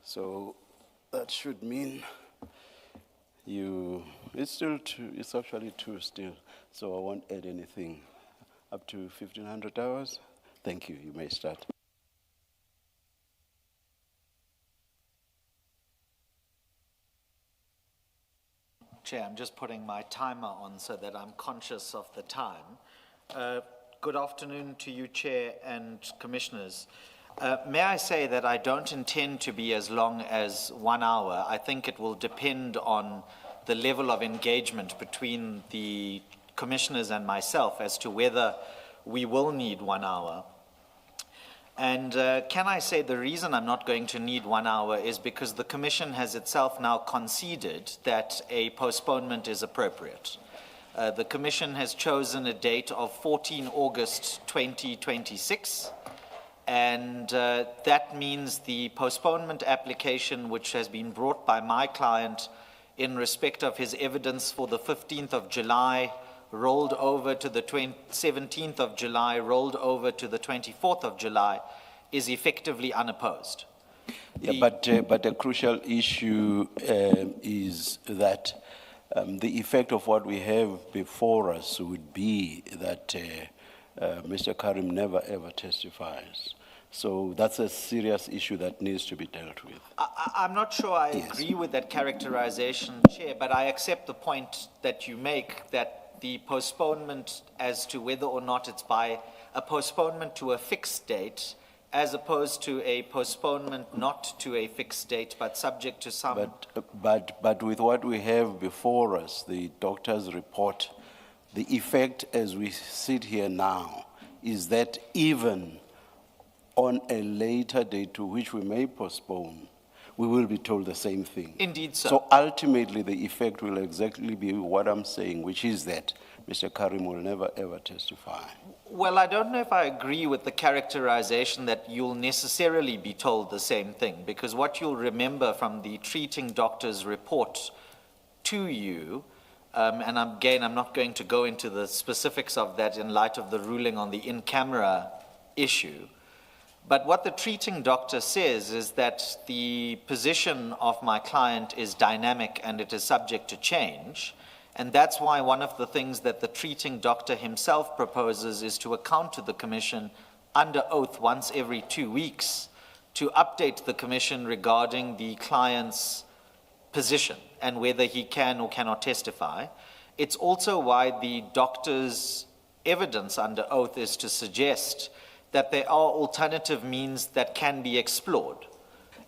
so that should mean it's still two, it's actually two still, so I won't add anything. Up to 1,500 hours. Thank you, you may start. Chair, I'm just putting my timer on so that I'm conscious of the time. Good afternoon to you, Chair and Commissioners. May I say that I don't intend to be as long as 1 hour. I think it will depend on the level of engagement between the Commissioners and myself as to whether we will need 1 hour. And can I say the reason I'm not going to need 1 hour is because the Commission has itself now conceded that a postponement is appropriate. The Commission has chosen a date of 14 August 2026, and that means the postponement application which has been brought by my client in respect of his evidence for the 15th of July rolled over to the 17th of July, rolled over to the 24th of July, is effectively unopposed. Yeah, but the crucial issue is that the effect of what we have before us would be that Mr. Karim never ever testifies. So that's a serious issue that needs to be dealt with. I'm not sure I agree with that characterization, Chair, but I accept the point that you make that the postponement as to whether or not it's by a postponement to a fixed date as opposed to a postponement not to a fixed date but subject to some... But with what we have before us, the doctor's report, the effect as we sit here now is that even on a later date to which we may postpone, we will be told the same thing. Indeed, sir. So ultimately, the effect will exactly be what I'm saying, which is that Mr. Karim will never ever testify. Well, I don't know if I agree with the characterization that you'll necessarily be told the same thing, because what you'll remember from the treating doctor's report to you, and again, I'm not going to go into the specifics of that in light of the ruling on the in-camera issue, but what the treating doctor says is that the position of my client is dynamic and it is subject to change. And that's why one of the things that the treating doctor himself proposes is to account to the Commission under oath once every 2 weeks to update the Commission regarding the client's position and whether he can or cannot testify. It's also why the doctor's evidence under oath is to suggest that there are alternative means that can be explored.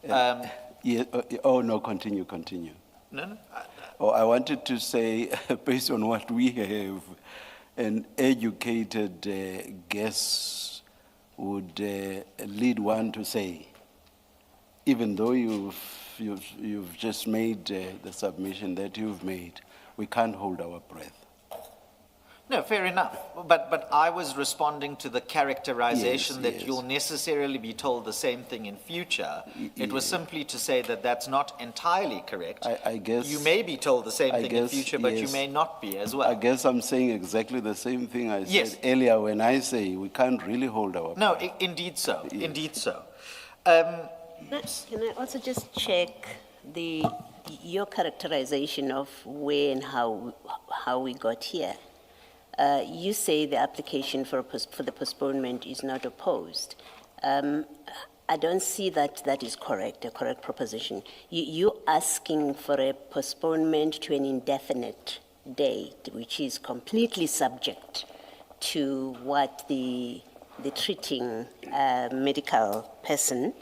No, continue. No. I wanted to say, based on what we have, an educated guess would lead one to say, even though you've just made the submission that you've made, we can't hold our breath. No, fair enough. But I was responding to the characterization that you'll necessarily be told the same thing in future. It was simply to say that that's not entirely correct. I guess you may be told the same thing in future, but you may not be as well. I guess I'm saying exactly the same thing I said earlier when I say we can't really hold our breath. No, indeed so. Yes. Indeed so. Can I also just check your characterization of where and how we got here? You say the application for the postponement is not opposed. I don't see that is correct, a correct proposition. You're asking for a postponement to an indefinite date, which is completely subject to what the treating medical person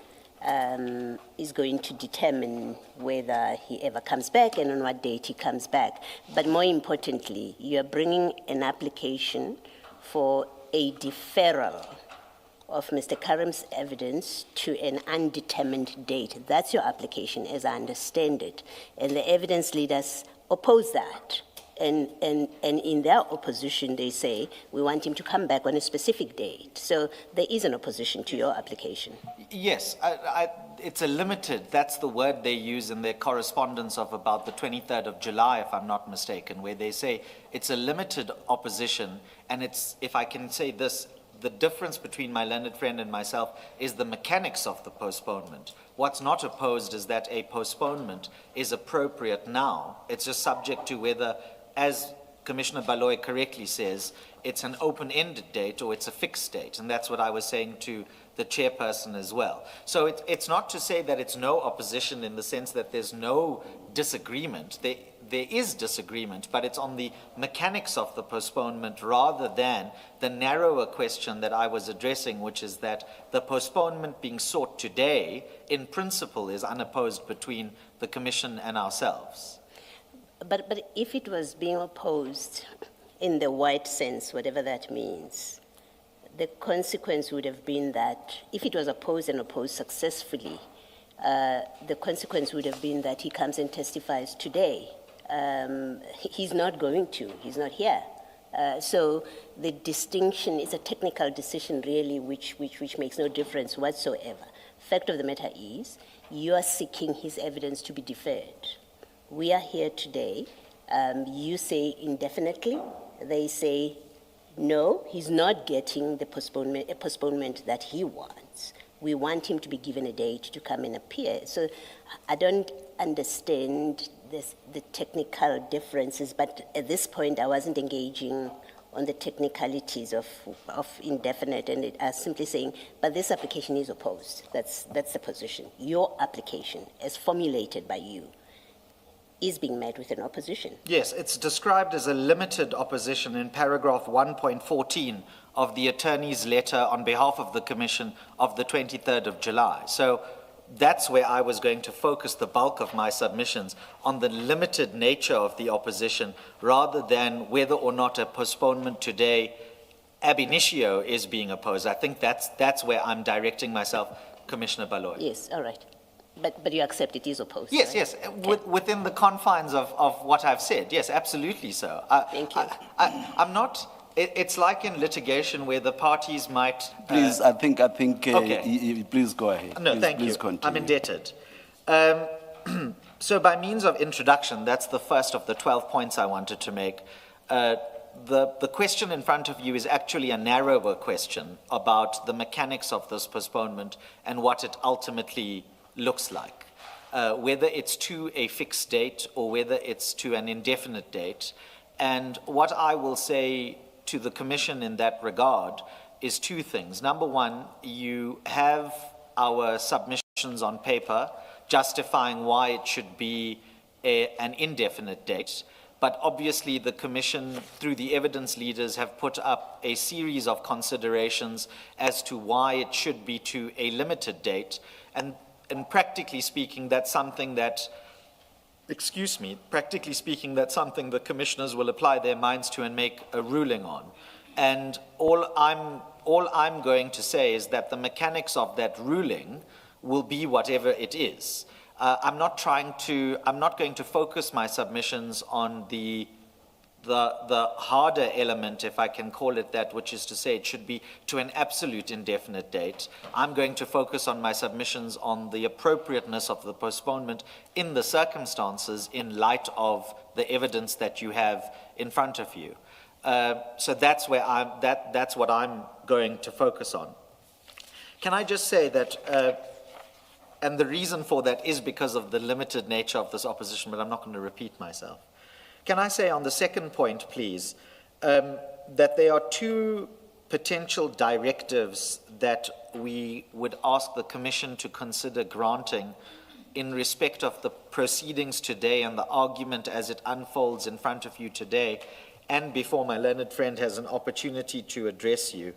is going to determine whether he ever comes back and on what date he comes back. But more importantly, you are bringing an application for a deferral of Mr. Karim's evidence to an undetermined date. That's your application, as I understand it. And the evidence leaders oppose that. And in their opposition, they say, we want him to come back on a specific date. So there is an opposition to your application. Yes, it's a limited, that's the word they use in their correspondence of about the 23rd of July, if I'm not mistaken, where they say it's a limited opposition, and it's, if I can say this, the difference between my learned friend and myself is the mechanics of the postponement. What's not opposed is that a postponement is appropriate now. It's just subject to whether, as Commissioner Baloy correctly says, it's an open-ended date or it's a fixed date. And that's what I was saying to the chairperson as well. So it's not to say that it's no opposition in the sense that there's no disagreement. There is disagreement, but it's on the mechanics of the postponement rather than the narrower question that I was addressing, which is that the postponement being sought today, in principle, is unopposed between the Commission and ourselves. But if it was being opposed in the wide sense, whatever that means, the consequence would have been that if it was opposed and opposed successfully, the consequence would have been that he comes and testifies today. He's not going to, he's not here. So the distinction is a technical decision really which makes no difference whatsoever. Fact of the matter is, you are seeking his evidence to be deferred. We are here today. You say indefinitely. They say, no, he's not getting the postponement that he wants. We want him to be given a date to come and appear. So I don't understand the technical differences, but at this point I wasn't engaging on the technicalities of indefinite, and I was simply saying, but this application is opposed. That's the position. Your application, as formulated by you, is being met with an opposition. Yes, it's described as a limited opposition in paragraph 1.14 of the attorney's letter on behalf of the Commission of the 23rd of July. So that's where I was going to focus the bulk of my submissions, on the limited nature of the opposition rather than whether or not a postponement today ab initio is being opposed. I think that's where I'm directing myself, Commissioner Baloy. Yes, all right. But you accept it is opposed, Yes, right? yes, Okay. within the confines of what I've said. Yes, absolutely so. Thank you. I'm not, it's like in litigation where the parties might... Please, I think, Okay. please go ahead. No, Please- thank please you. continue. I'm indebted. So by means of introduction, that's the first of the 12 points I wanted to make. The question in front of you is actually a narrower question about the mechanics of this postponement and what it ultimately looks like, whether it's to a fixed date or whether it's to an indefinite date. And what I will say to the Commission in that regard is two things. Number one, you have our submissions on paper justifying why it should be an indefinite date. But obviously the Commission, through the evidence leaders, have put up a series of considerations as to why it should be to a limited date. And practically speaking, that's something that, practically speaking, that's something the commissioners will apply their minds to and make a ruling on. And all I'm going to say is that the mechanics of that ruling will be whatever it is. I'm not going to focus my submissions on the harder element, if I can call it that, which is to say it should be to an absolute indefinite date. I'm going to focus on my submissions on the appropriateness of the postponement in the circumstances in light of the evidence that you have in front of you. So that's where that's what I'm going to focus on. Can I just say that, and the reason for that is because of the limited nature of this opposition, but I'm not going to repeat myself. Can I say on the second point, please, that there are two potential directives that we would ask the Commission to consider granting in respect of the proceedings today and the argument as it unfolds in front of you today and before my learned friend has an opportunity to address you.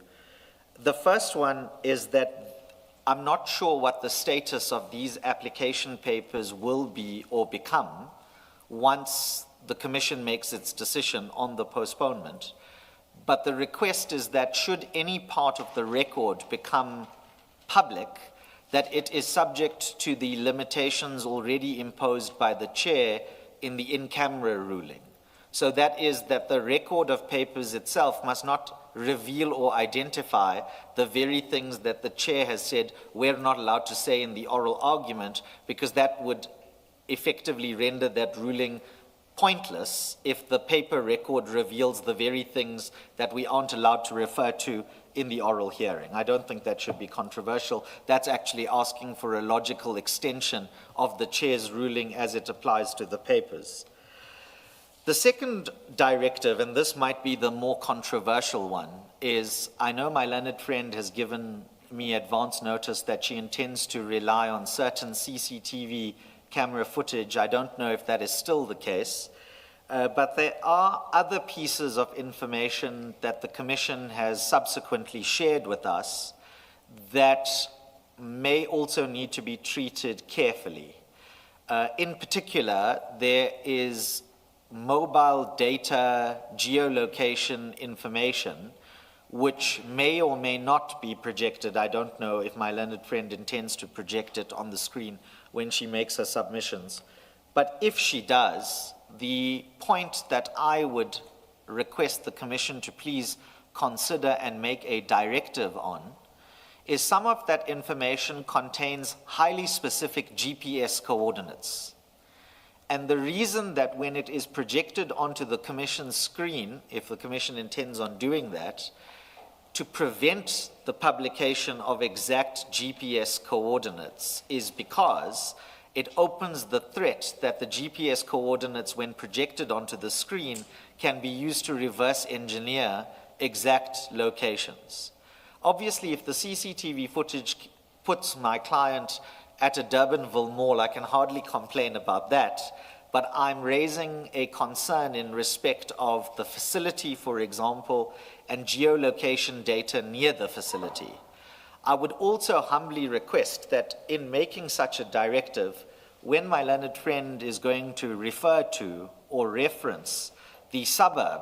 The first one is that I'm not sure what the status of these application papers will be or become once the Commission makes its decision on the postponement. But the request is that should any part of the record become public, that it is subject to the limitations already imposed by the Chair in the in-camera ruling. So that is that the record of papers itself must not reveal or identify the very things that the Chair has said we're not allowed to say in the oral argument, because that would effectively render that ruling pointless if the paper record reveals the very things that we aren't allowed to refer to in the oral hearing. I don't think that should be controversial. That's actually asking for a logical extension of the chair's ruling as it applies to the papers. The second directive, and this might be the more controversial one, is I know my learned friend has given me advance notice that she intends to rely on certain CCTV camera footage. I don't know if that is still the case, but there are other pieces of information that the Commission has subsequently shared with us that may also need to be treated carefully. In particular, there is mobile data geolocation information which may or may not be projected. I don't know if my learned friend intends to project it on the screen when she makes her submissions. But if she does, the point that I would request the Commission to please consider and make a directive on is some of that information contains highly specific GPS coordinates. And the reason that when it is projected onto the Commission's screen, if the Commission intends on doing that, to prevent the publication of exact GPS coordinates is because it opens the threat that the GPS coordinates, when projected onto the screen, can be used to reverse engineer exact locations. Obviously, if the CCTV footage puts my client at a Durbanville mall, I can hardly complain about that, but I'm raising a concern in respect of the facility, for example, and geolocation data near the facility. I would also humbly request that in making such a directive, when my learned friend is going to refer to or reference the suburb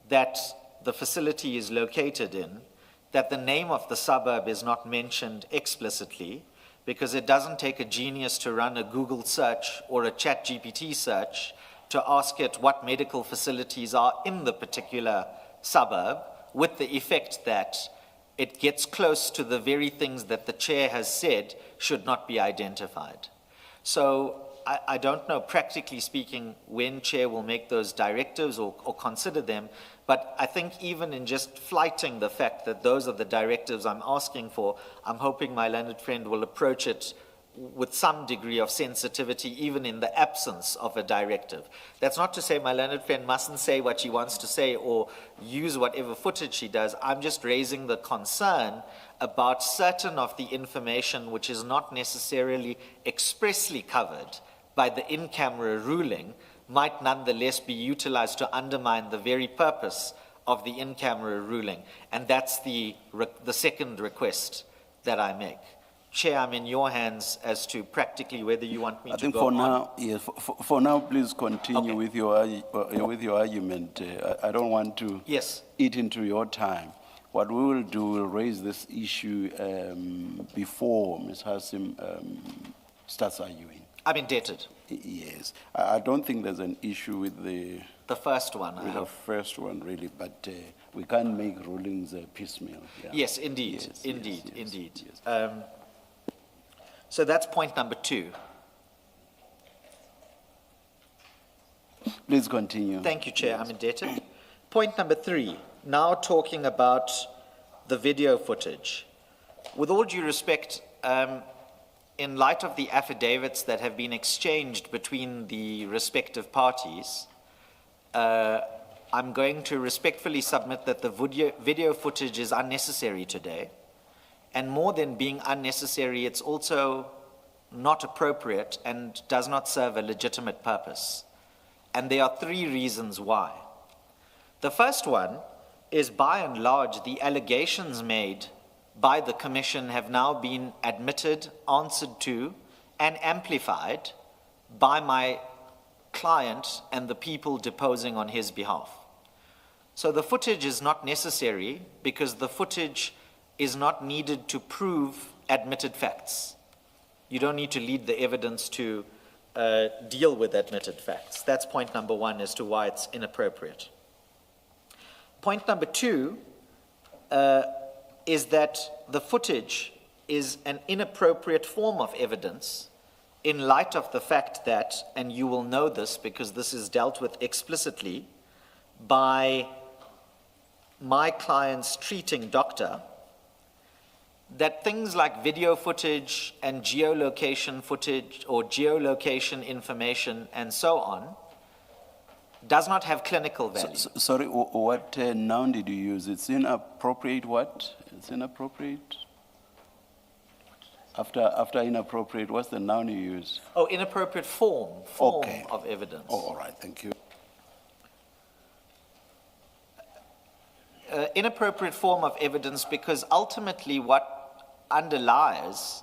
that the facility is located in, that the name of the suburb is not mentioned explicitly, because it doesn't take a genius to run a Google search or a ChatGPT search to ask it what medical facilities are in the particular suburb, with the effect that it gets close to the very things that the chair has said should not be identified. So I don't know, practically speaking, when chair will make those directives or consider them, but I think even in just flighting the fact that those are the directives I'm asking for, I'm hoping my learned friend will approach it with some degree of sensitivity, even in the absence of a directive. That's not to say my learned friend mustn't say what she wants to say or use whatever footage she does. I'm just raising the concern about certain of the information which is not necessarily expressly covered by the in-camera ruling might nonetheless be utilized to undermine the very purpose of the in-camera ruling. And that's the second request that I make. Chair, I'm in your hands as to practically whether you want me I to think go for on. now, yes, for now, please continue Okay. with your argument. I don't want to Yes. eat into your time. What we will do, we'll raise this issue before Ms. Hassim starts arguing. I'm indebted. Yes, I don't think there's an issue with the The first one, I with the hope. first one really, but we can't make rulings piecemeal. Yeah. Yes, indeed, Yes, indeed, yes, indeed. yes. So that's point number 2. Please continue. Thank you, Chair, I'm indebted. Point number 3, now talking about the video footage. With all due respect, in light of the affidavits that have been exchanged between the respective parties, I'm going to respectfully submit that the video footage is unnecessary today. And more than being unnecessary, it's also not appropriate and does not serve a legitimate purpose. And there are 3 reasons why. The first one is, by and large, the allegations made by the Commission have now been admitted, answered to, and amplified by my client and the people deposing on his behalf. So the footage is not necessary because the footage is not needed to prove admitted facts. You don't need to lead the evidence to deal with admitted facts. That's point number 1 as to why it's inappropriate. Point number 2 is that the footage is an inappropriate form of evidence in light of the fact that, and you will know this because this is dealt with explicitly by my client's treating doctor that things like video footage and geolocation footage or geolocation information and so on does not have clinical value. Sorry, what noun did you use? It's inappropriate what? It's inappropriate? After inappropriate, what's the noun you use? Oh, inappropriate form Okay. of evidence. Oh, all right, thank you. Inappropriate form of evidence because ultimately what underlies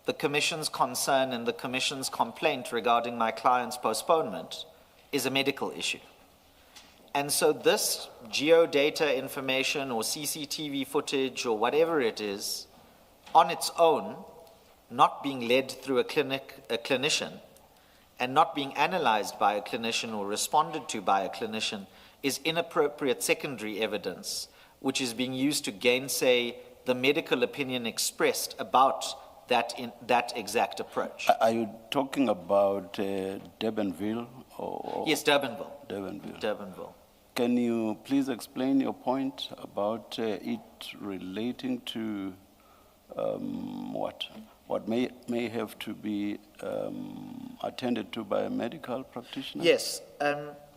the Commission's concern and the Commission's complaint regarding my client's postponement is a medical issue. And so this geodata information or CCTV footage or whatever it is, on its own, not being led through a clinician, and not being analyzed by a clinician or responded to by a clinician, is inappropriate secondary evidence, which is being used to gainsay the medical opinion expressed about that exact approach. Are you talking about Durbanville? Yes, Durbanville. Durbanville. Durbanville. Can you please explain your point about it relating to what may have to be attended to by a medical practitioner? Yes.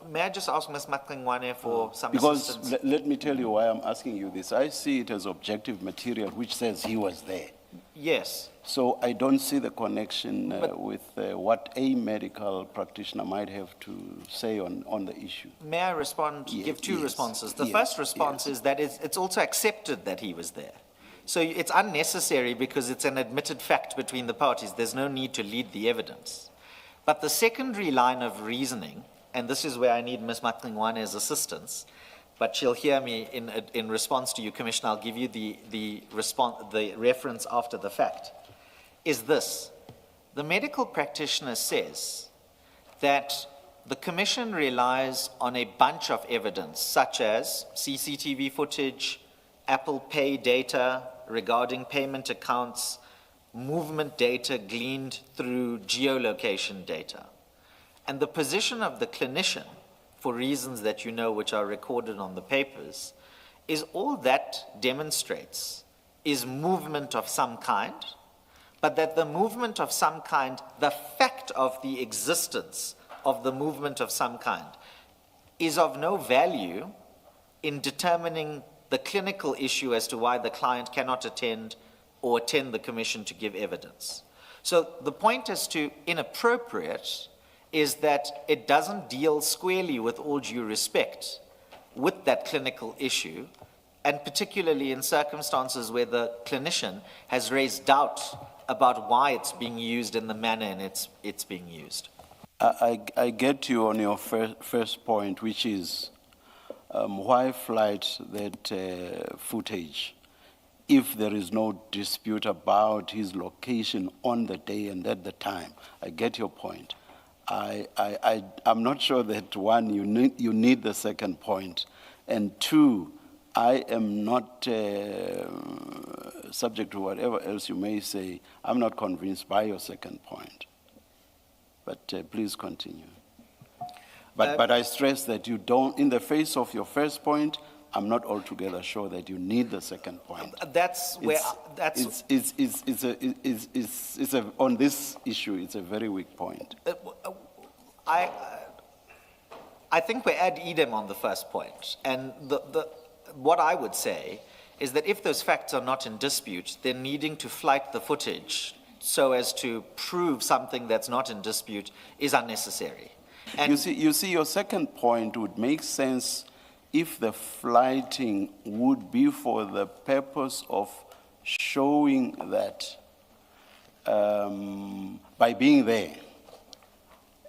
May I just ask Ms. Matlingwane for some Because assistance? let me tell you why I'm asking you this. I see it as objective material which says he was there. Yes. So I don't see the connection with what a medical practitioner might have to say on the issue. May I respond? Yes, Give two yes, responses. The yes, first response yes. is that it's also accepted that he was there. So it's unnecessary because it's an admitted fact between the parties. There's no need to lead the evidence. But the secondary line of reasoning, and this is where I need Ms. Matlingwane's assistance, but she'll hear me in response to you, Commissioner. I'll give you the reference after the fact, is this. The medical practitioner says that the Commission relies on a bunch of evidence, such as CCTV footage, Apple Pay data regarding payment accounts, movement data gleaned through geolocation data. And the position of the clinician, for reasons that you know which are recorded on the papers, is all that demonstrates is movement of some kind, but that the movement of some kind, the fact of the existence of the movement of some kind, is of no value in determining the clinical issue as to why the client cannot attend or attend the Commission to give evidence. So the point as to inappropriate is that it doesn't deal squarely, with all due respect, with that clinical issue, and particularly in circumstances where the clinician has raised doubt about why it's being used in the manner in it's being used. I get you on your first point, which is why flight that footage if there is no dispute about his location on the day and at the time. I get your point. I'm not sure that, one, you need the second point, and two, I am not subject to whatever else you may say. I'm not convinced by your second point. But please continue. But I stress that you don't, in the face of your first point, I'm not altogether sure that you need the second point. That's where, on this issue, it's a very weak point. I think we're ad idem on the first point. And what I would say is that if those facts are not in dispute, then needing to flight the footage so as to prove something that's not in dispute is unnecessary. And you see, your second point would make sense if the flighting would be for the purpose of showing that by being there,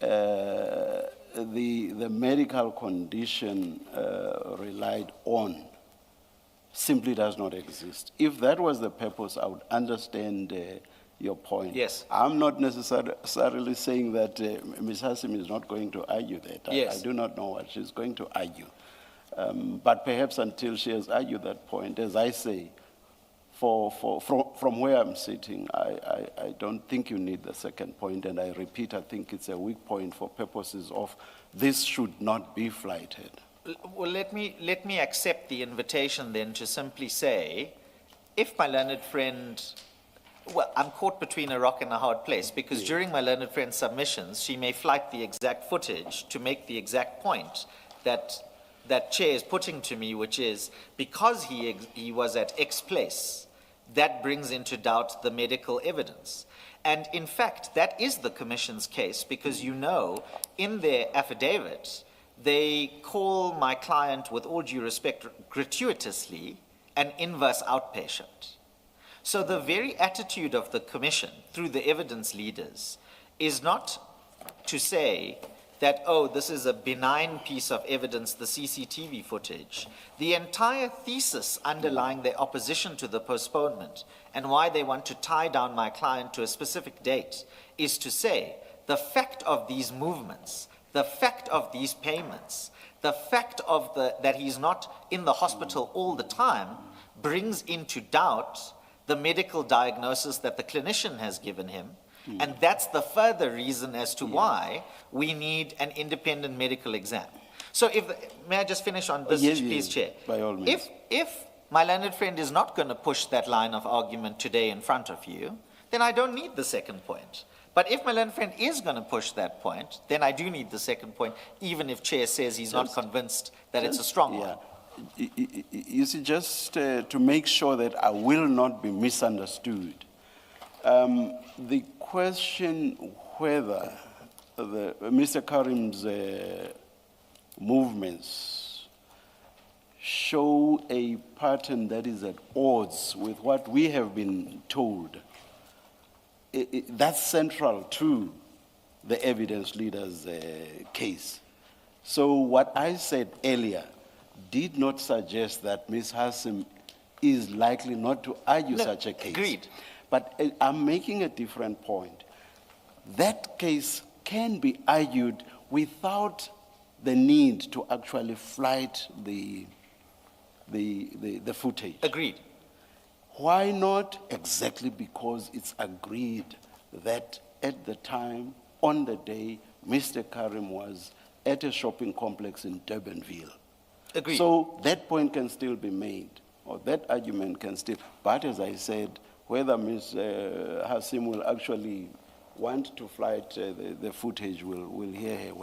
the medical condition relied on simply does not exist. If that was the purpose, I would understand your point. Yes. I'm not necessarily saying that Ms. Hassim is not going to argue that. Yes. I do not know what she's going to argue. But perhaps until she has argued that point, as I say, from where I'm sitting, I don't think you need the second point, and I repeat, I think it's a weak point for purposes of this should not be flighted. Well, let me accept the invitation then to simply say, if my learned friend, well, I'm caught between a rock and a hard place, because during my learned friend's submissions, she may flight the exact footage to make the exact point that Chair is putting to me, which is, because he was at X place, that brings into doubt the medical evidence. And in fact, that is the Commission's case, because you know, in their affidavit, they call my client, with all due respect, gratuitously an inverse outpatient. So the very attitude of the Commission, through the evidence leaders, is not to say that, oh, this is a benign piece of evidence, the CCTV footage. The entire thesis underlying their opposition to the postponement and why they want to tie down my client to a specific date is to say the fact of these movements, the fact of these payments, the fact of that he's not in the hospital all the time brings into doubt the medical diagnosis that the clinician has given him. And that's the further reason as to why we need an independent medical exam. So may I just finish on this, please, Chair? By all means. If my learned friend is not going to push that line of argument today in front of you, then I don't need the second point. But if my learned friend is going to push that point, then I do need the second point, even if Chair says he's not convinced that it's a strong one. You see, just to make sure that I will not be misunderstood, the question whether Mr. Karim's movements show a pattern that is at odds with what we have been told, that's central to the evidence leader's case. So what I said earlier did not suggest that Ms. Hassim is likely not to argue such a case. Agreed. But I'm making a different point. That case can be argued without the need to actually flight the footage. Agreed. Why not? Exactly because it's agreed that at the time, on the day, Mr. Karim was at a shopping complex in Durbanville. Agreed. So that point can still be made, or that argument can still, but as I said, whether Ms. Hassim will actually want to flight the footage, we'll hear her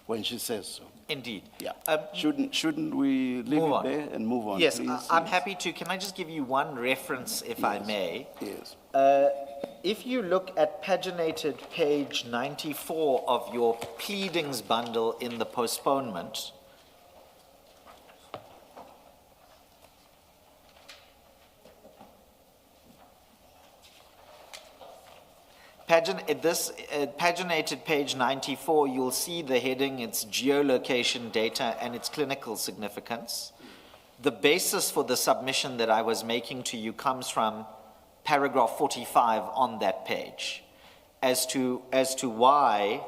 when she says so. Indeed. Yeah. Shouldn't we leave it there and move on? Yes, please? I'm happy to. Can I just give you one reference, if I may? Yes. If you look at paginated page 94 of your pleadings bundle in the postponement, paginated page 94, you'll see the heading, it's geolocation data and its clinical significance. The basis for the submission that I was making to you comes from paragraph 45 on that page, as to why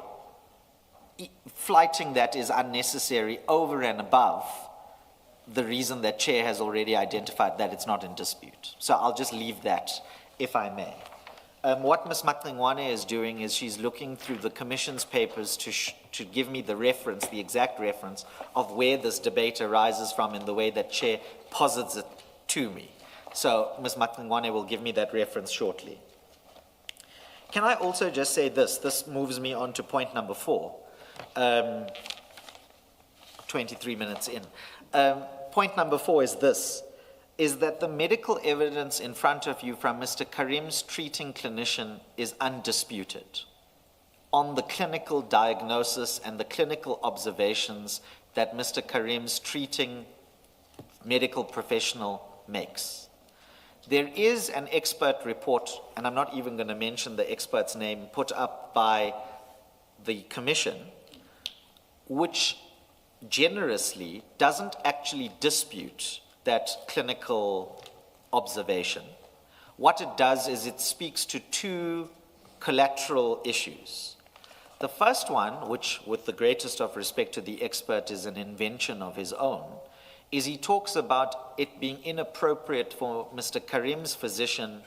flighting that is unnecessary over and above the reason that Chair has already identified that it's not in dispute. So I'll just leave that, if I may. What Ms. Matlingwane is doing is she's looking through the Commission's papers to give me the reference, the exact reference of where this debate arises from in the way that Chair posits it to me. So Ms. Matlingwane will give me that reference shortly. Can I also just say this? This moves me on to point number 4, 23 minutes in. Point number 4 is this, is that the medical evidence in front of you from Mr. Karim's treating clinician is undisputed on the clinical diagnosis and the clinical observations that Mr. Karim's treating medical professional makes. There is an expert report, and I'm not even going to mention the expert's name, put up by the Commission, which generously doesn't actually dispute that clinical observation. What it does is it speaks to 2 collateral issues. The first one, which with the greatest of respect to the expert is an invention of his own, is he talks about it being inappropriate for Mr. Karim's physician,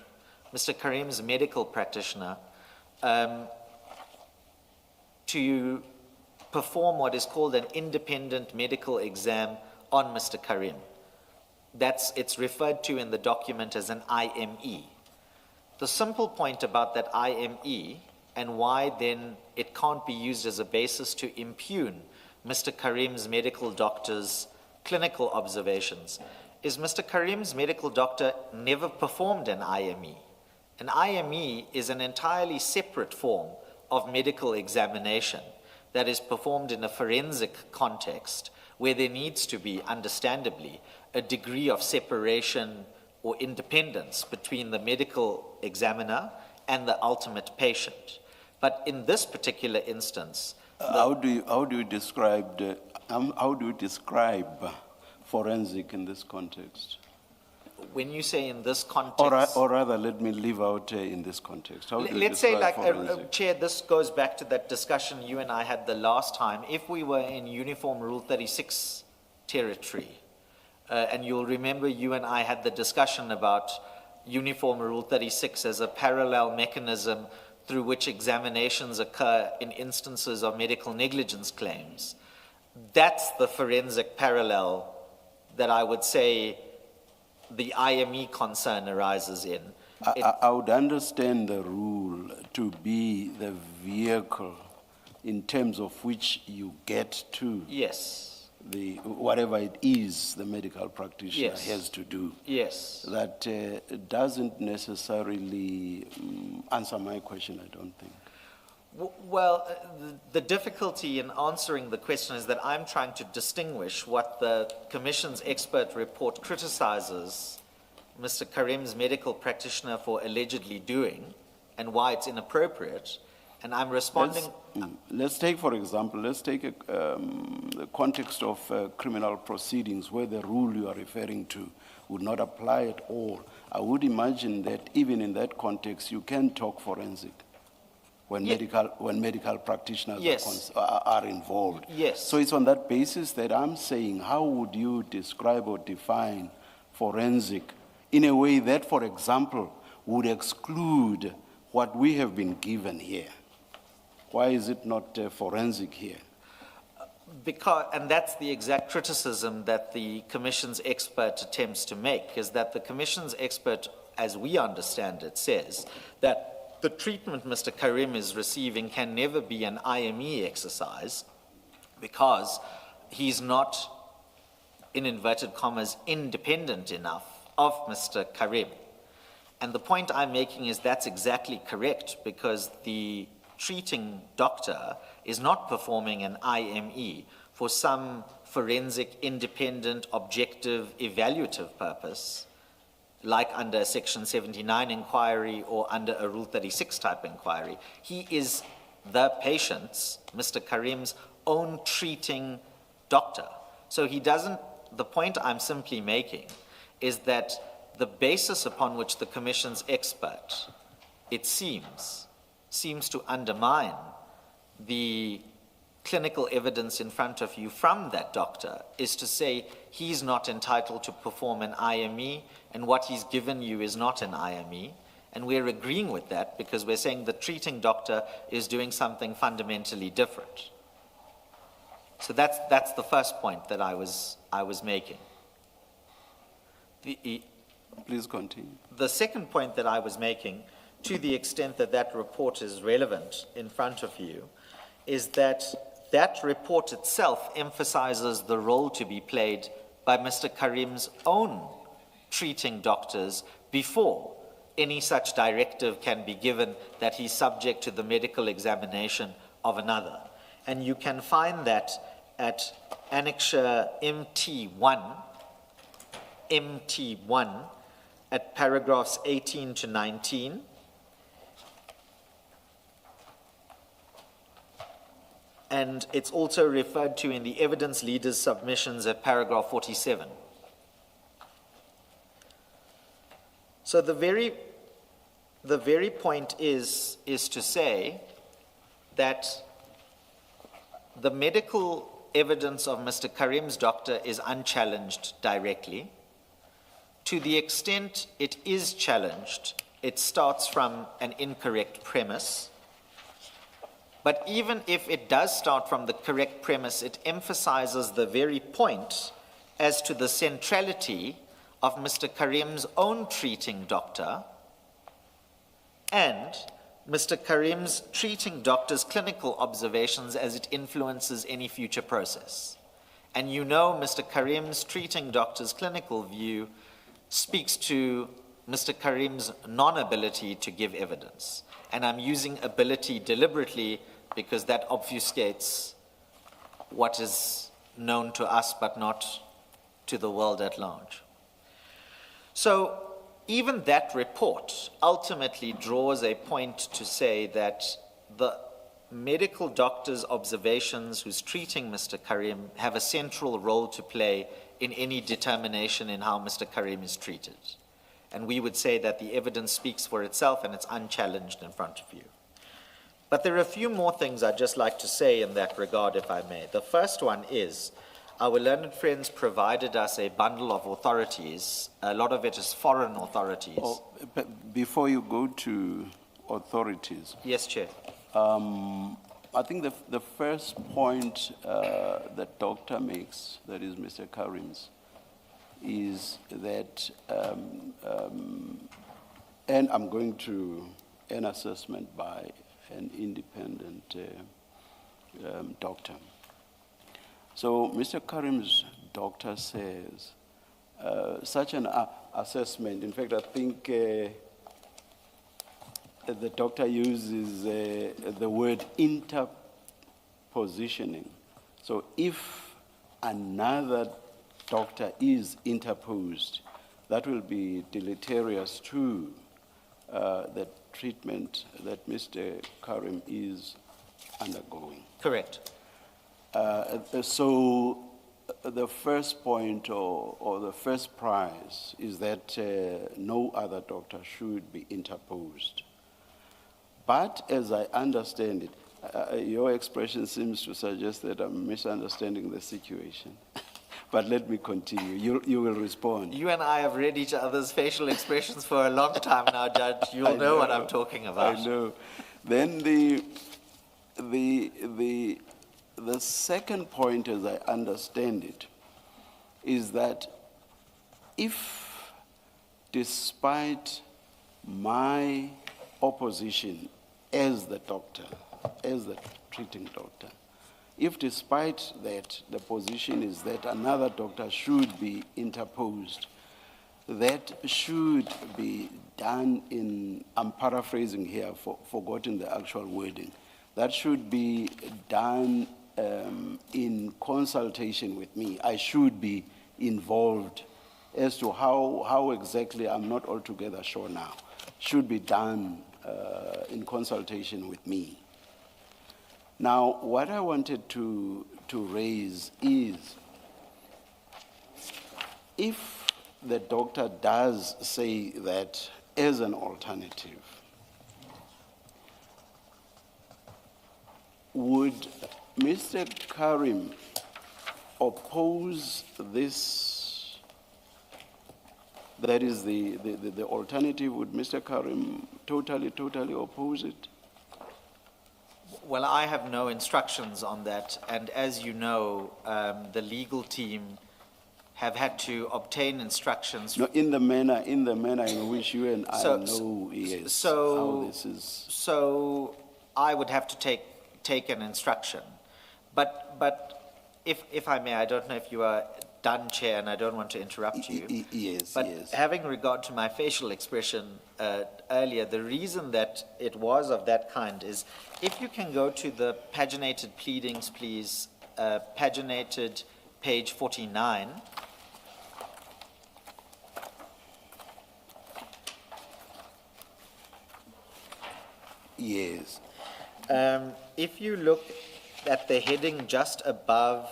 Mr. Karim's medical practitioner, to perform what is called an independent medical exam on Mr. Karim. It's referred to in the document as an IME. The simple point about that IME and why then it can't be used as a basis to impugn Mr. Karim's medical doctor's clinical observations is Mr. Karim's medical doctor never performed an IME. An IME is an entirely separate form of medical examination that is performed in a forensic context where there needs to be, understandably, a degree of separation or independence between the medical examiner and the ultimate patient. But in this particular instance, How do you describe forensic in this context? when you say in this context, Or rather, let me leave out in this context. How do you let's say, describe like, forensic? Chair, this goes back to that discussion you and I had the last time. If we were in Uniform Rule 36 territory, and you'll remember you and I had the discussion about Uniform Rule 36 as a parallel mechanism through which examinations occur in instances of medical negligence claims. That's the forensic parallel that I would say the IME concern arises in. I would understand the rule to be the vehicle in terms of which you get to Yes, whatever it is the medical practitioner Yes. has to do. yes. That doesn't necessarily answer my question, I don't think. Well, the difficulty in answering the question is that I'm trying to distinguish what the Commission's expert report criticizes Mr. Karim's medical practitioner for allegedly doing and why it's inappropriate, and I'm responding. Let's take, for example, the context of criminal proceedings where the rule you are referring to would not apply at all. I would imagine that even in that context, you can talk forensic when medical practitioners Yes. are involved. Yes. So it's on that basis that I'm saying, how would you describe or define forensic in a way that, for example, would exclude what we have been given here? Why is it not forensic here? Because, and that's the exact criticism that the Commission's expert attempts to make, is that the Commission's expert, as we understand it, says that the treatment Mr. Karim is receiving can never be an IME exercise because he's not, in inverted commas, independent enough of Mr. Karim. And the point I'm making is that's exactly correct, because the treating doctor is not performing an IME for some forensic, independent, objective, evaluative purpose, like under a Section 79 inquiry or under a Rule 36 type inquiry. He is the patient's, Mr. Karim's, own treating doctor. So he doesn't, the point I'm simply making is that the basis upon which the Commission's expert, it seems to undermine the clinical evidence in front of you from that doctor is to say he's not entitled to perform an IME and what he's given you is not an IME. And we're agreeing with that because we're saying the treating doctor is doing something fundamentally different. So that's the first point that I was making. Please continue. The second point that I was making, to the extent that that report is relevant in front of you, is that that report itself emphasizes the role to be played by Mr. Karim's own treating doctors before any such directive can be given that he's subject to the medical examination of another. And you can find that at Annexure MT1 at paragraphs 18 to 19. And it's also referred to in the evidence leaders' submissions at paragraph 47. So the very point is to say that the medical evidence of Mr. Karim's doctor is unchallenged directly. To the extent it is challenged, it starts from an incorrect premise. But even if it does start from the correct premise, it emphasizes the very point as to the centrality of Mr. Karim's own treating doctor and Mr. Karim's treating doctor's clinical observations as it influences any future process. And you know Mr. Karim's treating doctor's clinical view speaks to Mr. Karim's non-ability to give evidence. And I'm using ability deliberately because that obfuscates what is known to us but not to the world at large. So even that report ultimately draws a point to say that the medical doctor's observations who's treating Mr. Karim have a central role to play in any determination in how Mr. Karim is treated. And we would say that the evidence speaks for itself and it's unchallenged in front of you. But there are a few more things I'd just like to say in that regard, if I may. The first one is, our learned friends provided us a bundle of authorities. A lot of it is foreign authorities. Oh, but before you go to authorities, Yes, Chair. I think the first point that doctor makes, that is Mr. Karim's, is that, and I'm going to an assessment by an independent doctor. So Mr. Karim's doctor says such an assessment, in fact, I think the doctor uses the word interpositioning. So if another doctor is interposed, that will be deleterious to the treatment that Mr. Karim is undergoing. Correct. So the first point or the first prize is that no other doctor should be interposed. But as I understand it, your expression seems to suggest that I'm misunderstanding the situation. But let me continue. You will respond. You and I have read each other's facial expressions for a long time now, Judge. You'll know what I'm talking about. I know. Then the second point, as I understand it, is that if, despite my opposition as the doctor, as the treating doctor, if despite that the position is that another doctor should be interposed, that should be done in, I'm paraphrasing here, forgotten the actual wording, that should be done in consultation with me. I should be involved as to how exactly, I'm not altogether sure now, should be done in consultation with me. Now, what I wanted to raise is, if the doctor does say that as an alternative, would Mr. Karim oppose this? That is the alternative. Would Mr. Karim totally oppose it? Well, I have no instructions on that, and as you know, the legal team have had to obtain instructions. No, in the manner in which you and I know, yes, how this is. So I would have to take an instruction, but if I may, I don't know if you are done, Chair, and I don't want to interrupt you. Yes, but yes. Having regard to my facial expression earlier, the reason that it was of that kind is, if you can go to the paginated pleadings, please, paginated page 49. Yes. If you look at the heading just above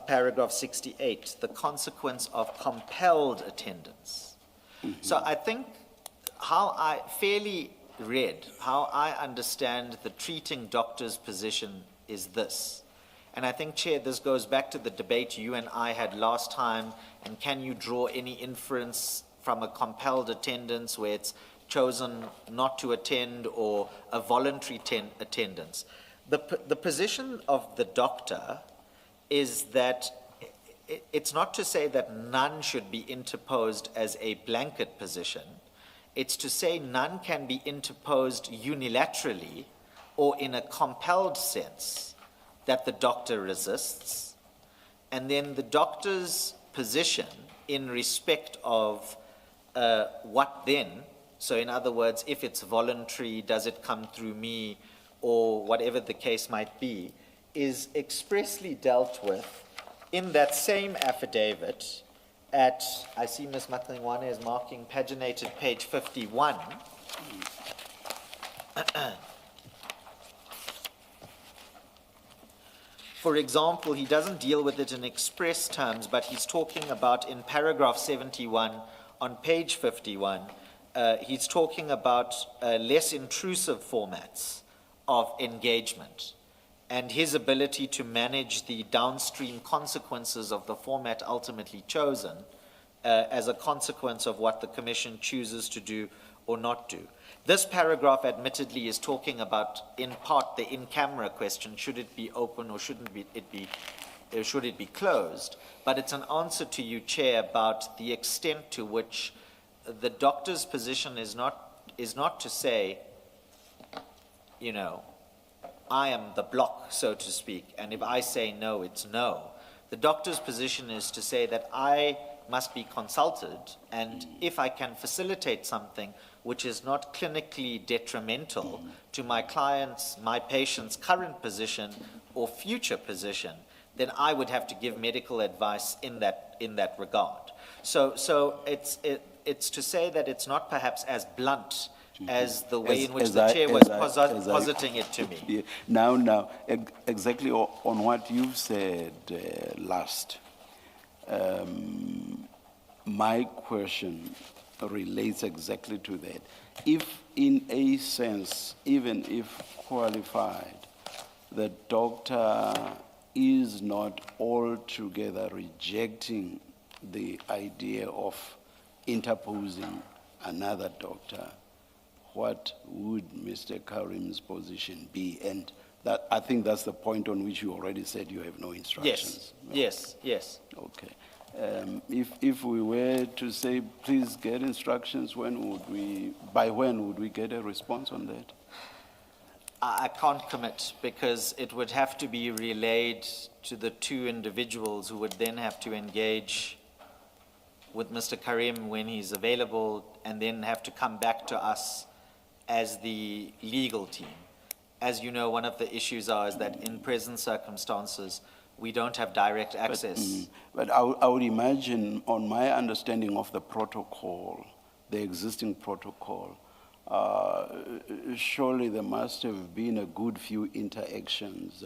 paragraph 68, the consequence of compelled attendance. So I think how I understand the treating doctor's position is this. And I think, Chair, this goes back to the debate you and I had last time, and can you draw any inference from a compelled attendance where it's chosen not to attend or a voluntary attendance. The position of the doctor is that it's not to say that none should be interposed as a blanket position. It's to say none can be interposed unilaterally or in a compelled sense that the doctor resists. And then the doctor's position in respect of what then, so in other words, if it's voluntary, does it come through me, or whatever the case might be, is expressly dealt with in that same affidavit at, I see Ms. Matlangwane is marking paginated page 51. For example, he doesn't deal with it in express terms, but he's talking about in paragraph 71 on page 51, he's talking about less intrusive formats of engagement and his ability to manage the downstream consequences of the format ultimately chosen as a consequence of what the Commission chooses to do or not do. This paragraph admittedly is talking about, in part, the in-camera question, should it be open or should it be closed? But it's an answer to you, Chair, about the extent to which the doctor's position is not to say, you know, I am the block, so to speak, and if I say no, it's no. The doctor's position is to say that I must be consulted, and if I can facilitate something which is not clinically detrimental to my client's, my patient's current position or future position, then I would have to give medical advice in that regard. So it's to say that it's not perhaps as blunt as the way in which the chair was positing it to me. Yeah. Now, exactly on what you've said last, my question relates exactly to that. If in a sense, even if qualified, the doctor is not altogether rejecting the idea of interposing another doctor, what would Mr. Karim's position be? And that, I think that's the point on which you already said you have no instructions. Yes, yes. Okay. If we were to say, please get instructions, by when would we get a response on that? I can't commit because it would have to be relayed to the two individuals who would then have to engage with Mr. Karim when he's available and then have to come back to us as the legal team. As you know, one of the issues is that in present circumstances, we don't have direct access. But I would imagine, on my understanding of the protocol, the existing protocol, surely there must have been a good few interactions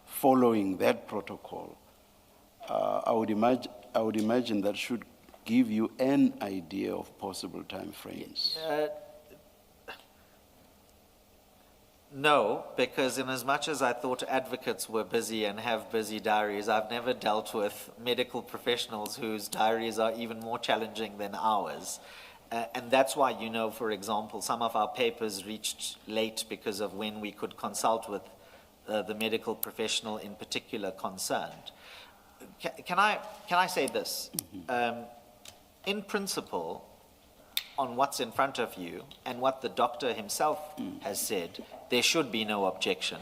following that protocol. I would imagine that should give you an idea of possible time frames. No, because in as much as I thought advocates were busy and have busy diaries, I've never dealt with medical professionals whose diaries are even more challenging than ours. And that's why, you know, for example, some of our papers reached late because of when we could consult with the medical professional in particular concerned. Can I say this? In principle, on what's in front of you and what the doctor himself has said, there should be no objection.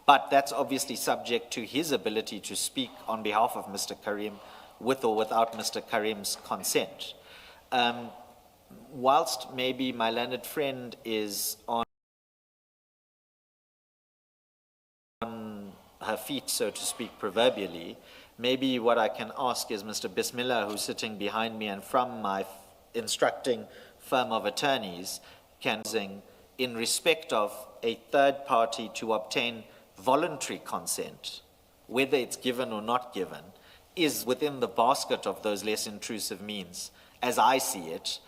But that's obviously subject to his ability to speak on behalf of Mr. Karim with or without Mr. Karim's consent. Whilst maybe my learned friend is on her feet, so to speak, proverbially, maybe what I can ask is Mr. Bismillah, who's sitting behind me and from my instructing firm of attorneys, can, in respect of a third party to obtain voluntary consent, whether it's given or not given, is within the basket of those less intrusive means, as I see it,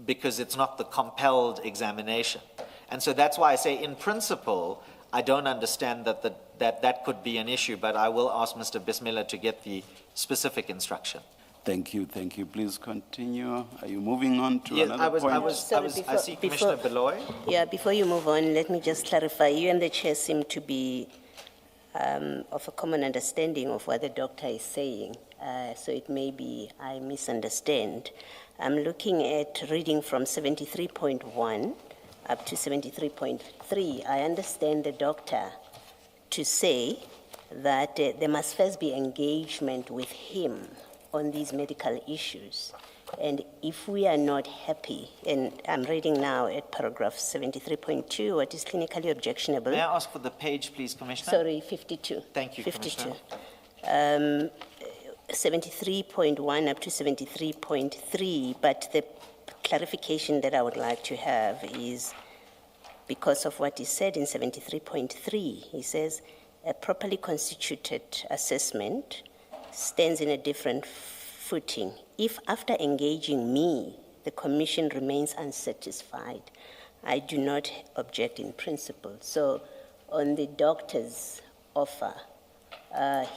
because it's not the compelled examination. And so that's why I say, in principle, I don't understand that could be an issue, but I will ask Mr. Bismillah to get the specific instruction. Thank you, thank you. Please continue. Are you moving on to Yes, another point? Sorry, I see Commissioner Beloy. Yeah, before you move on, let me just clarify. You and the chair seem to be of a common understanding of what the doctor is saying. So it may be I misunderstand. I'm looking at reading from 73.1 up to 73.3. I understand the doctor to say that there must first be engagement with him on these medical issues. And if we are not happy, and I'm reading now at paragraph 73.2, what is clinically objectionable. May I ask for the page, please, Commissioner? Sorry, 52. Thank you, 52. Commissioner. 73.1 up to 73.3, but the clarification that I would like to have is because of what he said in 73.3. He says, a properly constituted assessment stands in a different footing. If after engaging me, the commission remains unsatisfied, I do not object in principle. So on the doctor's offer,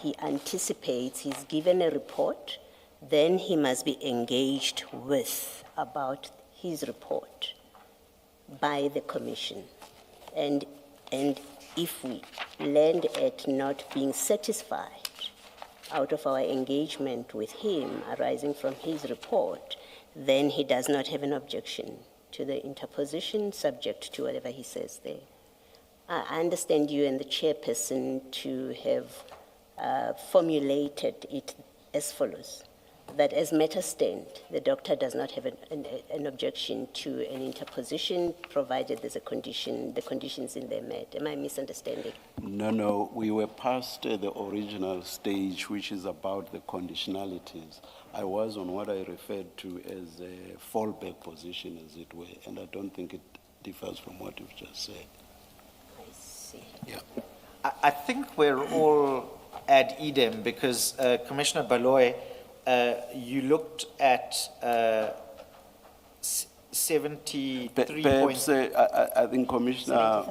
he anticipates he's given a report, then he must be engaged with about his report by the commission. And if we land at not being satisfied out of our engagement with him arising from his report, then he does not have an objection to the interposition subject to whatever he says there. I understand you and the chairperson to have formulated it as follows, that as matters stand, the doctor does not have an objection to an interposition provided there's a condition, the conditions in there met. Am I misunderstanding? No, we were past the original stage, which is about the conditionalities. I was on what I referred to as a fallback position, as it were, and I don't think it differs from what you've just said. I see. Yeah. I think we're all ad idem because Commissioner Beloy, you looked at 73 Perhaps, I think Commissioner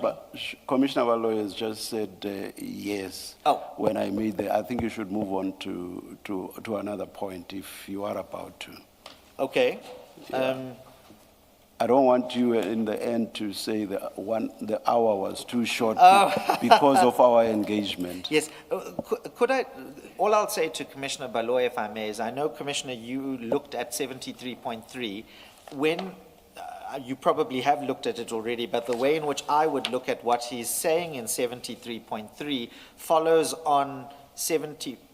Valoy has just said yes. Oh. When I made I think you should move on to another point if you are about to. Okay. I don't want you in the end to say the hour was too short Oh. because of our engagement. Yes. Could I, all I'll say to Commissioner Beloy, if I may, is I know, Commissioner, you looked at 73.3. When, you probably have looked at it already, but the way in which I would look at what he's saying in 73.3 follows on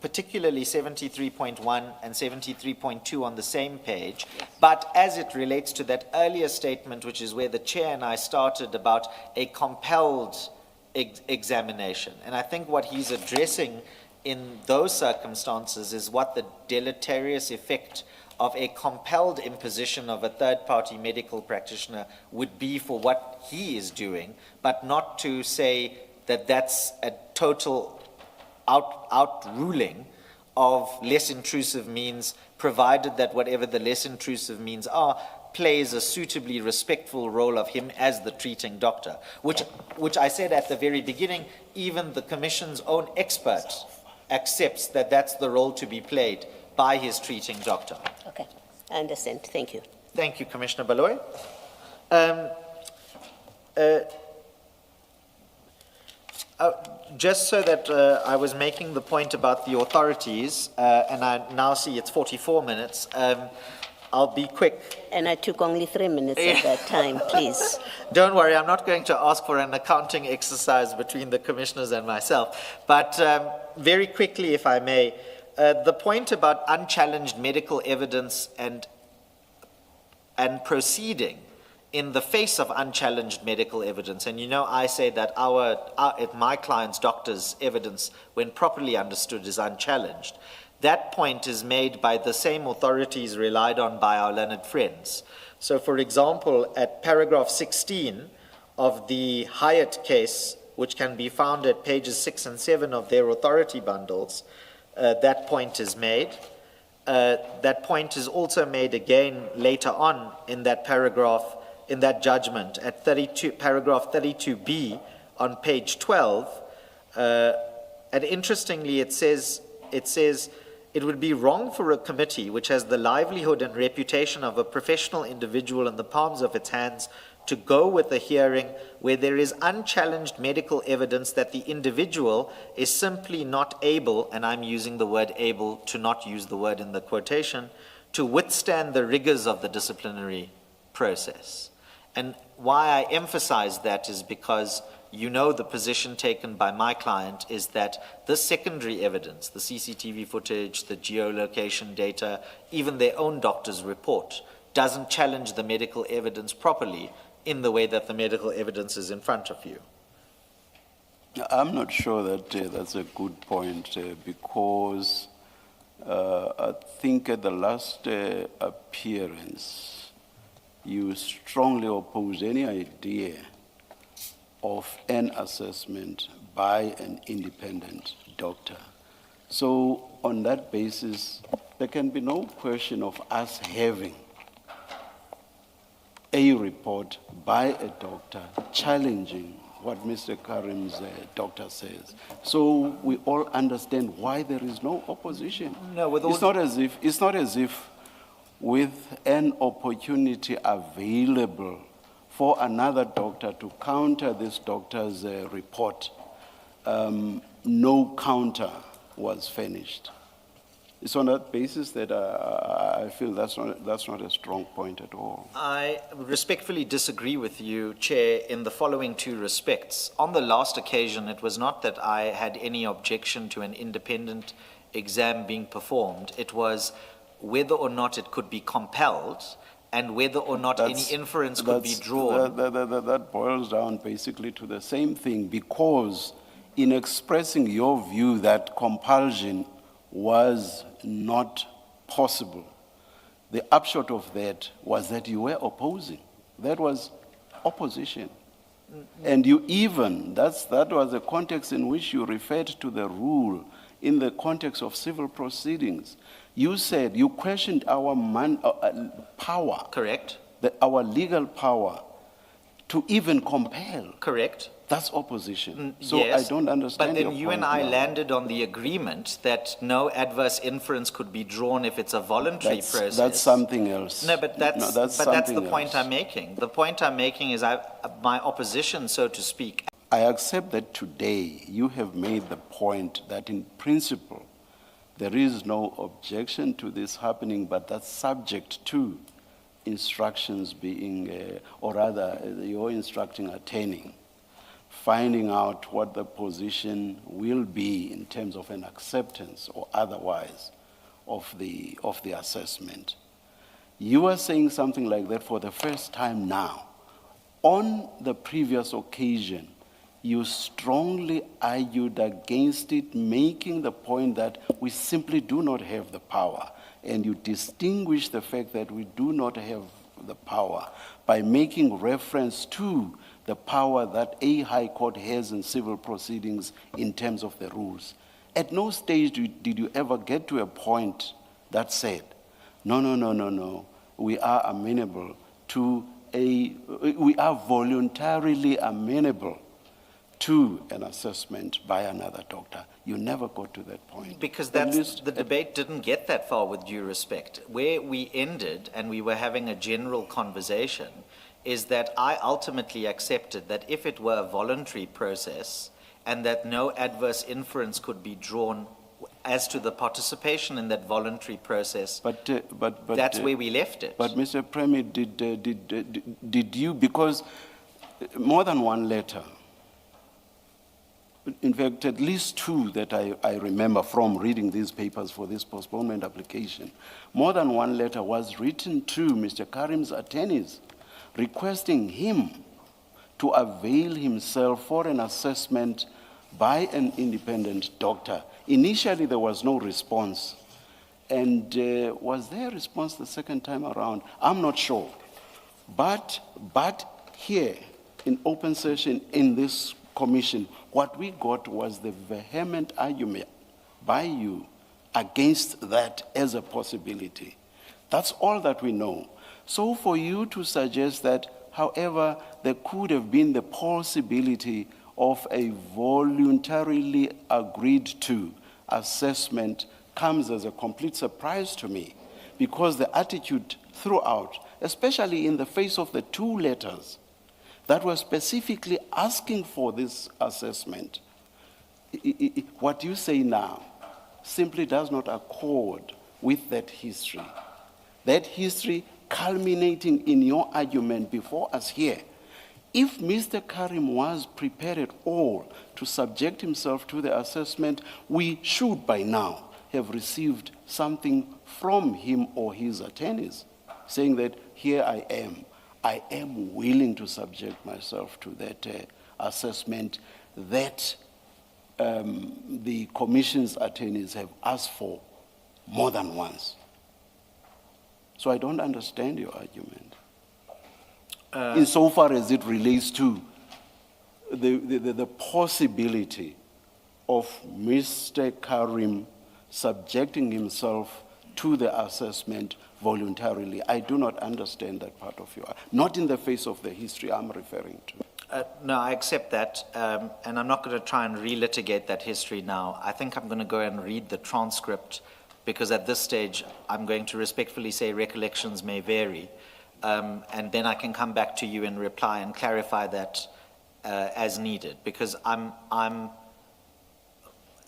particularly 73.1 and 73.2 on the same page, but as it relates to that earlier statement, which is where the chair and I started about a compelled examination. And I think what he's addressing in those circumstances is what the deleterious effect of a compelled imposition of a third-party medical practitioner would be for what he is doing, but not to say that that's a total out ruling of less intrusive means, provided that whatever the less intrusive means are, plays a suitably respectful role of him as the treating doctor, which I said at the very beginning, even the Commission's own expert accepts that that's the role to be played by his treating doctor. Okay, I understand. Thank you. Thank you, Commissioner Beloy. Just so that I was making the point about the authorities, and I now see it's 44 minutes, I'll be quick. And I took only 3 minutes at that time, please. Don't worry, I'm not going to ask for an accounting exercise between the commissioners and myself. But very quickly, if I may, the point about unchallenged medical evidence and proceeding in the face of unchallenged medical evidence, and you know I say that my client's doctor's evidence, when properly understood, is unchallenged. That point is made by the same authorities relied on by our learned friends. So, for example, at paragraph 16 of the Hyatt case, which can be found at pages 6 and 7 of their authority bundles, that point is made. That point is also made again later on in that paragraph, in that judgment at paragraph 32B on page 12. And interestingly, it says, It would be wrong for a committee which has the livelihood and reputation of a professional individual in the palms of its hands to go with a hearing where there is unchallenged medical evidence that the individual is simply not able, and I'm using the word able to not use the word in the quotation, to withstand the rigors of the disciplinary process. And why I emphasize that is because you know the position taken by my client is that the secondary evidence, the CCTV footage, the geolocation data, even their own doctor's report, doesn't challenge the medical evidence properly in the way that the medical evidence is in front of you. I'm not sure that that's a good point because I think at the last appearance, you strongly opposed any idea of an assessment by an independent doctor. So on that basis, there can be no question of us having a report by a doctor challenging what Mr. Karim's doctor says. So we all understand why there is no opposition. No, with all it's not as if with an opportunity available for another doctor to counter this doctor's report, no counter was furnished. It's on that basis that I feel that's not a strong point at all. I respectfully disagree with you, Chair, in the following two respects. On the last occasion, it was not that I had any objection to an independent exam being performed. It was whether or not it could be compelled and whether or not any inference could be drawn. That boils down basically to the same thing, because in expressing your view that compulsion was not possible, the upshot of that was that you were opposing. That was opposition. And you even, that was the context in which you referred to the rule in the context of civil proceedings. You said, you questioned our power. Correct. Our legal power to even compel. Correct. That's opposition. So yes, I don't understand but your then you point and I now. landed on the agreement that no adverse inference could be drawn if it's a voluntary process. That's something else. No, but that's the something point else. I'm making. The point I'm making is my opposition, so to speak. I accept that today you have made the point that in principle there is no objection to this happening, but that's subject to instructions being, or rather your instructing attorney, finding out what the position will be in terms of an acceptance or otherwise of the assessment. You are saying something like that for the first time now. On the previous occasion, you strongly argued against it, making the point that we simply do not have the power. And you distinguish the fact that we do not have the power by making reference to the power that a high court has in civil proceedings in terms of the rules. At no stage did you ever get to a point that said, no, we are amenable to we are voluntarily amenable to an assessment by another doctor. You never got to that point. Because the debate didn't get that far, with due respect. Where we ended, and we were having a general conversation, is that I ultimately accepted that if it were a voluntary process and that no adverse inference could be drawn as to the participation in that voluntary process, that's where we left it. But Mr. Premier, did you, because more than one letter, in fact, at least two that I remember from reading these papers for this postponement application, more than one letter was written to Mr. Karim's attorneys requesting him to avail himself for an assessment by an independent doctor. Initially, there was no response. And was there a response the second time around? I'm not sure. But here, in open session in this commission, what we got was the vehement argument by you against that as a possibility. That's all that we know. So for you to suggest that, however, there could have been the possibility of a voluntarily agreed to assessment comes as a complete surprise to me, because the attitude throughout, especially in the face of the two letters that were specifically asking for this assessment, what you say now simply does not accord with that history. That history culminating in your argument before us here. If Mr. Karim was prepared at all to subject himself to the assessment, we should by now have received something from him or his attorneys saying that here I am willing to subject myself to that assessment that the Commission's attorneys have asked for more than once. So I don't understand your argument. Insofar as it relates to the possibility of Mr. Karim subjecting himself to the assessment voluntarily, I do not understand that part of your, not in the face of the history I'm referring to. No, I accept that, and I'm not going to try and relitigate that history now. I think I'm going to go and read the transcript, because at this stage, I'm going to respectfully say recollections may vary, and then I can come back to you and reply and clarify that as needed, because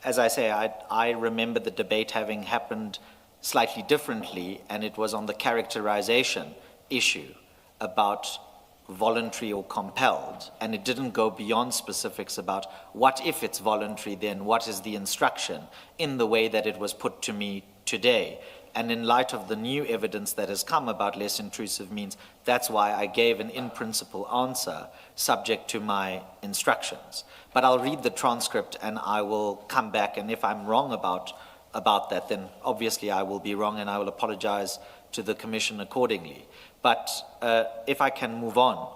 as I say, I remember the debate having happened slightly differently, and it was on the characterization issue about voluntary or compelled, and it didn't go beyond specifics about what if it's voluntary, then what is the instruction in the way that it was put to me today. And in light of the new evidence that has come about less intrusive means, that's why I gave an in-principle answer subject to my instructions. But I'll read the transcript and I will come back, and if I'm wrong about that, then obviously I will be wrong and I will apologize to the Commission accordingly. But if I can move on.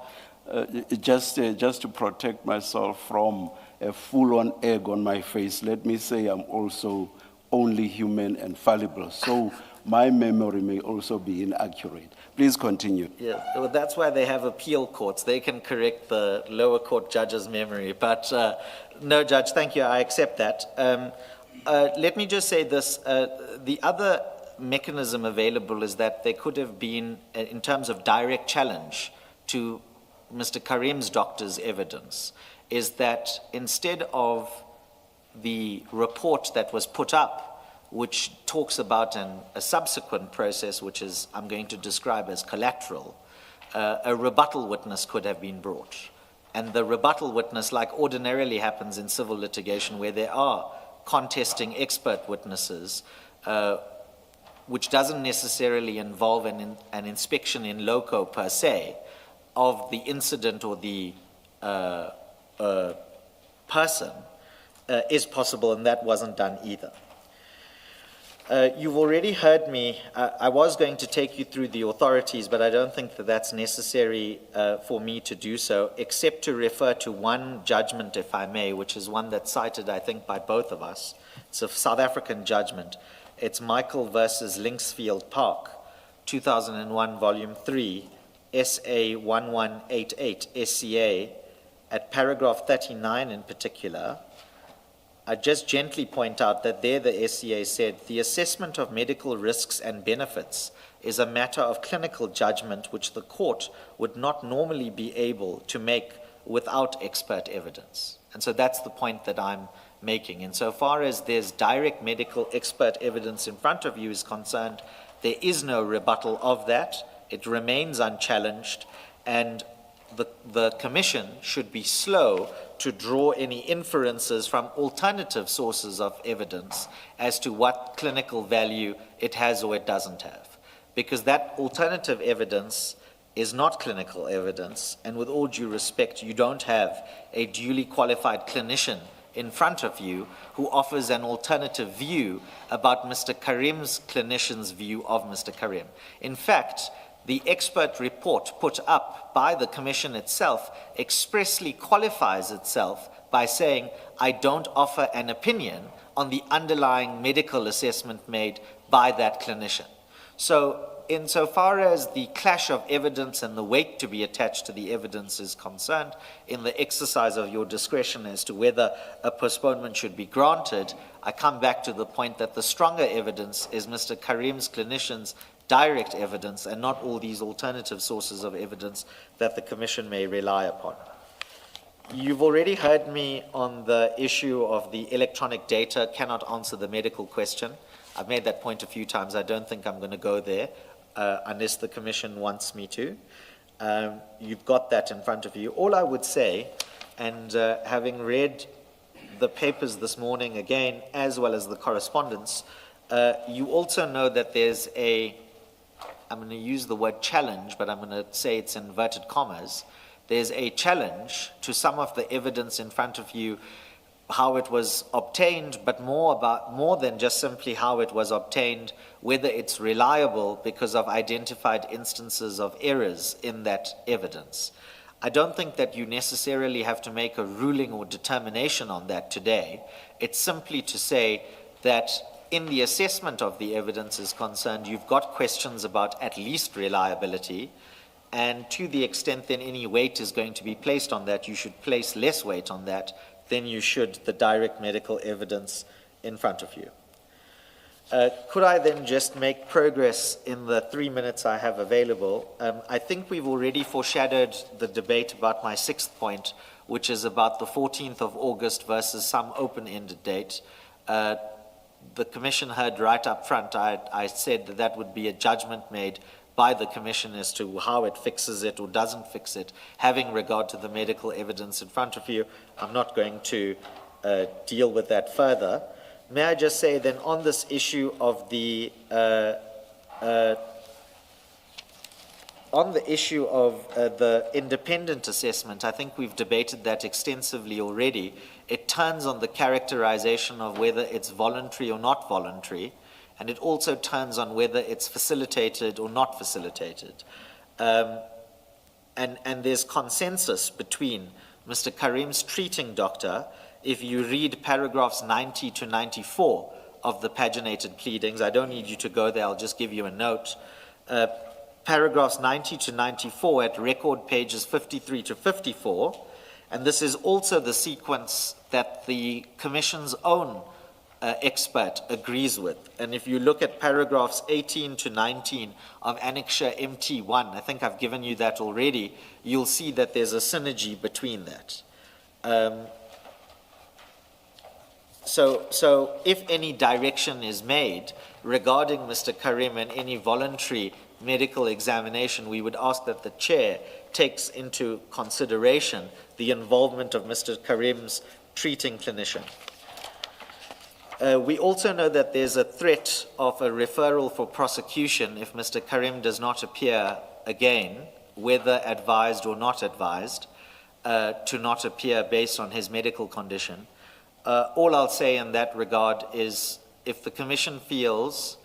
Just to protect myself from a full-on egg on my face, let me say I'm also only human and fallible, so my memory may also be inaccurate. Please continue. Yeah, well, that's why they have appeal courts. They can correct the lower court judge's memory. But no, Judge, thank you. I accept that. Let me just say this. The other mechanism available is that there could have been, in terms of direct challenge to Mr. Karim's doctor's evidence, is that instead of the report that was put up, which talks about a subsequent process, which is I'm going to describe as collateral, a rebuttal witness could have been brought. And the rebuttal witness, like ordinarily happens in civil litigation where there are contesting expert witnesses, which doesn't necessarily involve an inspection in loco per se of the incident or the person, is possible, and that wasn't done either. You've already heard me. I was going to take you through the authorities, but I don't think that that's necessary for me to do so, except to refer to one judgment, if I may, which is one that's cited, I think, by both of us. It's a South African judgment. It's Michael versus Linksfield Park, 2001, Volume 3, SA 1188, SCA, at paragraph 39 in particular. I just gently point out that there the SCA said, the assessment of medical risks and benefits is a matter of clinical judgment which the court would not normally be able to make without expert evidence. And so that's the point that I'm making. Insofar as there's direct medical expert evidence in front of you is concerned, there is no rebuttal of that. It remains unchallenged, and the Commission should be slow to draw any inferences from alternative sources of evidence as to what clinical value it has or it doesn't have. Because that alternative evidence is not clinical evidence, and with all due respect, you don't have a duly qualified clinician in front of you who offers an alternative view about Mr. Karim's clinician's view of Mr. Karim. In fact, the expert report put up by the Commission itself expressly qualifies itself by saying, I don't offer an opinion on the underlying medical assessment made by that clinician. So insofar as the clash of evidence and the weight to be attached to the evidence is concerned, in the exercise of your discretion as to whether a postponement should be granted, I come back to the point that the stronger evidence is Mr. Karim's clinician's direct evidence and not all these alternative sources of evidence that the Commission may rely upon. You've already heard me on the issue of the electronic data cannot answer the medical question. I've made that point a few times. I don't think I'm going to go there unless the Commission wants me to. You've got that in front of you. All I would say, and having read the papers this morning again, as well as the correspondence, you also know that there's I'm going to use the word challenge, but I'm going to say it's inverted commas. There's a challenge to some of the evidence in front of you, how it was obtained, but more than just simply how it was obtained, whether it's reliable because of identified instances of errors in that evidence. I don't think that you necessarily have to make a ruling or determination on that today. It's simply to say that in the assessment of the evidence is concerned, you've got questions about at least reliability, and to the extent then any weight is going to be placed on that, you should place less weight on that than you should the direct medical evidence in front of you. Could I then just make progress in the 3 minutes I have available? I think we've already foreshadowed the debate about my sixth point, which is about the 14th of August versus some open-ended date. The Commission heard right up front, I said that that would be a judgment made by the Commission as to how it fixes it or doesn't fix it, having regard to the medical evidence in front of you. I'm not going to deal with that further. May I just say then on this issue of the independent assessment, I think we've debated that extensively already. It turns on the characterization of whether it's voluntary or not voluntary, and it also turns on whether it's facilitated or not facilitated. And there's consensus between Mr. Karim's treating doctor. If you read paragraphs 90 to 94 of the paginated pleadings, I don't need you to go there, I'll just give you a note. Paragraphs 90 to 94 at record pages 53 to 54, and this is also the sequence that the Commission's own expert agrees with. And if you look at paragraphs 18 to 19 of Annexure MT1, I think I've given you that already, you'll see that there's a synergy between that. So if any direction is made regarding Mr. Karim and any voluntary medical examination, we would ask that the Chair takes into consideration the involvement of Mr. Karim's treating clinician. We also know that there's a threat of a referral for prosecution if Mr. Karim does not appear again, whether advised or not advised, to not appear based on his medical condition. All I'll say in that regard is if the Commission feels,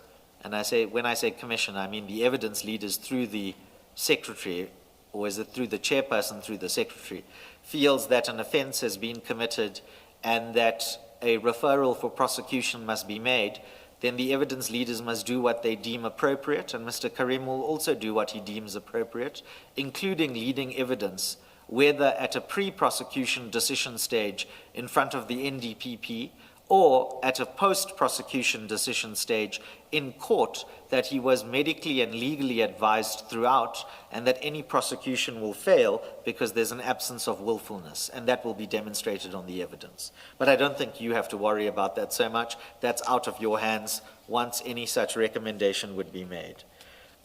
and when I say Commission, I mean the evidence leaders through the Secretary, or is it through the Chairperson through the Secretary, feels that an offence has been committed and that a referral for prosecution must be made, then the evidence leaders must do what they deem appropriate, and Mr. Karim will also do what he deems appropriate, including leading evidence, whether at a pre-prosecution decision stage in front of the NDPP or at a post-prosecution decision stage in court, that he was medically and legally advised throughout, and that any prosecution will fail because there's an absence of willfulness, and that will be demonstrated on the evidence. But I don't think you have to worry about that so much. That's out of your hands once any such recommendation would be made.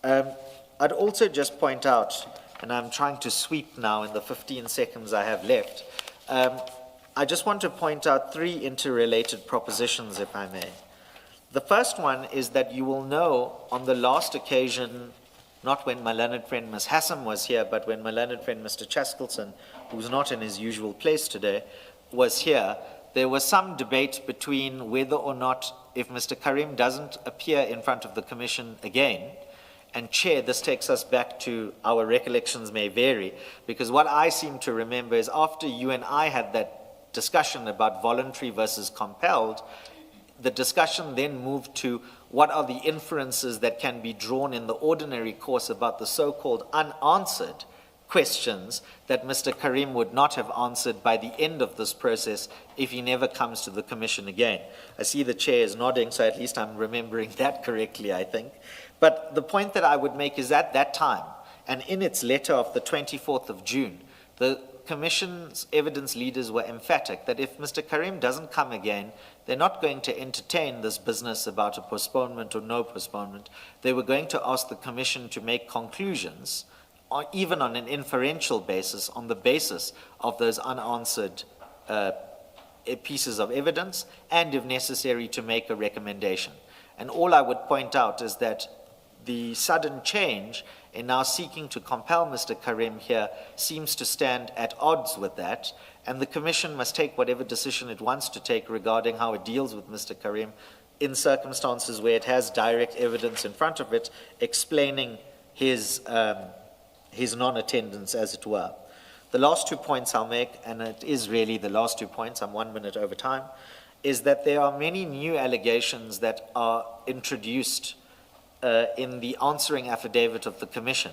I'd also just point out, and I'm trying to sweep now in the 15 seconds I have left, I just want to point out three interrelated propositions, if I may. The first one is that you will know on the last occasion, not when my learned friend Ms. Hassam was here, but when my learned friend Mr. Chaskelson, who's not in his usual place today, was here, there was some debate between whether or not, if Mr. Karim doesn't appear in front of the Commission again, and Chair, this takes us back to our recollections may vary, because what I seem to remember is after you and I had that discussion about voluntary versus compelled, the discussion then moved to what are the inferences that can be drawn in the ordinary course about the so-called unanswered questions that Mr. Karim would not have answered by the end of this process if he never comes to the Commission again. I see the chair is nodding, so at least I'm remembering that correctly, I think. But the point that I would make is at that time, and in its letter of the 24th of June, the Commission's evidence leaders were emphatic that if Mr. Karim doesn't come again, they're not going to entertain this business about a postponement or no postponement. They were going to ask the Commission to make conclusions, even on an inferential basis, on the basis of those unanswered pieces of evidence, and if necessary, to make a recommendation. And all I would point out is that the sudden change in now seeking to compel Mr. Karim here seems to stand at odds with that, and the Commission must take whatever decision it wants to take regarding how it deals with Mr. Karim in circumstances where it has direct evidence in front of it explaining his non-attendance, as it were. The last 2 points I'll make, and it is really the last 2 points, I'm 1 minute over time, is that there are many new allegations that are introduced in the answering affidavit of the Commission.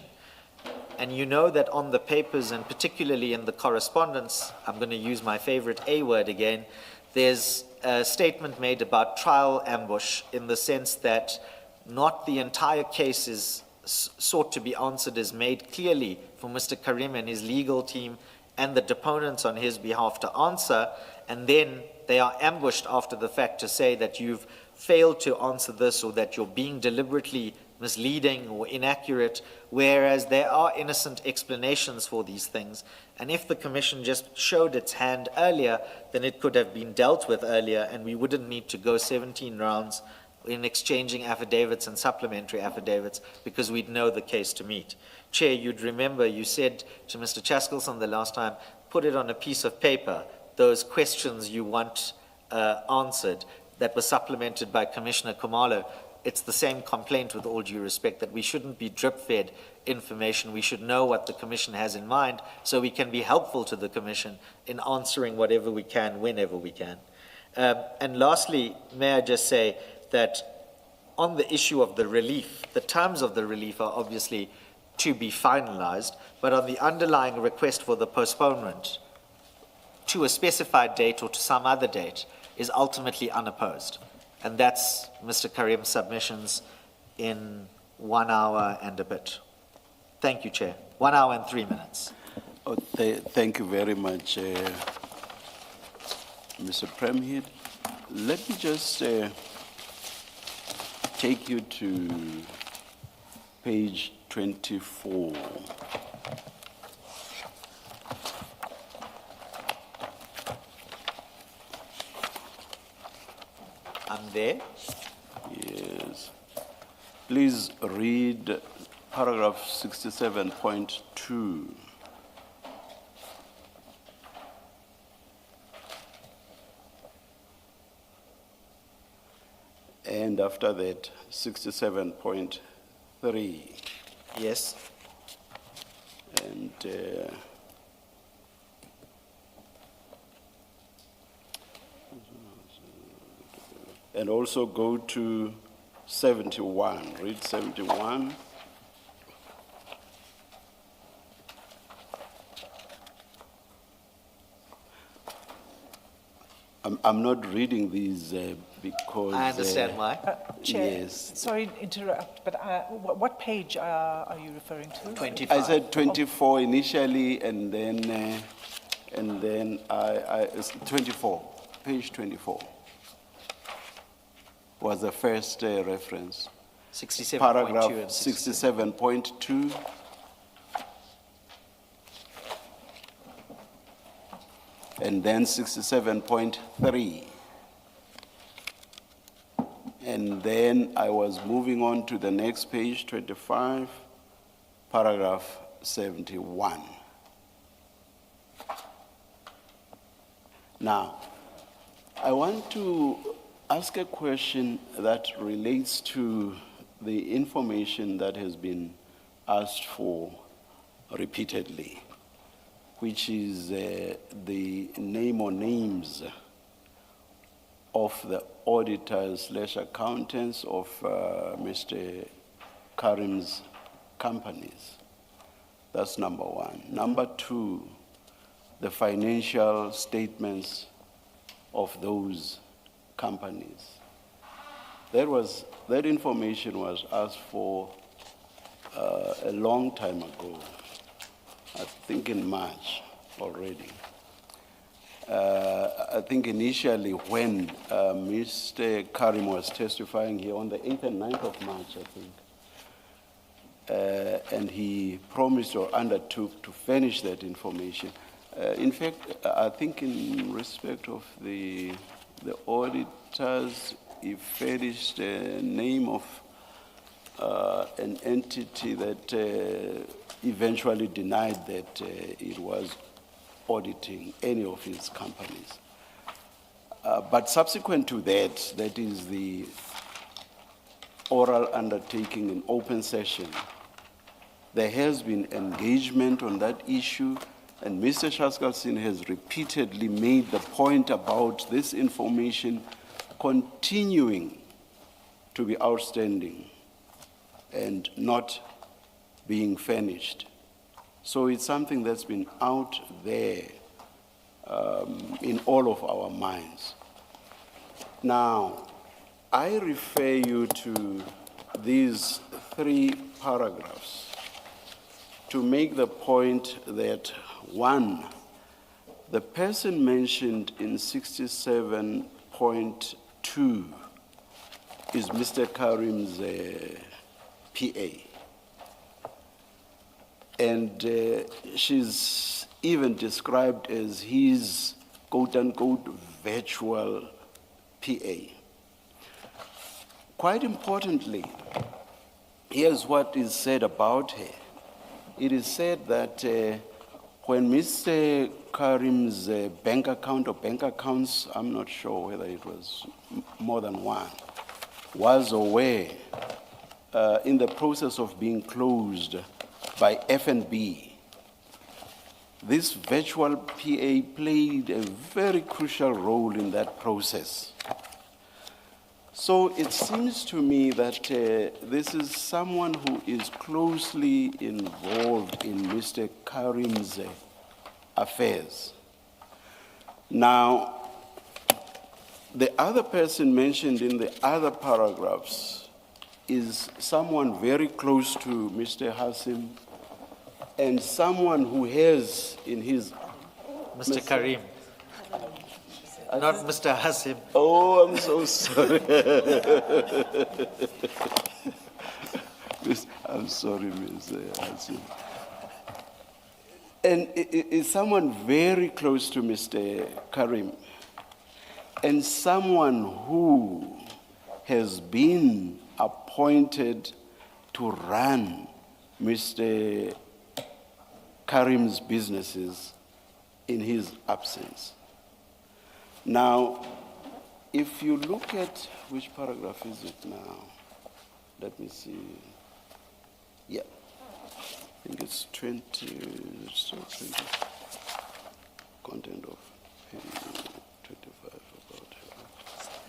And you know that on the papers, and particularly in the correspondence, I'm going to use my favorite A word again, there's a statement made about trial ambush in the sense that not the entire case is sought to be answered is made clearly for Mr. Karim and his legal team and the deponents on his behalf to answer, and then they are ambushed after the fact to say that you've failed to answer this or that you're being deliberately misleading or inaccurate, whereas there are innocent explanations for these things. And if the Commission just showed its hand earlier, then it could have been dealt with earlier, and we wouldn't need to go 17 rounds in exchanging affidavits and supplementary affidavits, because we'd know the case to meet. Chair, you'd remember you said to Mr. Chaskelson the last time, put it on a piece of paper, those questions you want answered, that was supplemented by Commissioner Kumalo. It's the same complaint, with all due respect, that we shouldn't be drip-fed information. We should know what the Commission has in mind so we can be helpful to the Commission in answering whatever we can, whenever we can. And lastly, may I just say that on the issue of the relief, the terms of the relief are obviously to be finalized, but on the underlying request for the postponement to a specified date or to some other date is ultimately unopposed. And that's Mr. Karim's submissions in 1 hour and a bit. Thank you, Chair. 1 hour and 3 minutes. Oh, thank you very much, Mr. Premier. Let me just take you to page 24. I'm there. Yes. Please read paragraph 67.2. And after that, 67.3. Yes. And also go to 71. Read 71. I'm not reading these because... I understand why. Chair, yes. sorry to interrupt, but what page are you referring to? 25. I said 24 initially, and then it's 24, page 24 was the first reference. 67.2 Paragraph and 67.2. And then 67.3. And then I was moving on to the next page, 25, paragraph 71. Now, I want to ask a question that relates to the information that has been asked for repeatedly, which is the name or names of the auditors / accountants of Mr. Karim's companies. That's number one. Number two, the financial statements of those companies. That information was asked for a long time ago, I think in March already. I think initially when Mr. Karim was testifying here on the 8th and 9th of March, I think, and he promised or undertook to furnish that information. In fact, I think in respect of the auditors, he furnished a name of an entity that eventually denied that it was auditing any of his companies. But subsequent to that, that is the oral undertaking in open session, there has been engagement on that issue, and Mr. Shaskalsin has repeatedly made the point about this information continuing to be outstanding and not being furnished. So it's something that's been out there in all of our minds. Now, I refer you to these 3 paragraphs to make the point that, one, the person mentioned in 67.2 is Mr. Karim's PA. And she's even described as his quote-unquote virtual PA. Quite importantly, here's what is said about her. It is said that when Mr. Karim's bank account or bank accounts, I'm not sure whether it was more than one, was aware in the process of being closed by F&B, this virtual PA played a very crucial role in that process. So it seems to me that this is someone who is closely involved in Mr. Karim's affairs. Now, the other person mentioned in the other paragraphs is someone very close to Mr. Hassim and someone who has in his... Mr. Karim. Not Mr. Hassim. Oh, I'm so sorry. I'm sorry, Mr. Hassim. And it's someone very close to Mr. Karim and someone who has been appointed to run Mr. Karim's businesses in his absence. Now, if you look at, which paragraph is it now? Let me see. Yeah, I think it's 20, content of page 25 about,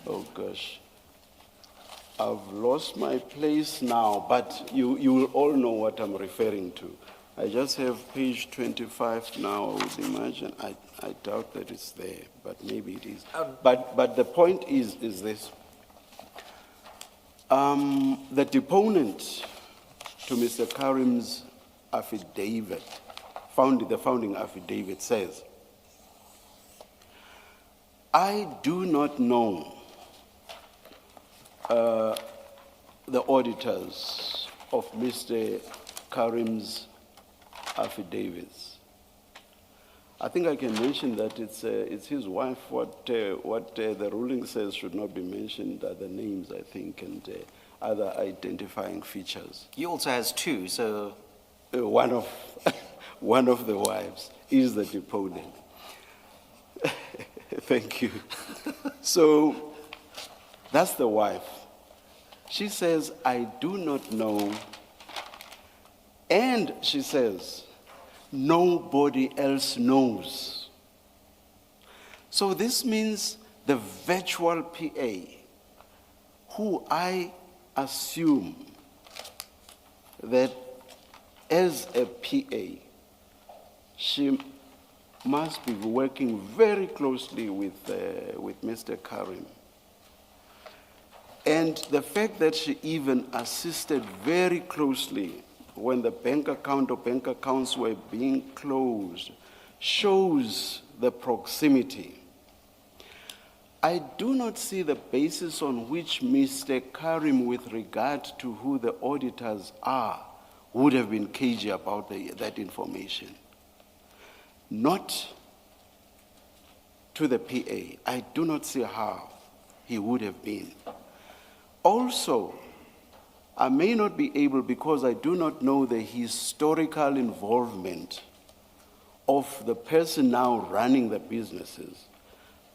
oh gosh. I've lost my place now, but you will all know what I'm referring to. I just have page 25 now, I would imagine. I doubt that it's there, but maybe it is. But the point is this. The deponent to Mr. Karim's affidavit, the founding affidavit says, I do not know the auditors of Mr. Karim's affidavits. I think I can mention that it's his wife. What the ruling says should not be mentioned are the names, I think, and other identifying features. He also has 2, so... One of the wives is the deponent. Thank you. So that's the wife. She says, I do not know, and she says, nobody else knows. So this means the virtual PA, who I assume that as a PA, she must be working very closely with Mr. Karim. And the fact that she even assisted very closely when the bank account or bank accounts were being closed shows the proximity. I do not see the basis on which Mr. Karim, with regard to who the auditors are, would have been cagey about that information. Not to the PA. I do not see how he would have been. Also, I may not be able, because I do not know the historical involvement of the person now running the businesses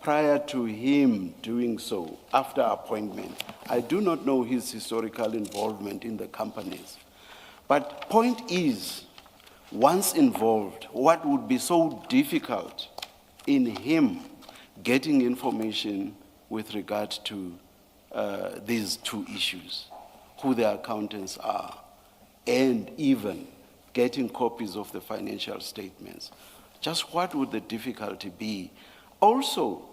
prior to him doing so after appointment. I do not know his historical involvement in the companies. But point is, once involved, what would be so difficult in him getting information with regard to these two issues, who the accountants are, and even getting copies of the financial statements? Just what would the difficulty be? Also,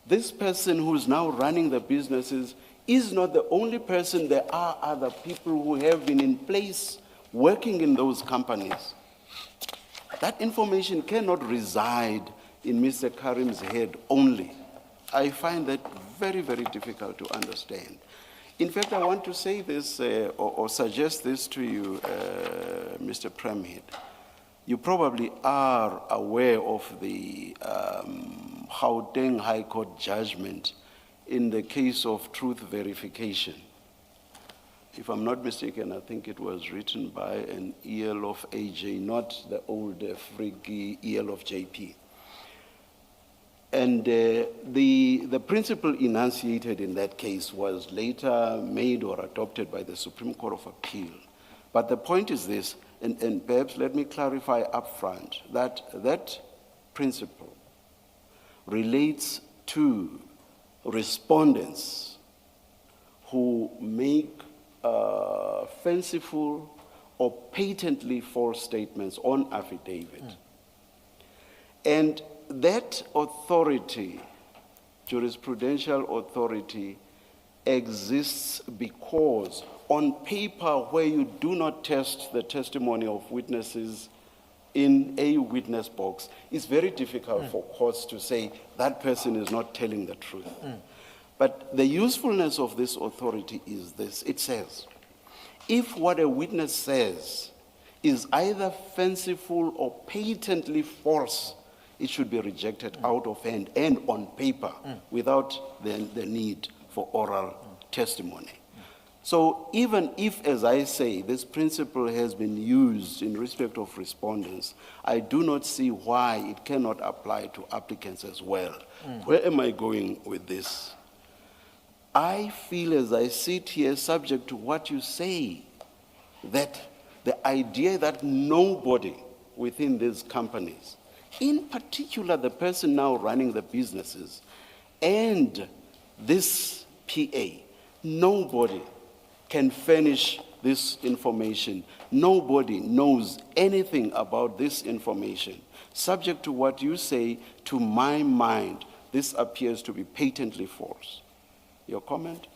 this person who's now running the businesses is not the only person. There are other people who have been in place working in those companies. That information cannot reside in Mr. Karim's head only. I find that very, very difficult to understand. In fact, I want to say this or suggest this to you, Mr. Premhead. You probably are aware of the Gauteng High Court judgment in the case of truth verification. If I'm not mistaken, I think it was written by an EL of AJ, not the old freaky EL of JP. And the principle enunciated in that case was later made or adopted by the Supreme Court of Appeal. But the point is this, and perhaps let me clarify up front, that that principle relates to respondents who make fanciful or patently false statements on affidavit. And that authority, jurisprudential authority, exists because on paper, where you do not test the testimony of witnesses in a witness box, it's very difficult for courts to say that person is not telling the truth. But the usefulness of this authority is this. It says, if what a witness says is either fanciful or patently false, it should be rejected out of hand and on paper without the need for oral testimony. So even if, as I say, this principle has been used in respect of respondents, I do not see why it cannot apply to applicants as well. Where am I going with this? I feel, as I sit here, subject to what you say, that the idea that nobody within these companies, in particular the person now running the businesses and this PA, nobody can furnish this information. Nobody knows anything about this information. Subject to what you say, to my mind, this appears to be patently false. Your comment?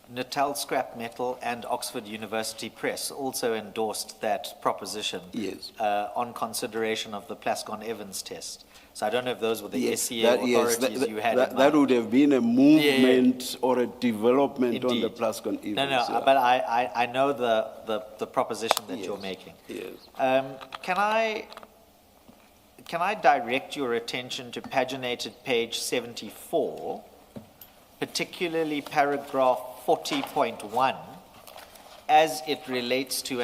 Natal Scrap Metal and Oxford University Press also endorsed that proposition. Yes. On consideration of the Plascon-Evans test. So I don't know if those were the Yes, SCA authorities you had in mind. That would have been a movement or a development on the Indeed. Plascon-Evans. No, but I know the proposition that you're making. Yes. Can I direct your attention to paginated page 74, particularly paragraph 40.1, as it relates to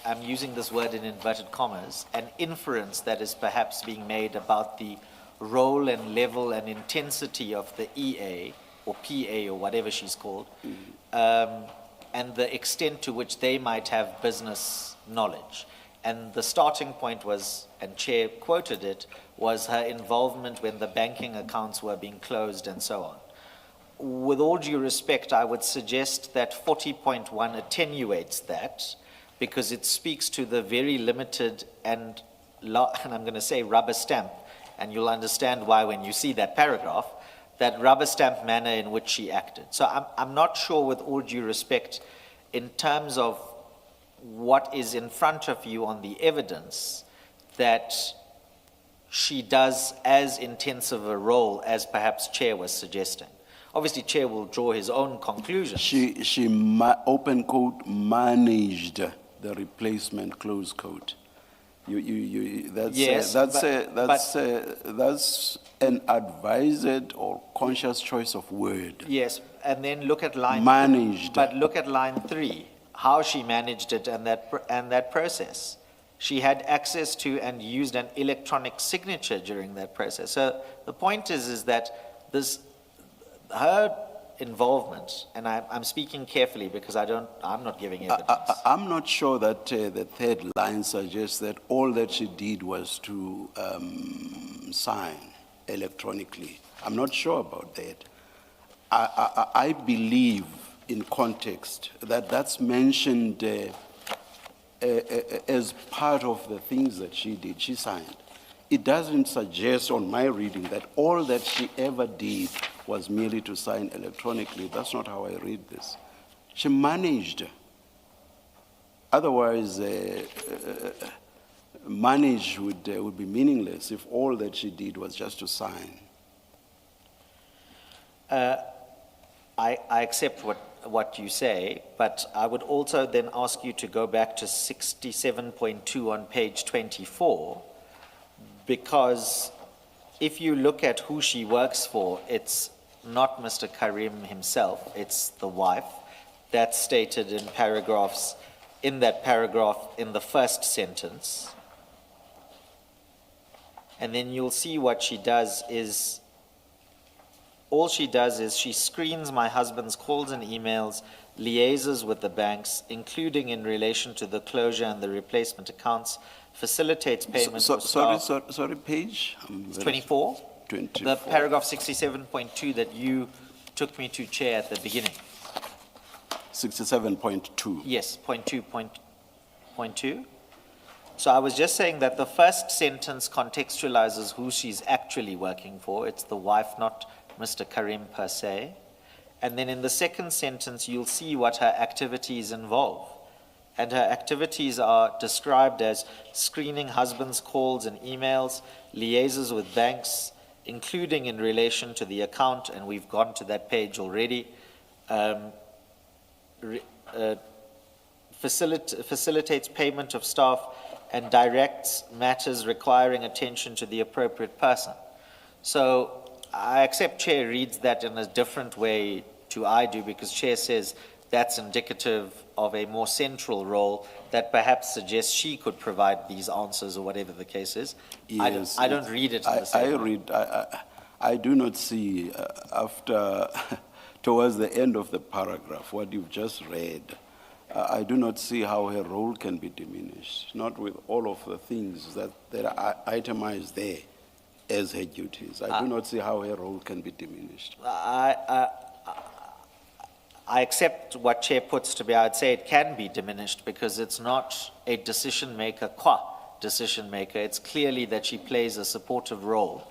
I'm using this word in inverted commas, an inference that is perhaps being made about the role and level and intensity of the EA or PA or whatever she's called, and the extent to which they might have business knowledge. And the starting point was, and Chair quoted it, was her involvement when the banking accounts were being closed and so on. With all due respect, I would suggest that 40.1 attenuates that because it speaks to the very limited and I'm going to say rubber stamp, and you'll understand why when you see that paragraph, that rubber stamp manner in which she acted. So I'm not sure, with all due respect, in terms of what is in front of you on the evidence, that she does as intensive a role as perhaps Chair was suggesting. Obviously, Chair will draw his own conclusions. Open quote, managed the replacement, close quote. Yes, that's an advised or conscious choice of word. Yes, and then look at line Managed. But look at line 3, how she managed it and that process. She had access to and used an electronic signature during that process. So the point is that her involvement, and I'm speaking carefully because I'm not giving evidence. I'm not sure that the third line suggests that all that she did was to sign electronically. I'm not sure about that. I believe in context that that's mentioned as part of the things that she did. She signed. It doesn't suggest on my reading that all that she ever did was merely to sign electronically. That's not how I read this. She managed. Otherwise, manage would be meaningless if all that she did was just to sign. I accept what you say, but I would also then ask you to go back to 67.2 on page 24, because if you look at who she works for, it's not Mr. Karim himself, it's the wife. That's stated in that paragraph in the first sentence. And then you'll see what she does is, all she does is she screens my husband's calls and emails, liaises with the banks, including in relation to the closure and the replacement accounts, facilitates payments for staff. Sorry, page? 24? 24. The paragraph 67.2 that you took me to, Chair, at the beginning. 67.2. Yes, point two. So I was just saying that the first sentence contextualizes who she's actually working for. It's the wife, not Mr. Karim per se. And then in the second sentence, you'll see what her activities involve. And her activities are described as screening husband's calls and emails, liaises with banks, including in relation to the account, and we've gone to that page already, facilitates payment of staff, and directs matters requiring attention to the appropriate person. So I accept Chair reads that in a different way to I do, because Chair says that's indicative of a more central role that perhaps suggests she could provide these answers or whatever the case is. Yes, I don't read it in the same way. I do not see after, towards the end of the paragraph, what you've just read, I do not see how her role can be diminished, not with all of the things that are itemized there as her duties. I do not see how her role can be diminished. I accept what Chair puts to be. I would say it can be diminished because it's not a decision maker qua decision maker. It's clearly that she plays a supportive role.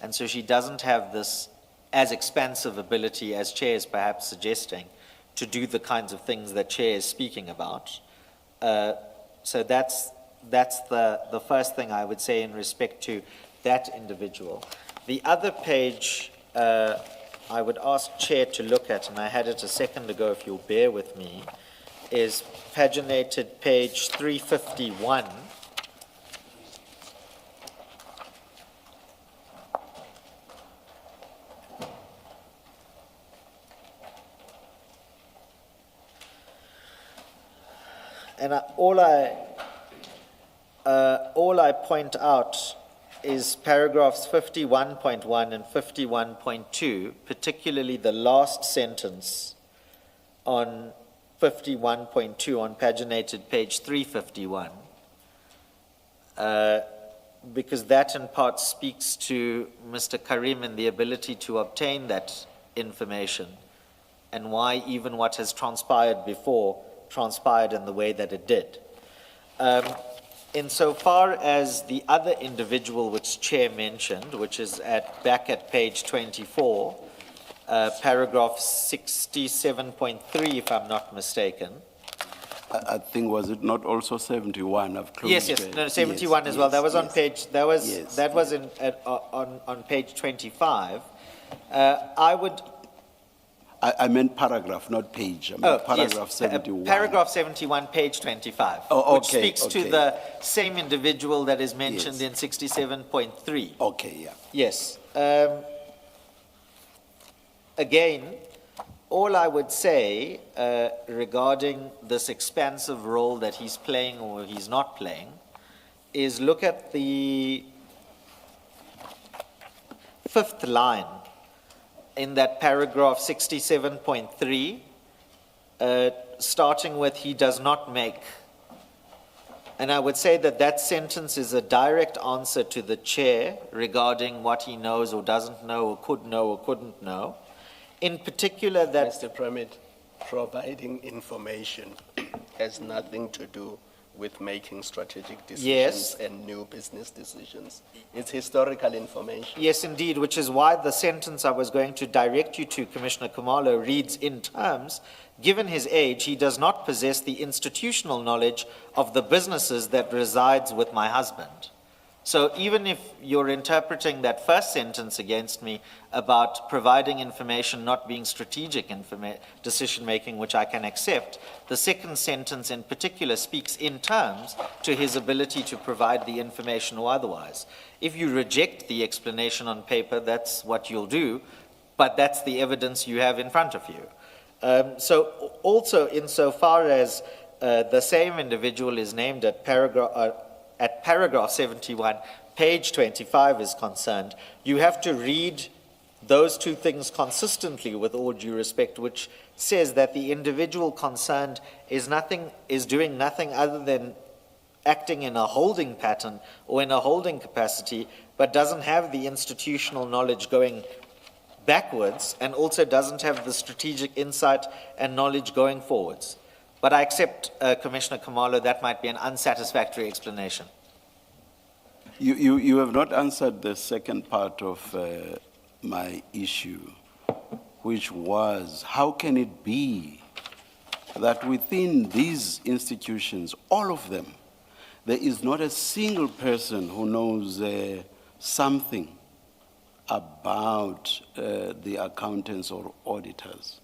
And so she doesn't have this as expansive ability as Chair is perhaps suggesting to do the kinds of things that Chair is speaking about. So that's the first thing I would say in respect to that individual. The other page I would ask Chair to look at, and I had it a second ago if you'll bear with me, is paginated page 351. And all I point out is paragraphs 51.1 and 51.2, particularly the last sentence on 51.2 on paginated page 351, because that in part speaks to Mr. Karim and the ability to obtain that information, and why even what has transpired before transpired in the way that it did. Insofar as the other individual which Chair mentioned, which is back at page 24, paragraph 67.3, if I'm not mistaken. I think, was it not also 71? I've closed Yes, it. no, 71 as well. That was on yes. page, that was, Yes, that was on page 25. I would, I meant paragraph, not page. I meant paragraph 71. Paragraph 71, page 25. Oh, Which okay, speaks to okay. the same individual that is mentioned Yes. in 67.3. Okay, yeah. Yes. Again, all I would say regarding this expansive role that he's playing or he's not playing is look at the fifth line in that paragraph 67.3, starting with "he does not make." And I would say that that sentence is a direct answer to the chair regarding what he knows or doesn't know or couldn't know. In particular, that Mr. Permit, providing information has nothing to do with making strategic decisions Yes. and new business decisions. It's historical information. yes, indeed, which is why the sentence I was going to direct you to, Commissioner Kumalo, reads in terms, given his age, he does not possess the institutional knowledge of the businesses that resides with my husband. So even if you're interpreting that first sentence against me about providing information not being strategic decision-making, which I can accept, the second sentence in particular speaks in terms to his ability to provide the information or otherwise. If you reject the explanation on paper, that's what you'll do, but that's the evidence you have in front of you. So also insofar as the same individual is named at paragraph 71, page 25 is concerned, you have to read those two things consistently with all due respect, which says that the individual concerned is doing nothing other than acting in a holding pattern or in a holding capacity, but doesn't have the institutional knowledge going backwards, and also doesn't have the strategic insight and knowledge going forwards. But I accept, Commissioner Kumalo, that might be an unsatisfactory explanation. You have not answered the second part of my issue, which was, how can it be that within these institutions, all of them, there is not a single person who knows something about the accountants or auditors?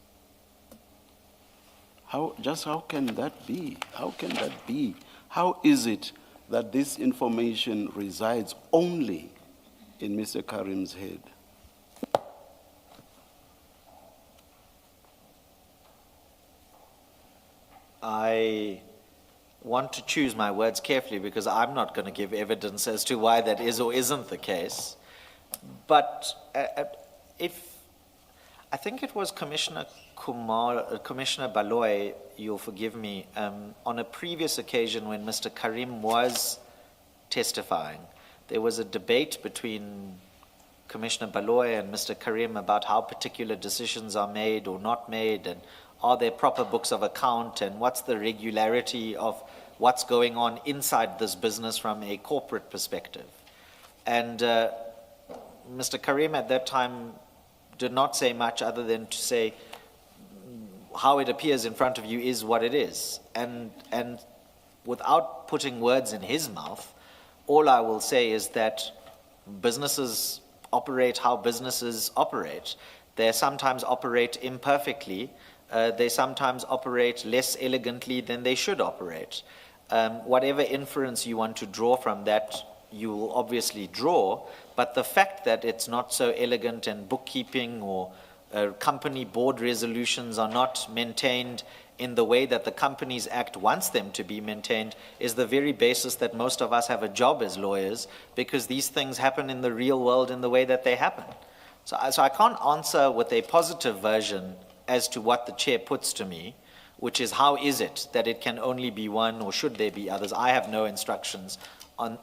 How can that be? How can that be? How is it that this information resides only in Mr. Karim's head? I want to choose my words carefully because I'm not going to give evidence as to why that is or isn't the case. But I think it was Commissioner Baloy, you'll forgive me, on a previous occasion when Mr. Karim was testifying, there was a debate between Commissioner Baloy and Mr. Karim about how particular decisions are made or not made, and are there proper books of account, and what's the regularity of what's going on inside this business from a corporate perspective. And Mr. Karim at that time did not say much other than to say how it appears in front of you is what it is. And without putting words in his mouth, all I will say is that businesses operate how businesses operate. They sometimes operate imperfectly. They sometimes operate less elegantly than they should operate. Whatever inference you want to draw from that, you will obviously draw, but the fact that it's not so elegant and bookkeeping or company board resolutions are not maintained in the way that the Companies Act wants them to be maintained is the very basis that most of us have a job as lawyers, because these things happen in the real world in the way that they happen. So I can't answer with a positive version as to what the chair puts to me, which is how is it that it can only be one or should there be others. I have no instructions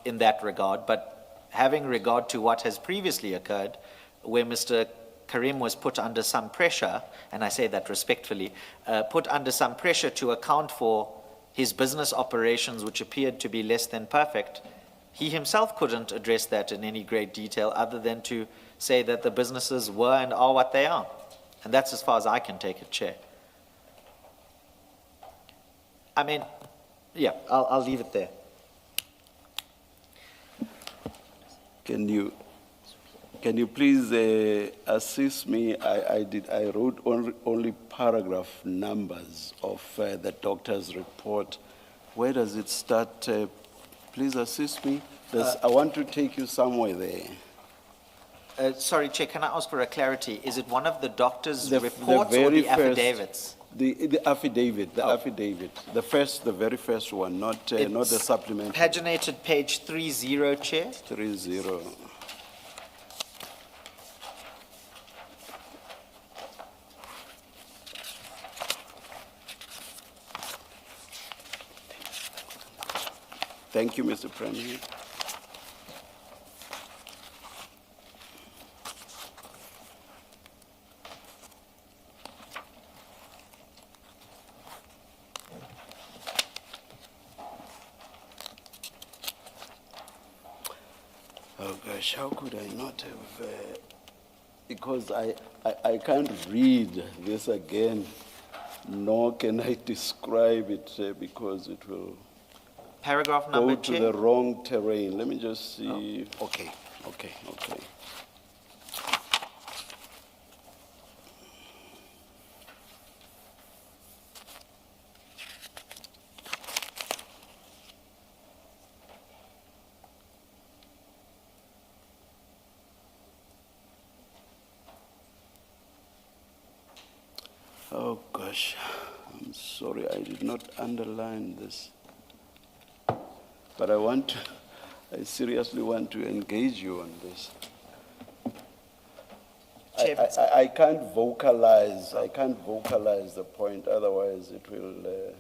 in that regard, but having regard to what has previously occurred, where Mr. Karim was put under some pressure, and I say that respectfully, put under some pressure to account for his business operations, which appeared to be less than perfect, he himself couldn't address that in any great detail other than to say that the businesses were and are what they are. And that's as far as I can take it, Chair. I mean, yeah, I'll leave it there. Can you please assist me? I wrote only paragraph numbers of the doctor's report. Where does it start? Please assist me. I want to take you somewhere there. Sorry, Chair, can I ask for a clarity? Is it one of the doctor's The reports or very the first- affidavits? The affidavit, affidavit. The very first one, not the It's supplementary. Paginated page 30, Chair. 30. Thank you, Mr. Premier. Oh gosh, how could I not have, because I can't read this again, nor can I describe it because it will Paragraph go number, to Chair. the wrong terrain. Let me just see. Okay. Oh gosh, I'm sorry, I did not underline this. But I seriously want to engage you on this. Chair, I can't vocalize the point, otherwise it will,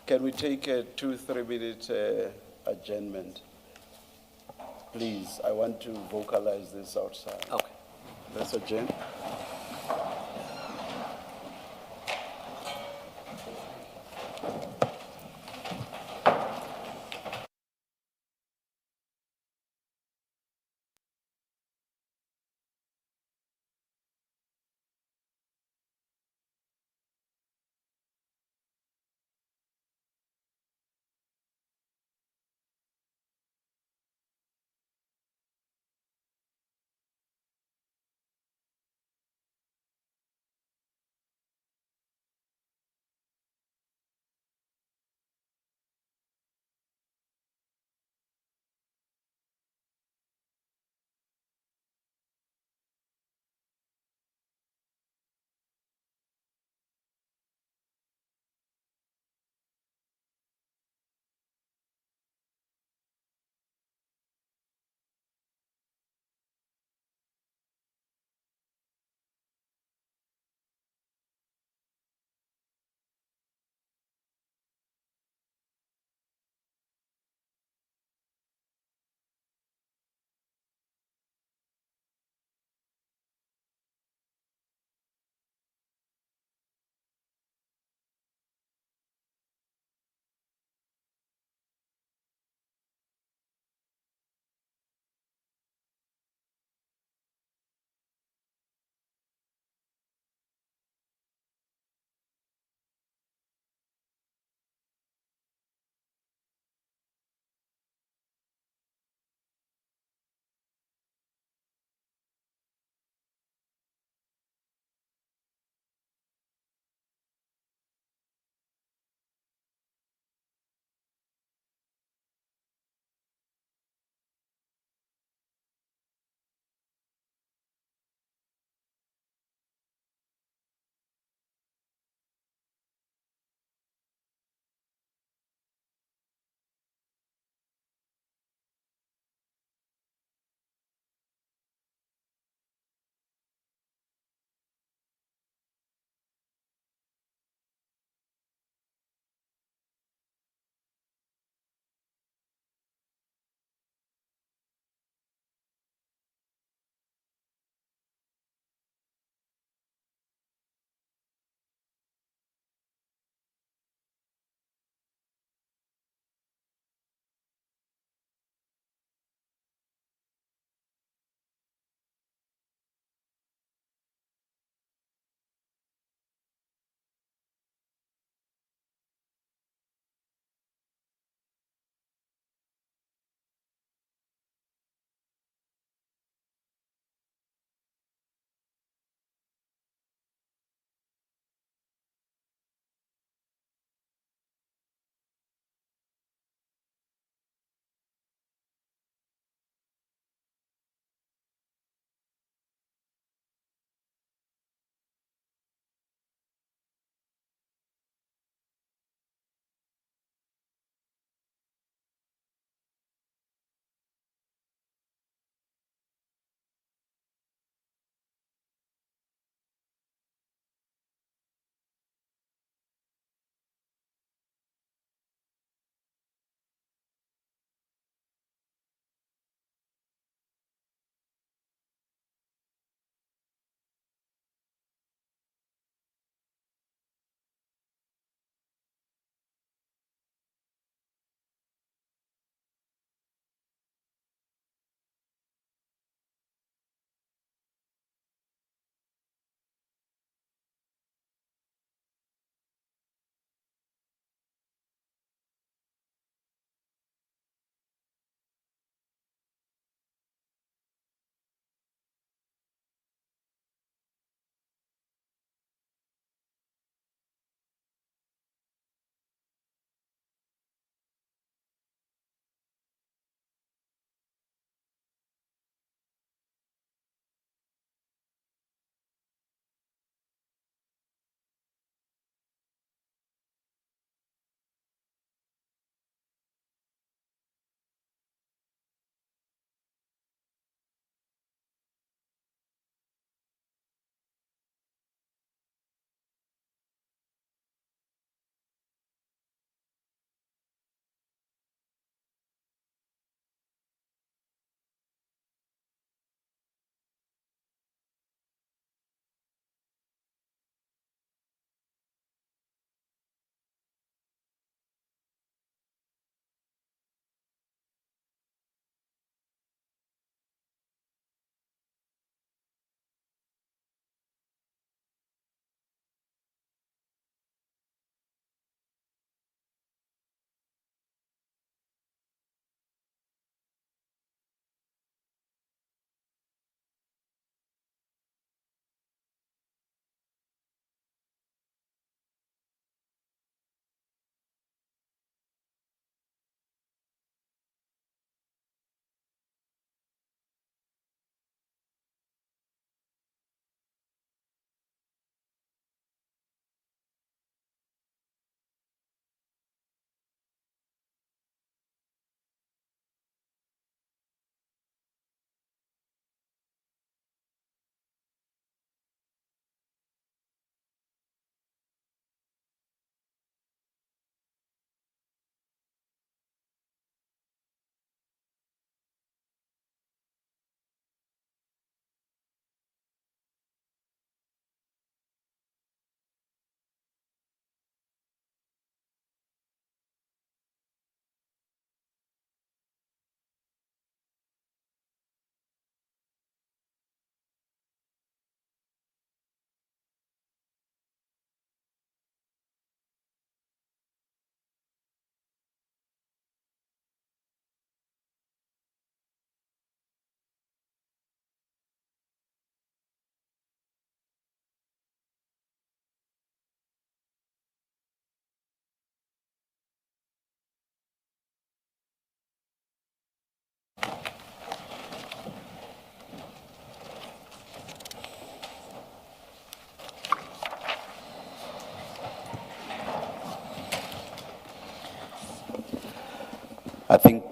can we take a 2-3 minute adjournment? Please, I want to vocalize this outside. Okay. Let's adjourn.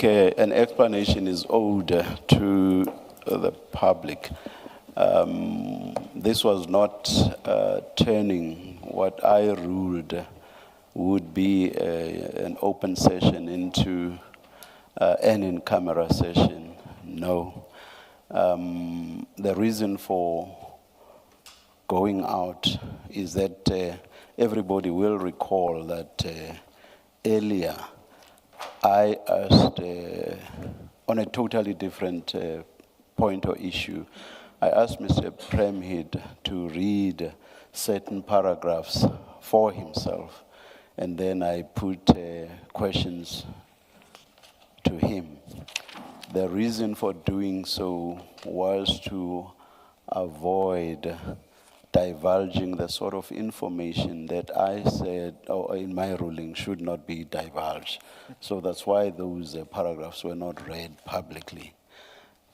think an explanation is owed to the public. This was not turning what I ruled would be an open session into an in-camera session. No. The reason for going out is that everybody will recall that earlier I asked on a totally different point or issue. I asked Mr. Premhid to read certain paragraphs for himself, and then I put questions to him. The reason for doing so was to avoid divulging the sort of information that I said, or in my ruling, should not be divulged. So that's why those paragraphs were not read publicly.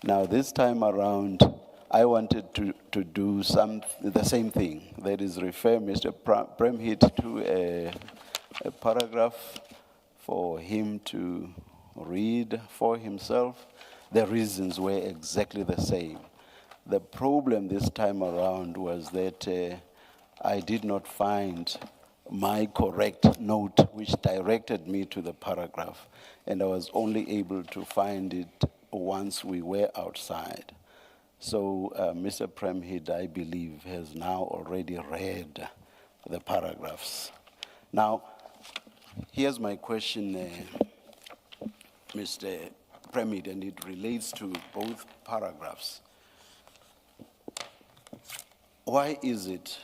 Now, this time around, I wanted to do the same thing. That is, refer Mr. Premhid to a paragraph for him to read for himself. The reasons were exactly the same. The problem this time around was that I did not find my correct note which directed me to the paragraph, and I was only able to find it once we were outside. So Mr. Premhid, I believe, has now already read the paragraphs. Now, here's my question, Mr. Premhid, and it relates to both paragraphs. Why is it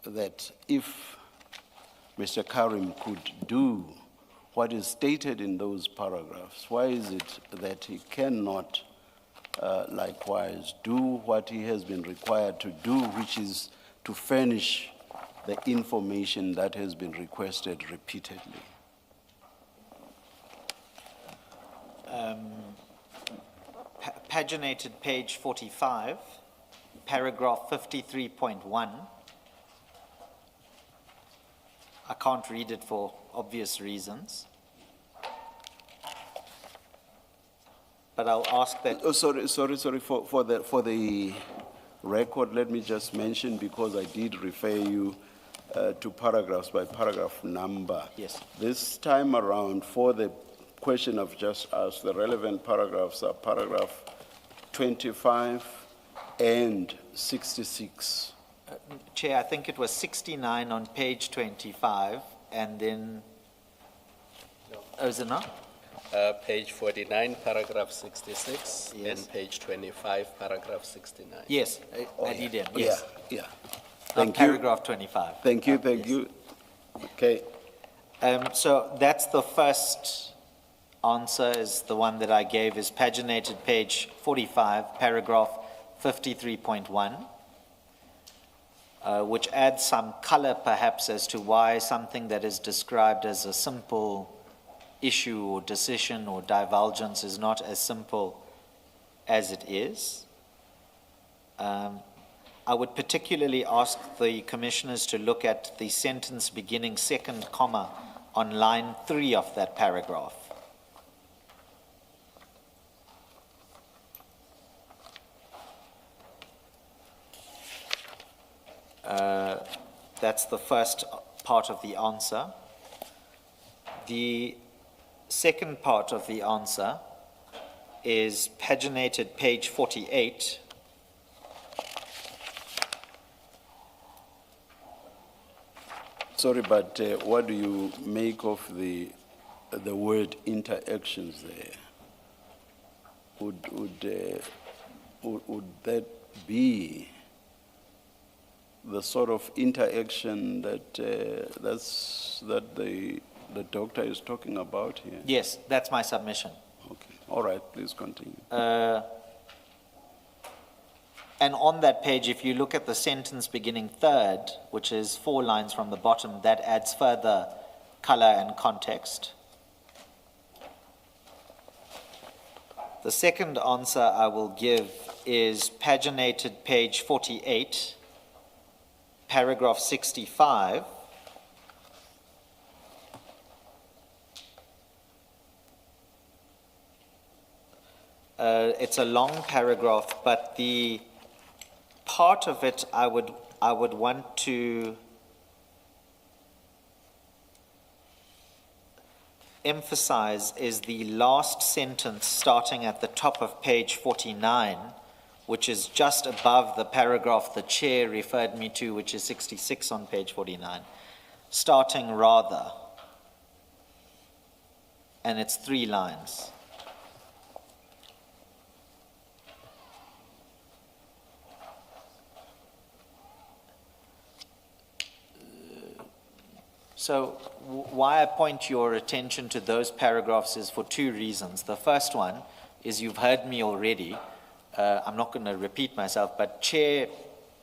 that if Mr. Karim could do what is stated in those paragraphs, why is it that he cannot likewise do what he has been required to do, which is to furnish the information that has been requested repeatedly? Paginated page 45, paragraph 53.1. I can't read it for obvious reasons. But I'll ask that. Oh, sorry. For the record, let me just mention, because I did refer you to paragraphs by paragraph number. Yes. This time around, for the question I've just asked, the relevant paragraphs are paragraph 25 and 66. Chair, I think it was 69 on page 25, and then, oh, is it not? Page 49, paragraph 66, Yes. and page 25, paragraph 69. Yes, I did, yes. Yeah. Not Thank you. paragraph 25. Thank you. Yes. Okay. So that's the first answer, is the one that I gave, is paginated page 45, paragraph 53.1, which adds some color perhaps as to why something that is described as a simple issue or decision or divulgence is not as simple as it is. I would particularly ask the commissioners to look at the sentence beginning second comma on line 3 of that paragraph. That's the first part of the answer. The second part of the answer is paginated page 48. Sorry, but what do you make of the word interactions there? Would that be the sort of interaction that that the doctor is talking about here? Yes, that's my submission. Okay. All right. Please continue. And on that page, if you look at the sentence beginning third, which is 4 lines from the bottom, that adds further color and context. The second answer I will give is paginated page 48, paragraph 65. It's a long paragraph, but the part of it I would want to emphasize is the last sentence starting at the top of page 49, which is just above the paragraph the chair referred me to, which is 66 on page 49. Starting rather, and it's 3 lines. So why I point your attention to those paragraphs is for 2 reasons. The first one is you've heard me already. I'm not going to repeat myself, but Chair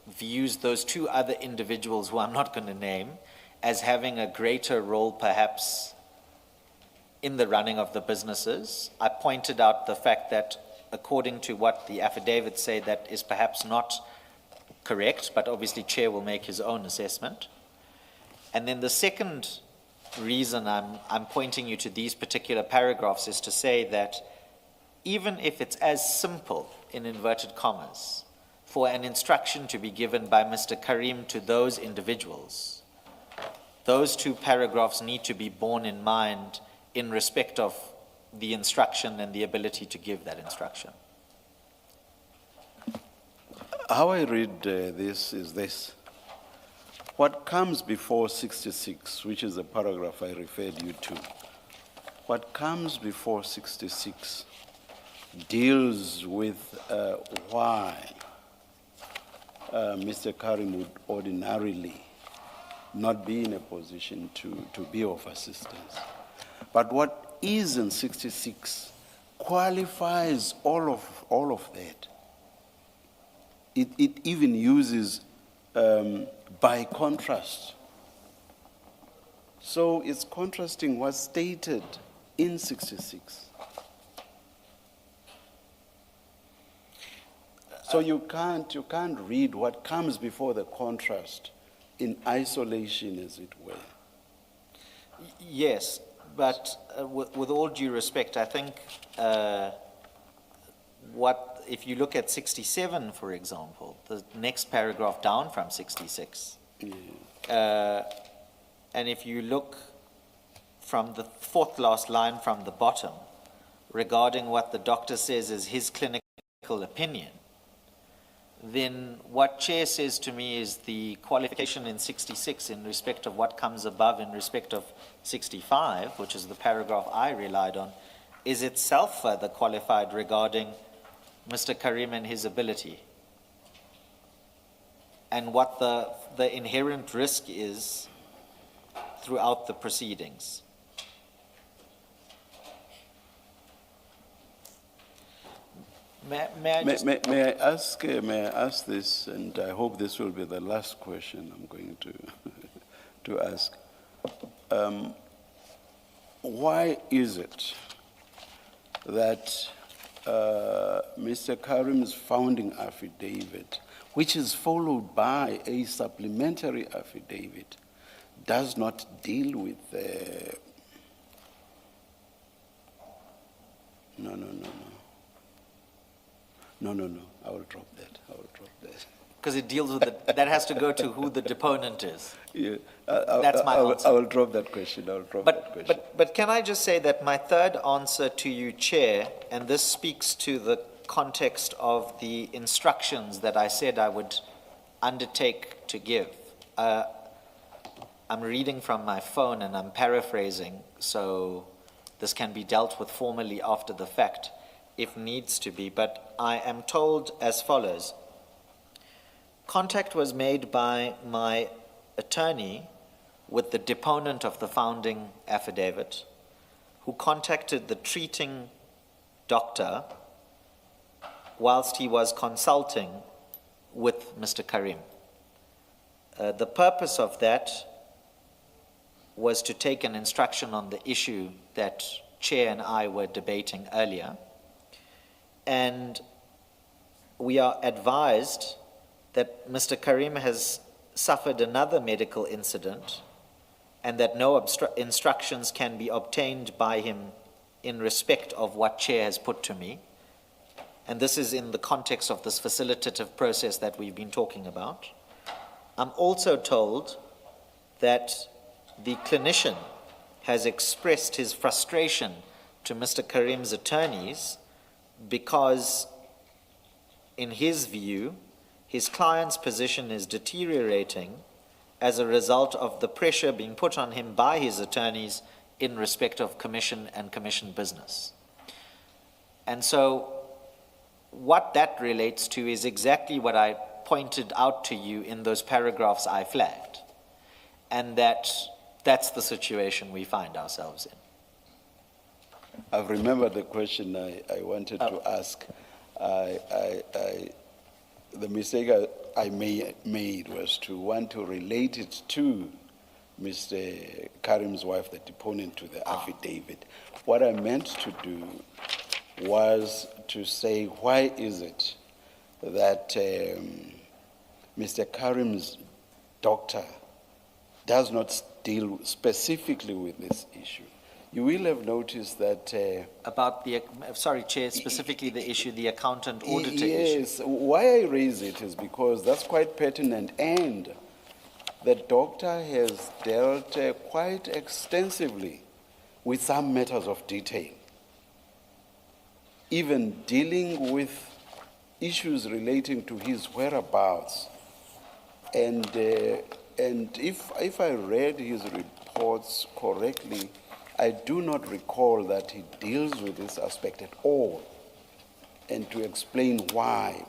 views those 2 other individuals who I'm not going to name as having a greater role perhaps in the running of the businesses. I pointed out the fact that according to what the affidavits say, that is perhaps not correct, but obviously Chair will make his own assessment. And then the second reason I'm pointing you to these particular paragraphs is to say that even if it's as simple, in inverted commas, for an instruction to be given by Mr. Karim to those individuals, those 2 paragraphs need to be borne in mind in respect of the instruction and the ability to give that instruction. How I read this is this. What comes before 66, which is the paragraph I referred you to, what comes before 66 deals with why Mr. Karim would ordinarily not be in a position to be of assistance. But what is in 66 qualifies all of that. It even uses by contrast. So it's contrasting what's stated in 66. So you can't read what comes before the contrast in isolation, as it were. Yes, but with all due respect, I think if you look at 67, for example, the next paragraph down from 66, and if you look from the 4th last line from the bottom, regarding what the doctor says is his clinical opinion, then what Chair says to me is the qualification in 66 in respect of what comes above in respect of 65, which is the paragraph I relied on, is itself further qualified regarding Mr. Karim and his ability, and what the inherent risk is throughout the proceedings. May I ask this, and I hope this will be the last question I'm going to ask. Why is it that Mr. Karim's founding affidavit, which is followed by a supplementary affidavit, does not deal with No, I will drop that. Because it deals with that has to go to who the deponent is. Yeah, That's my answer. I will drop that question. But can I just say that my third answer to you, Chair, and this speaks to the context of the instructions that I said I would undertake to give. I'm reading from my phone and I'm paraphrasing, so this can be dealt with formally after the fact if needs to be, but I am told as follows. Contact was made by my attorney with the deponent of the founding affidavit, who contacted the treating doctor whilst he was consulting with Mr. Karim. The purpose of that was to take an instruction on the issue that Chair and I were debating earlier. And we are advised that Mr. Karim has suffered another medical incident and that no instructions can be obtained by him in respect of what Chair has put to me. and this is in the context of this facilitative process that we've been talking about. I'm also told that the clinician has expressed his frustration to Mr. Karim's attorneys because, in his view, his client's position is deteriorating as a result of the pressure being put on him by his attorneys in respect of commission and commission business. And so what that relates to is exactly what I pointed out to you in those paragraphs I flagged, and that's the situation we find ourselves in. I've remembered the question I wanted to ask. The mistake I made was to want to relate it to Mr. Karim's wife, the deponent, to the affidavit. What I meant to do was to say, why is it that Mr. Karim's doctor does not deal specifically with this issue? You will have noticed that... About the, sorry, Chair, specifically the issue, the accountant auditor issue. Yes, why I raise it is because that's quite pertinent, and the doctor has dealt quite extensively with some matters of detail, even dealing with issues relating to his whereabouts. And if I read his reports correctly, I do not recall that he deals with this aspect at all, and to explain why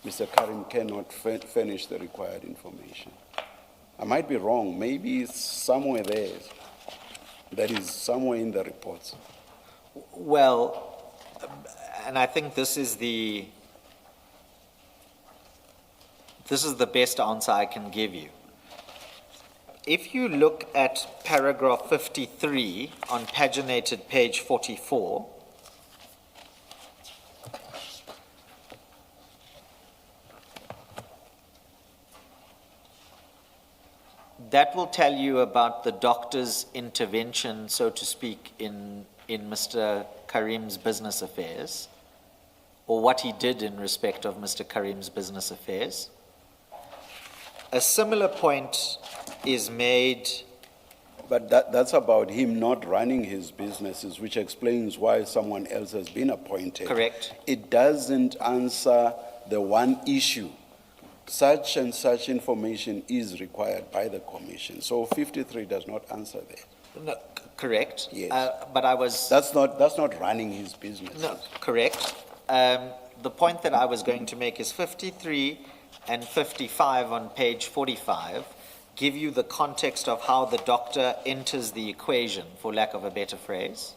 Mr. Karim cannot furnish the required information. I might be wrong. Maybe it's somewhere there. That is somewhere in the reports. Well, and I think this is the best answer I can give you. If you look at paragraph 53 on paginated page 44, that will tell you about the doctor's intervention, so to speak, in Mr. Karim's business affairs, or what he did in respect of Mr. Karim's business affairs. A similar point is made. But that's about him not running his businesses, which explains why someone else has been appointed. Correct. It doesn't answer the one issue. Such and such information is required by the commission. So 53 does not answer that. No, correct. Yes. But I was... That's not running his business. No, correct. The point that I was going to make is 53 and 55 on page 45 give you the context of how the doctor enters the equation, for lack of a better phrase,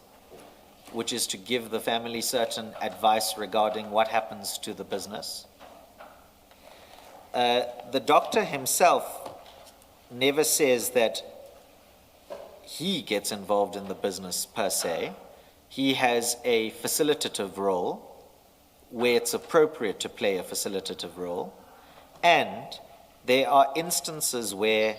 which is to give the family certain advice regarding what happens to the business. The doctor himself never says that he gets involved in the business per se. He has a facilitative role where it's appropriate to play a facilitative role. And there are instances where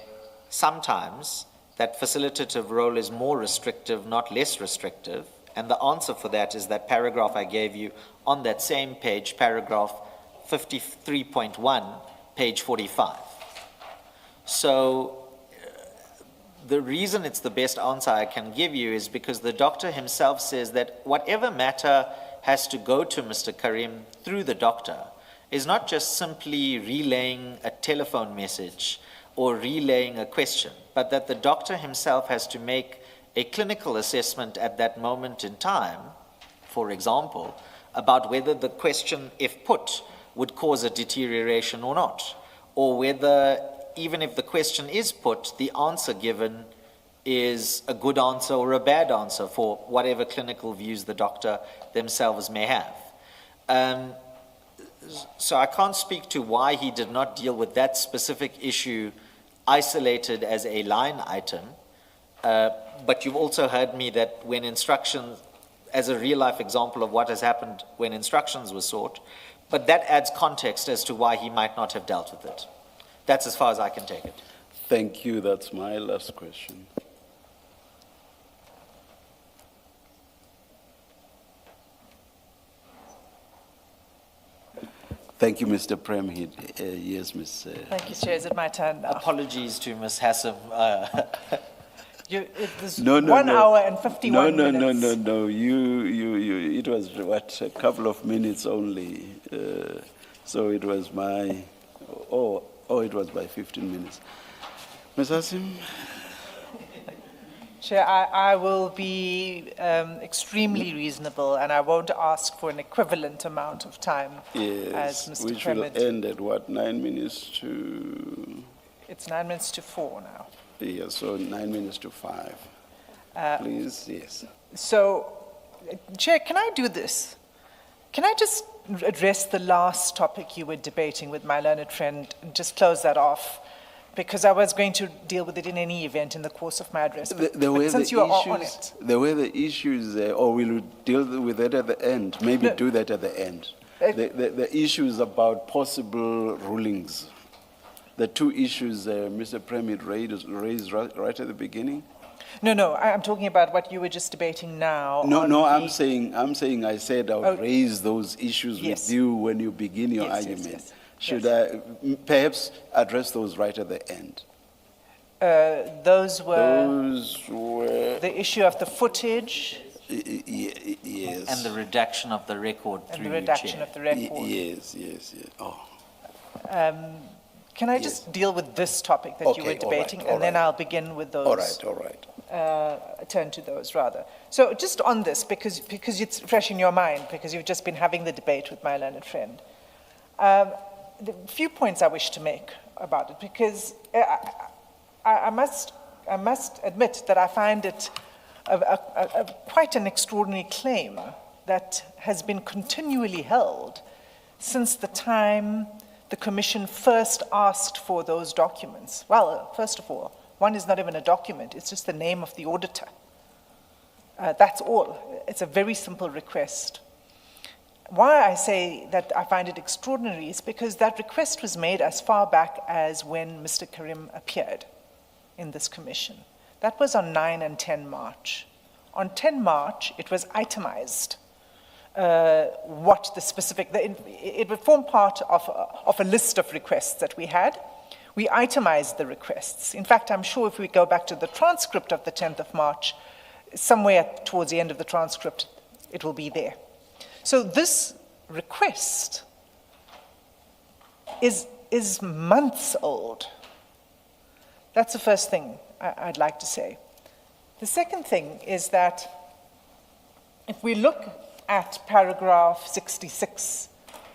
sometimes that facilitative role is more restrictive, not less restrictive. And the answer for that is that paragraph I gave you on that same page, paragraph 53.1, page 45. So the reason it's the best answer I can give you is because the doctor himself says that whatever matter has to go to Mr. Karim through the doctor is not just simply relaying a telephone message or relaying a question, but that the doctor himself has to make a clinical assessment at that moment in time, for example, about whether the question, if put, would cause a deterioration or not, or whether, even if the question is put, the answer given is a good answer or a bad answer for whatever clinical views the doctor themselves may have. So I can't speak to why he did not deal with that specific issue isolated as a line item, but you've also heard me that when instructions, as a real-life example of what has happened when instructions were sought, but that adds context as to why he might not have dealt with it. That's as far as I can take it. Thank you. That's my last question. Thank you, Mr. Premhead. Yes, Ms. Thank you, Chair. Is it my turn now? Apologies to Ms. Hassan. There's No, no, 1 no. hour and 51 no, minutes. No, no, no, it was what, a couple of minutes only. So it was it was by 15 minutes. Ms. Hassim? Chair, I will be extremely reasonable and I won't ask for an equivalent amount of time as Yes, Mr. which will Premad. end at what, 9 minutes to? It's 9 minutes to 4 now. Yeah, so 9 minutes to 5. Please, yes. So, Chair, can I do this? Can I just address the last topic you were debating with my learned friend and just close that off? Because I was going to deal with it in any event in the course of my address. But since you are on it. There were the issues, or we'll deal with that at the end. Maybe No. do that at the end. The issues about possible rulings. The two issues Mr. Premad raised right at the beginning. No, I'm talking about what you were just debating now. No, on I'm saying I said I would raise those issues Yes. with you when you begin your Yes, yes, argument. yes. Should I perhaps address those right at the end? Those were Those were the issue of the footage yes. And the redaction of the record and through the you, redaction Chair. of the record. Yes. Oh, Can I just deal with this topic that you were Okay, all right, debating, all and then right. I'll begin with those. all right. Turn to those rather. So just on this, because it's fresh in your mind, because you've just been having the debate with my learned friend. The few points I wish to make about it, because I must admit that I find it quite an extraordinary claim that has been continually held since the time the Commission first asked for those documents. Well, first of all, one is not even a document, it's just the name of the auditor. That's all. It's a very simple request. Why I say that I find it extraordinary is because that request was made as far back as when Mr. Karim appeared in this commission. That was on 9 and 10 March. On 10 March, it was itemized what the specific, it would form part of a list of requests that we had. We itemized the requests. In fact, I'm sure if we go back to the transcript of the 10th of March, somewhere towards the end of the transcript, it will be there. So this request is months old. That's the first thing I'd like to say. The second thing is that if we look at paragraph 66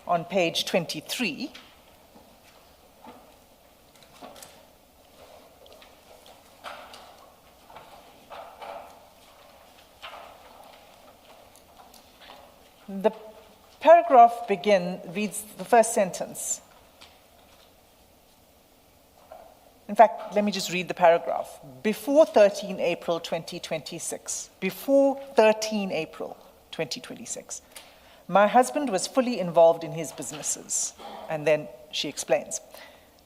on page 23, the paragraph reads the first sentence. In fact, let me just read the paragraph. Before 13 April 2026, before 13 April 2026, my husband was fully involved in his businesses. And then she explains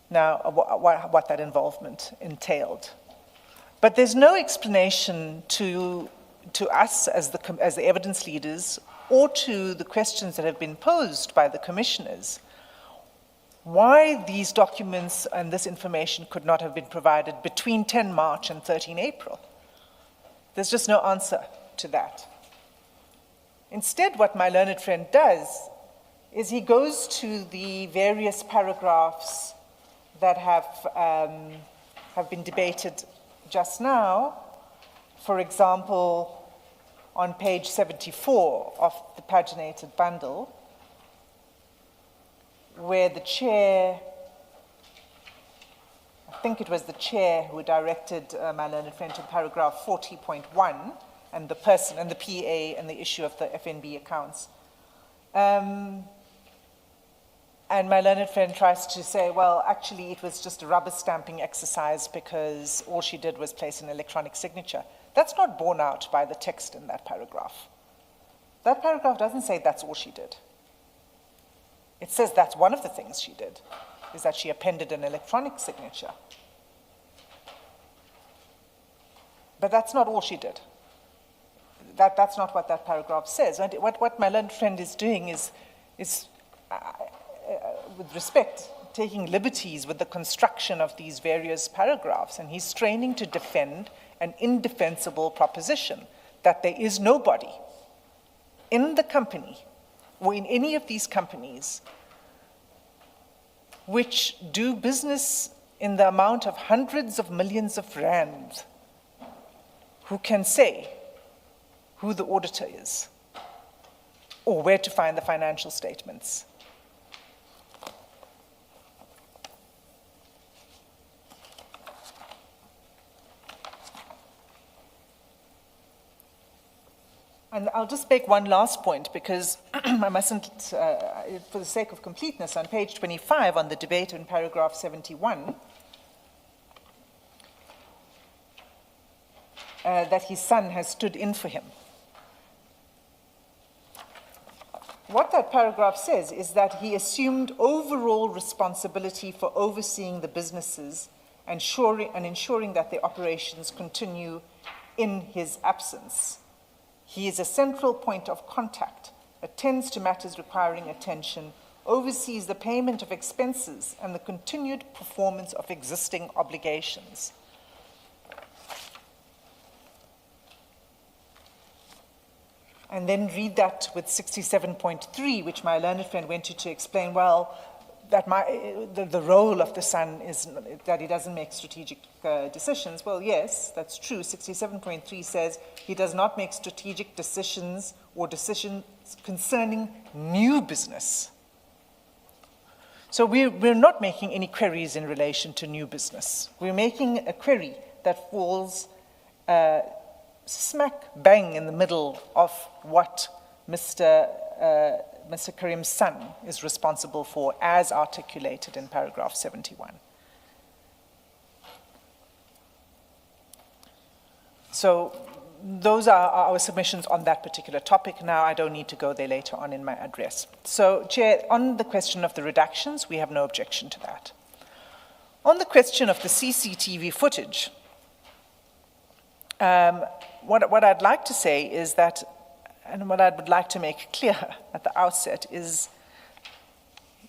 now what that involvement entailed. But there's no explanation to us as the evidence leaders or to the questions that have been posed by the commissioners why these documents and this information could not have been provided between 10 March and 13 April. There's just no answer to that. Instead, what my learned friend does is he goes to the various paragraphs that have been debated just now. For example, on page 74 of the paginated bundle, where the chair, I think it was the chair who directed my learned friend to paragraph 40.1 and the person and the PA and the issue of the FNB accounts. And my learned friend tries to say, well, actually it was just a rubber stamping exercise because all she did was place an electronic signature. That's not borne out by the text in that paragraph. That paragraph doesn't say that's all she did. It says that's one of the things she did, is that she appended an electronic signature. But that's not all she did. That's not what that paragraph says. And what my learned friend is doing is with respect, taking liberties with the construction of these various paragraphs, and he's straining to defend an indefensible proposition that there is nobody in the company or in any of these companies which do business in the amount of hundreds of millions of rands who can say who the auditor is or where to find the financial statements. And I'll just make one last point, because I mustn't, for the sake of completeness, on page 25 on the debate in paragraph 71, that his son has stood in for him. What that paragraph says is that he assumed overall responsibility for overseeing the businesses and ensuring that their operations continue in his absence. He is a central point of contact, attends to matters requiring attention, oversees the payment of expenses and the continued performance of existing obligations. And then read that with 67.3, which my learned friend went to explain, well, that the role of the son is that he doesn't make strategic decisions. Well, yes, that's true. 67.3 says he does not make strategic decisions or decisions concerning new business. So we're not making any queries in relation to new business. We're making a query that falls smack bang in the middle of what Mr. Karim's son is responsible for, as articulated in paragraph 71. So those are our submissions on that particular topic. Now, I don't need to go there later on in my address. So, Chair, on the question of the redactions, we have no objection to that. On the question of the CCTV footage, what I'd like to say is that, and what I would like to make clear at the outset, is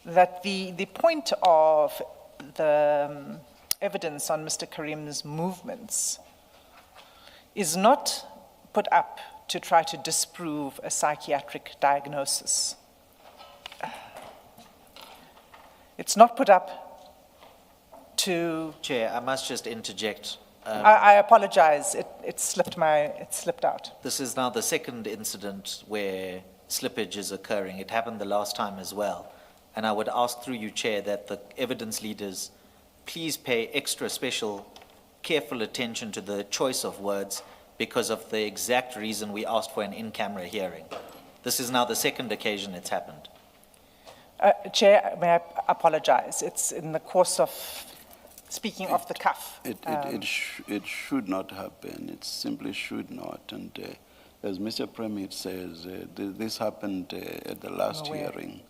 that the point of the evidence on Mr. Karim's movements is not put up to try to disprove a psychiatric diagnosis. It's not put up to... Chair, I must just interject. I apologize, it slipped out. This is now the second incident where slippage is occurring. It happened the last time as well. And I would ask through you, Chair, that the evidence leaders please pay extra special, careful attention to the choice of words, because of the exact reason we asked for an in-camera hearing. This is now the second occasion it's happened. Chair, may I apologize? It's in the course of speaking off the cuff. It should not happen. It simply should not. And as Mr. Premier says, this happened at the last hearing.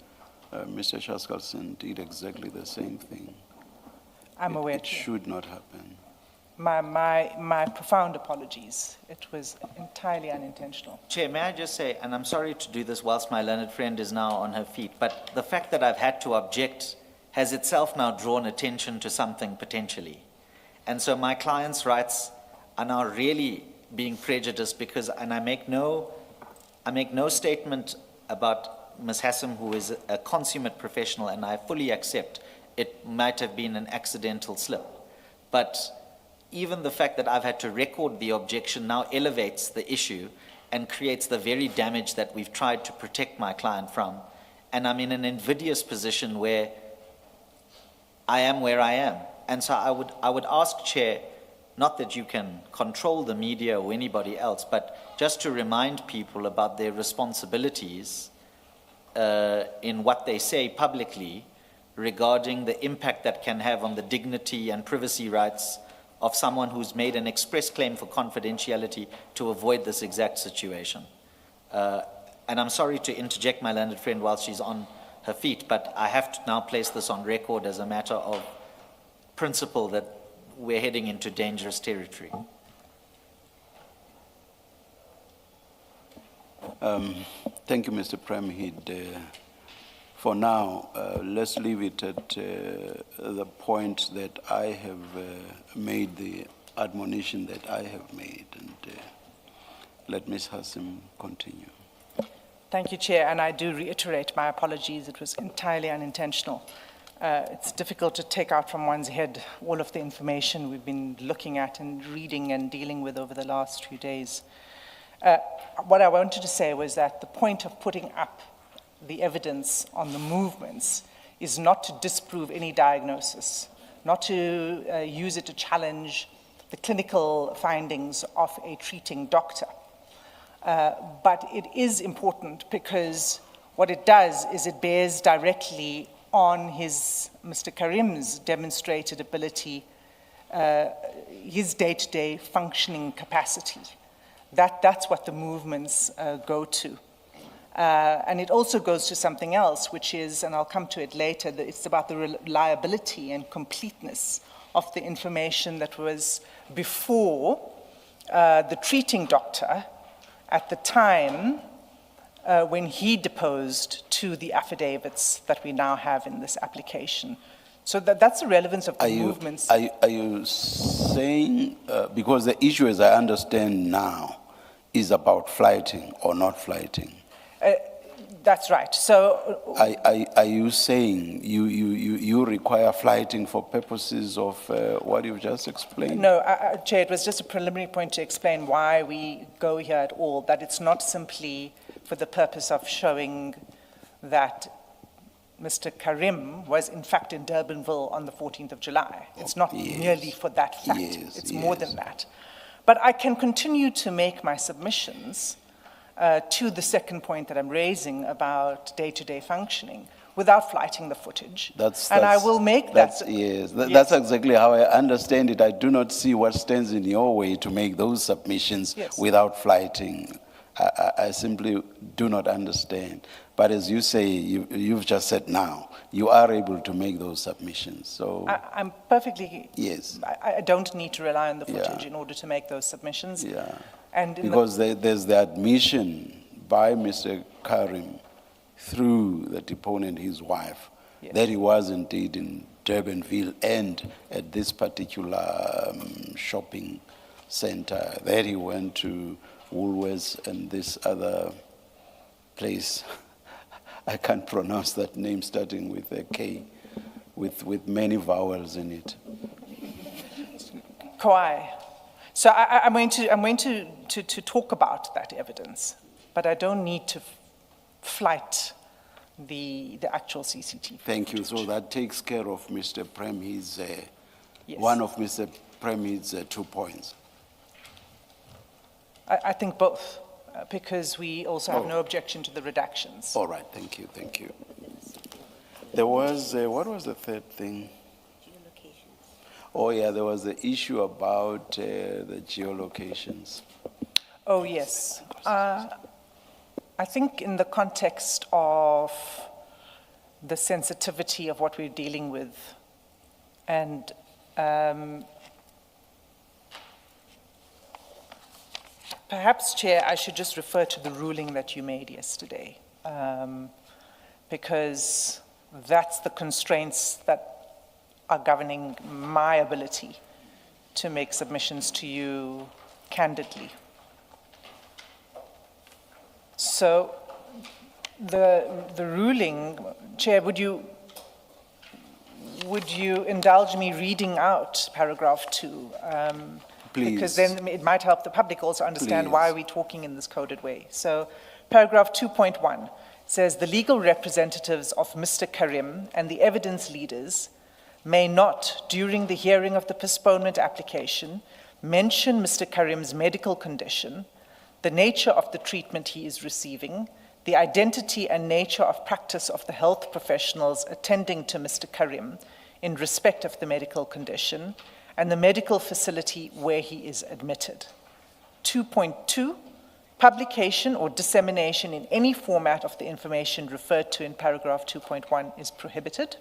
Mr. Shaskalson did exactly the same thing. I'm aware. It should not happen. My profound apologies. It was entirely unintentional. Chair, may I just say, and I'm sorry to do this whilst my learned friend is now on her feet, but the fact that I've had to object has itself now drawn attention to something potentially. And so my client's rights are now really being prejudiced because, and I make no statement about Ms. Hassam, who is a consummate professional, and I fully accept it might have been an accidental slip. But even the fact that I've had to record the objection now elevates the issue and creates the very damage that we've tried to protect my client from. And I'm in an invidious position where I am where I am. And so I would ask, Chair, not that you can control the media or anybody else, but just to remind people about their responsibilities in what they say publicly regarding the impact that can have on the dignity and privacy rights of someone who's made an express claim for confidentiality to avoid this exact situation. And I'm sorry to interject my learned friend while she's on her feet, but I have to now place this on record as a matter of principle that we're heading into dangerous territory. Thank you, Mr. Prem. for now, let's leave it at the point that I have made, the admonition that I have made, and let Ms. Hassim continue. Thank you, Chair, and I do reiterate my apologies. It was entirely unintentional. It's difficult to take out from one's head all of the information we've been looking at and reading and dealing with over the last few days. What I wanted to say was that the point of putting up the evidence on the movements is not to disprove any diagnosis, not to use it to challenge the clinical findings of a treating doctor. But it is important because what it does is it bears directly on Mr. Karim's demonstrated ability, his day-to-day functioning capacity. That's what the movements go to. And it also goes to something else, which is, and I'll come to it later, that it's about the reliability and completeness of the information that was before the treating doctor at the time when he deposed to the affidavits that we now have in this application. So that's the relevance of the movements. Are you saying, because the issue, as I understand now, is about flighting or not flighting? That's right. So, are you saying you require flighting for purposes of what you've just explained? no, Chair, it was just a preliminary point to explain why we go here at all, that it's not simply for the purpose of showing that Mr. Karim was in fact in Durbanville on the 14th of July. It's not merely for that fact. It's more than that. But I can continue to make my submissions to the second point that I'm raising about day-to-day functioning without flighting the footage. And I will make that. That's exactly how I understand it. I do not see what stands in your way to make those submissions without flighting. I simply do not understand. But as you say, you've just said now, you are able to make those submissions. So I'm perfectly. Yes. I don't need to rely on the footage in order to make those submissions. Yeah. And because there's the admission by Mr. Karim through the deponent, his wife, that he was indeed in Durbanville and at this particular shopping center, that he went to Woolworths and this other place. I can't pronounce that name starting with a K, with many vowels in it. Kauai. So I'm going to talk about that evidence, but I don't need to flight the actual CCTV. Thank you. So that takes care of Mr. Prem's, one of Mr. Prem's 2 points. I think both, because we also have no objection to the redactions. All right, thank you, thank you. There was, what was the third thing? Oh yeah, there was the issue about the geolocations. Oh yes. I think in the context of the sensitivity of what we're dealing with, and perhaps, Chair, I should just refer to the ruling that you made yesterday, because that's the constraints that are governing my ability to make submissions to you candidly. So the ruling, Chair, would you indulge me reading out paragraph 2? Please. Because then it might help the public also understand why we're talking in this coded way. So paragraph 2.1 says the legal representatives of Mr. Karim and the evidence leaders may not, during the hearing of the postponement application, mention Mr. Karim's medical condition, the nature of the treatment he is receiving, the identity and nature of practice of the health professionals attending to Mr. Karim in respect of the medical condition, and the medical facility where he is admitted. 2.2, publication or dissemination in any format of the information referred to in paragraph 2.1 is prohibited.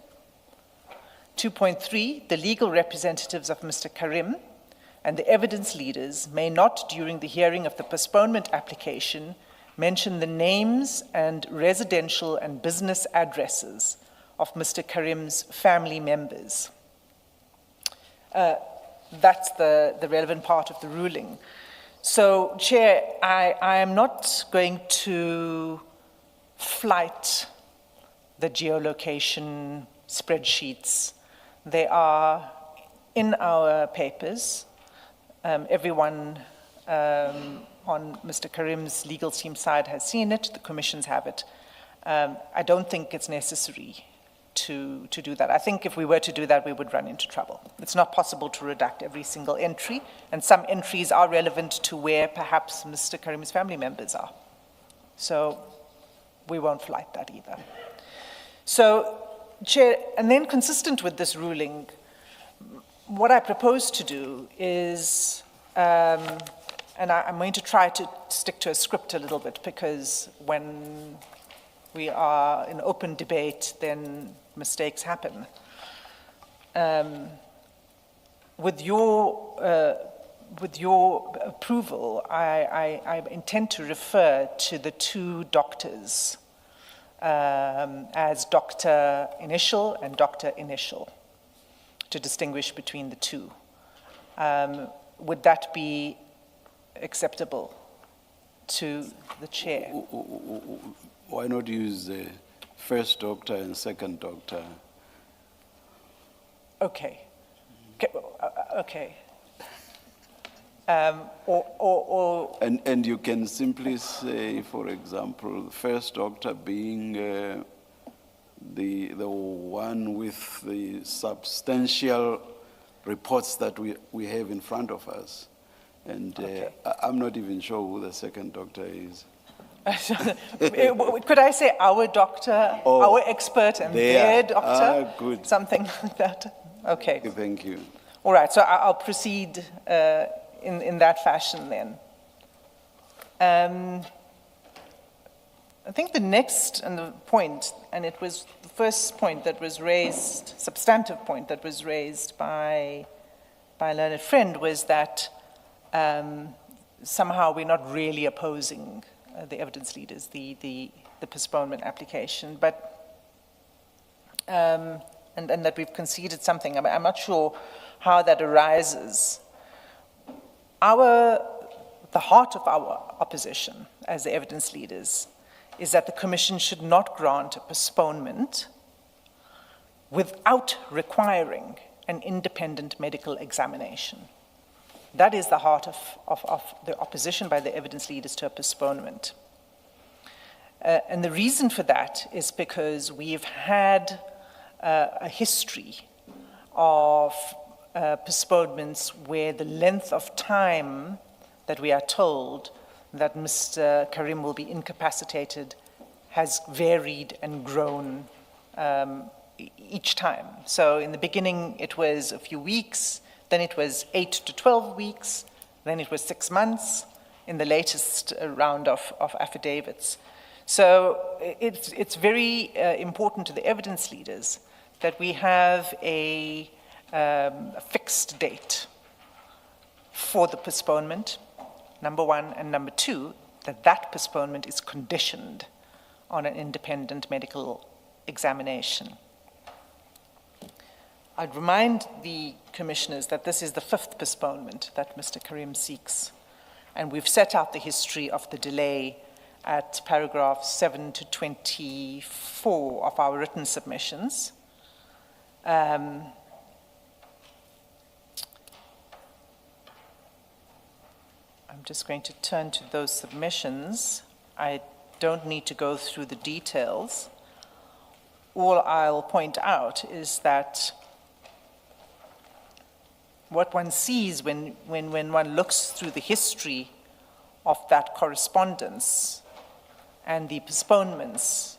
2.3, the legal representatives of Mr. Karim and the evidence leaders may not, during the hearing of the postponement application, mention the names and residential and business addresses of Mr. Karim's family members. That's the relevant part of the ruling. So, Chair, I am not going to flight the geolocation spreadsheets. They are in our papers. Everyone on Mr. Karim's legal team side has seen it. The commissions have it. I don't think it's necessary to do that. I think if we were to do that, we would run into trouble. It's not possible to redact every single entry, and some entries are relevant to where perhaps Mr. Karim's family members are. So we won't flight that either. So, Chair, and then consistent with this ruling, what I propose to do is, and I'm going to try to stick to a script a little bit, because when we are in open debate, then mistakes happen. With your approval, I intend to refer to the two doctors as Dr. Initial and Dr. Initial, to distinguish between the two. Would that be acceptable to the chair? Why not use the first doctor and second doctor? Okay. Okay. And you can simply say, for example, the first doctor being the one with the substantial reports that we have in front of us. And Okay. I'm not even sure who the second doctor is. Could I say our doctor, Oh, our expert, and their doctor? Ah, good. Something like that. Okay. Thank you. All right. So I'll proceed in that fashion then. I think the next and the point, and it was the first point that was raised, substantive point that was raised by learned friend, was that somehow we're not really opposing the evidence leaders, the postponement application, but and that we've conceded something. I'm not sure how that arises. The heart of our opposition as the evidence leaders is that the Commission should not grant a postponement without requiring an independent medical examination. That is the heart of the opposition by the evidence leaders to a postponement. And the reason for that is because we've had a history of postponements where the length of time that we are told that Mr. Karim will be incapacitated has varied and grown each time. So in the beginning it was a few weeks, then it was 8 to 12 weeks, then it was 6 months in the latest round of affidavits. So it's very important to the evidence leaders that we have a fixed date for the postponement, number one, and number two, that postponement is conditioned on an independent medical examination. I'd remind the commissioners that this is the 5th postponement that Mr. Karim seeks, and we've set out the history of the delay at paragraphs 7 to 24 of our written submissions. I'm just going to turn to those submissions. I don't need to go through the details. All I'll point out is that what one sees when one looks through the history of that correspondence and the postponements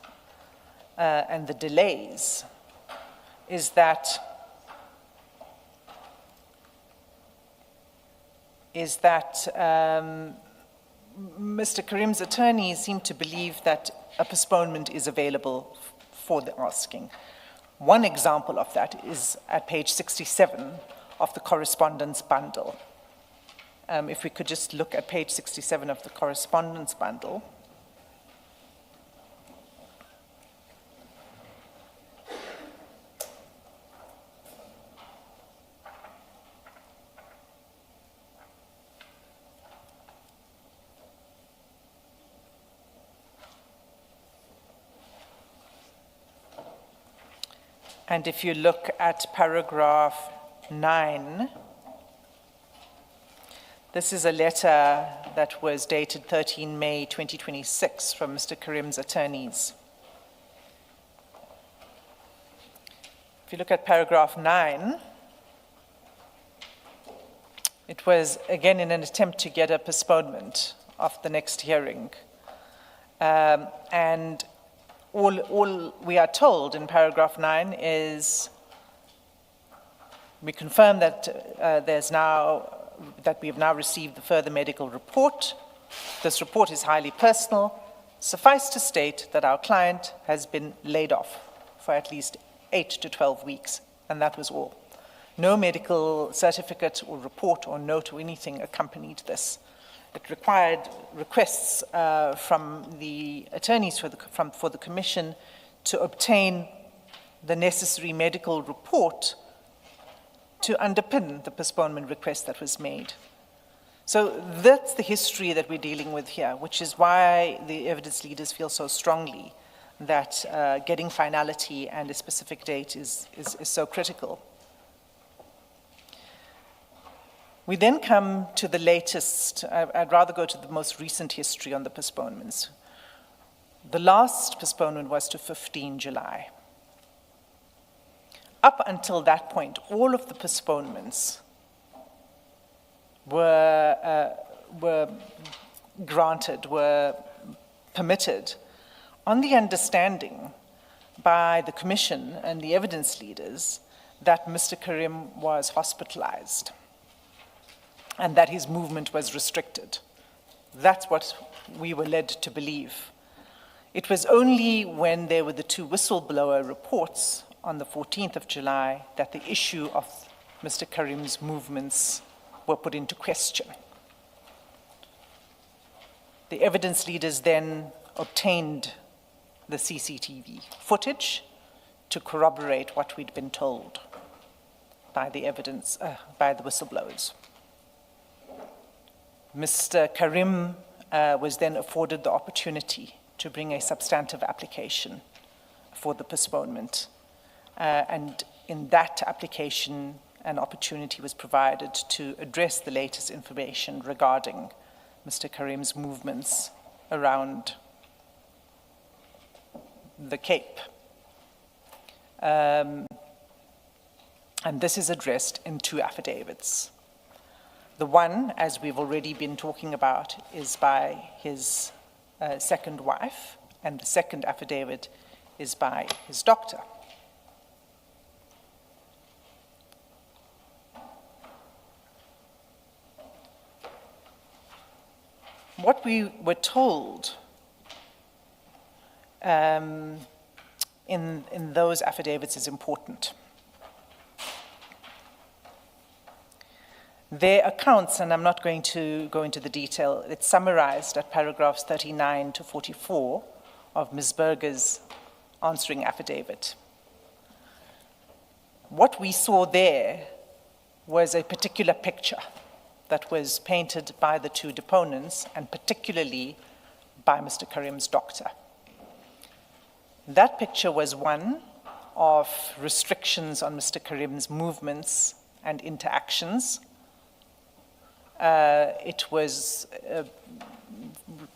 and the delays is that Mr. Karim's attorneys seem to believe that a postponement is available for the asking. One example of that is at page 67 of the correspondence bundle. If we could just look at page 67 of the correspondence bundle. And if you look at paragraph 9, this is a letter that was dated 13 May 2026 from Mr. Karim's attorneys. If you look at paragraph 9, it was again in an attempt to get a postponement of the next hearing. And all we are told in paragraph 9 is we confirm that that we have now received the further medical report. This report is highly personal. Suffice to state that our client has been laid off for at least 8 to 12 weeks, and that was all. No medical certificate or report or note or anything accompanied this. It required requests from the attorneys for the Commission to obtain the necessary medical report to underpin the postponement request that was made. So that's the history that we're dealing with here, which is why the evidence leaders feel so strongly that getting finality and a specific date is so critical. We then come to the latest. I'd rather go to the most recent history on the postponements. The last postponement was to 15 July. Up until that point, all of the postponements were granted, were permitted, on the understanding by the Commission and the evidence leaders that Mr. Karim was hospitalized and that his movement was restricted. That's what we were led to believe. It was only when there were the 2 whistleblower reports on the 14th of July that the issue of Mr. Karim's movements were put into question. The evidence leaders then obtained the CCTV footage to corroborate what we'd been told by the evidence, by the whistleblowers. Mr. Karim was then afforded the opportunity to bring a substantive application for the postponement. And in that application, an opportunity was provided to address the latest information regarding Mr. Karim's movements around the Cape. And this is addressed in 2 affidavits. The one, as we've already been talking about, is by his second wife, and the second affidavit is by his doctor. What we were told in those affidavits is important. Their accounts, and I'm not going to go into the detail, it's summarized at paragraphs 39 to 44 of Ms. Berger's answering affidavit. What we saw there was a particular picture that was painted by the 2 deponents, and particularly by Mr. Karim's doctor. That picture was one of restrictions on Mr. Karim's movements and interactions.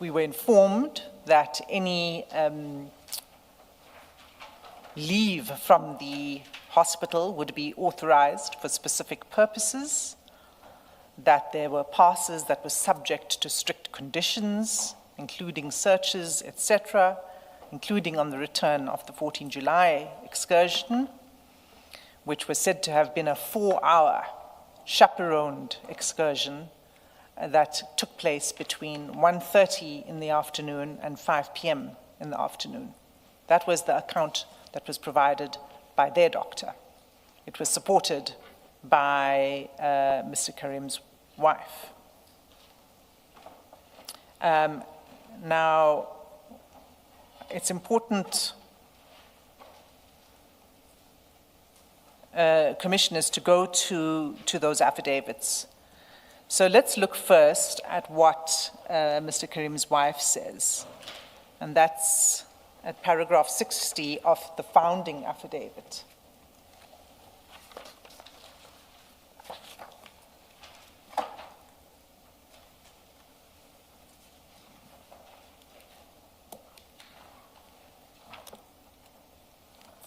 We were informed that any leave from the hospital would be authorized for specific purposes, that there were passes that were subject to strict conditions, including searches, etc., including on the return of the 14 July excursion, which was said to have been a 4-hour chaperoned excursion that took place between 1:30 in the afternoon and 5 p.m. in the afternoon. That was the account that was provided by their doctor. It was supported by Mr. Karim's wife. Now, it's important, commissioners, to go to those affidavits. So let's look first at what Mr. Karim's wife says, and that's at paragraph 60 of the founding affidavit.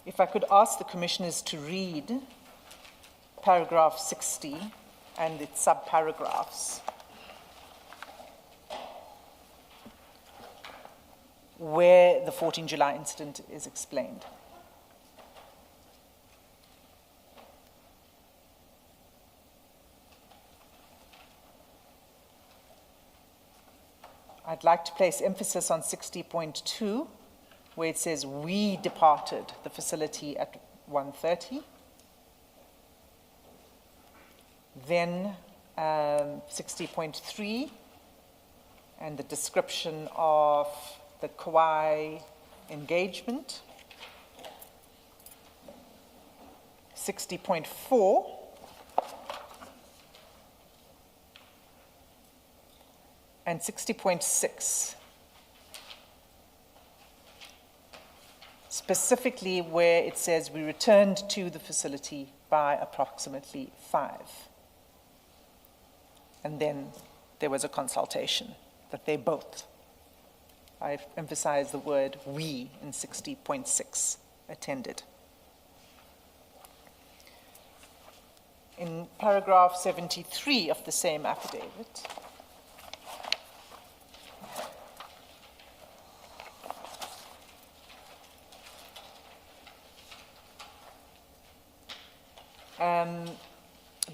if I could ask the commissioners to read paragraph 60 and its subparagraphs, where the 14 July incident is explained. I'd like to place emphasis on 60.2, where it says, we departed the facility at 1:30. Then 60.3, and the description of the Kauai engagement. 60.4, and 60.6, specifically where it says we returned to the facility by approximately 5. And then there was a consultation that they both, I've emphasized the word we in 60.6, attended. In paragraph 73 of the same affidavit,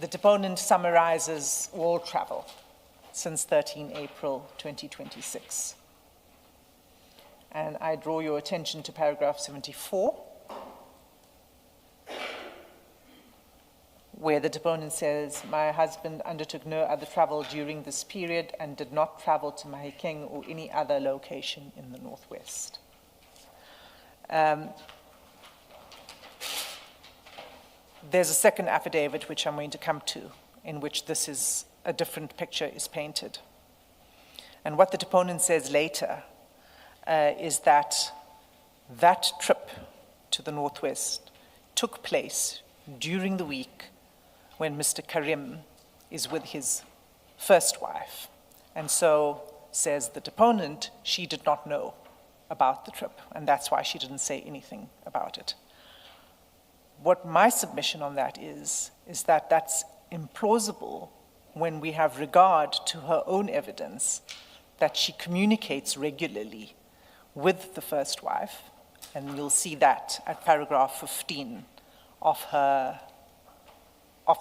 the deponent summarizes all travel since 13 April 2026. And I draw your attention to paragraph 74, where the deponent says, my husband undertook no other travel during this period and did not travel to Mahikeng or any other location in the Northwest. There's a second affidavit, which I'm going to come to, in which this is a different picture is painted. And what the deponent says later is that that trip to the Northwest took place during the week when Mr. Karim is with his first wife. And so, says the deponent, she did not know about the trip, and that's why she didn't say anything about it. What my submission on that is that that's implausible when we have regard to her own evidence that she communicates regularly with the first wife, and you'll see that at paragraph 15 of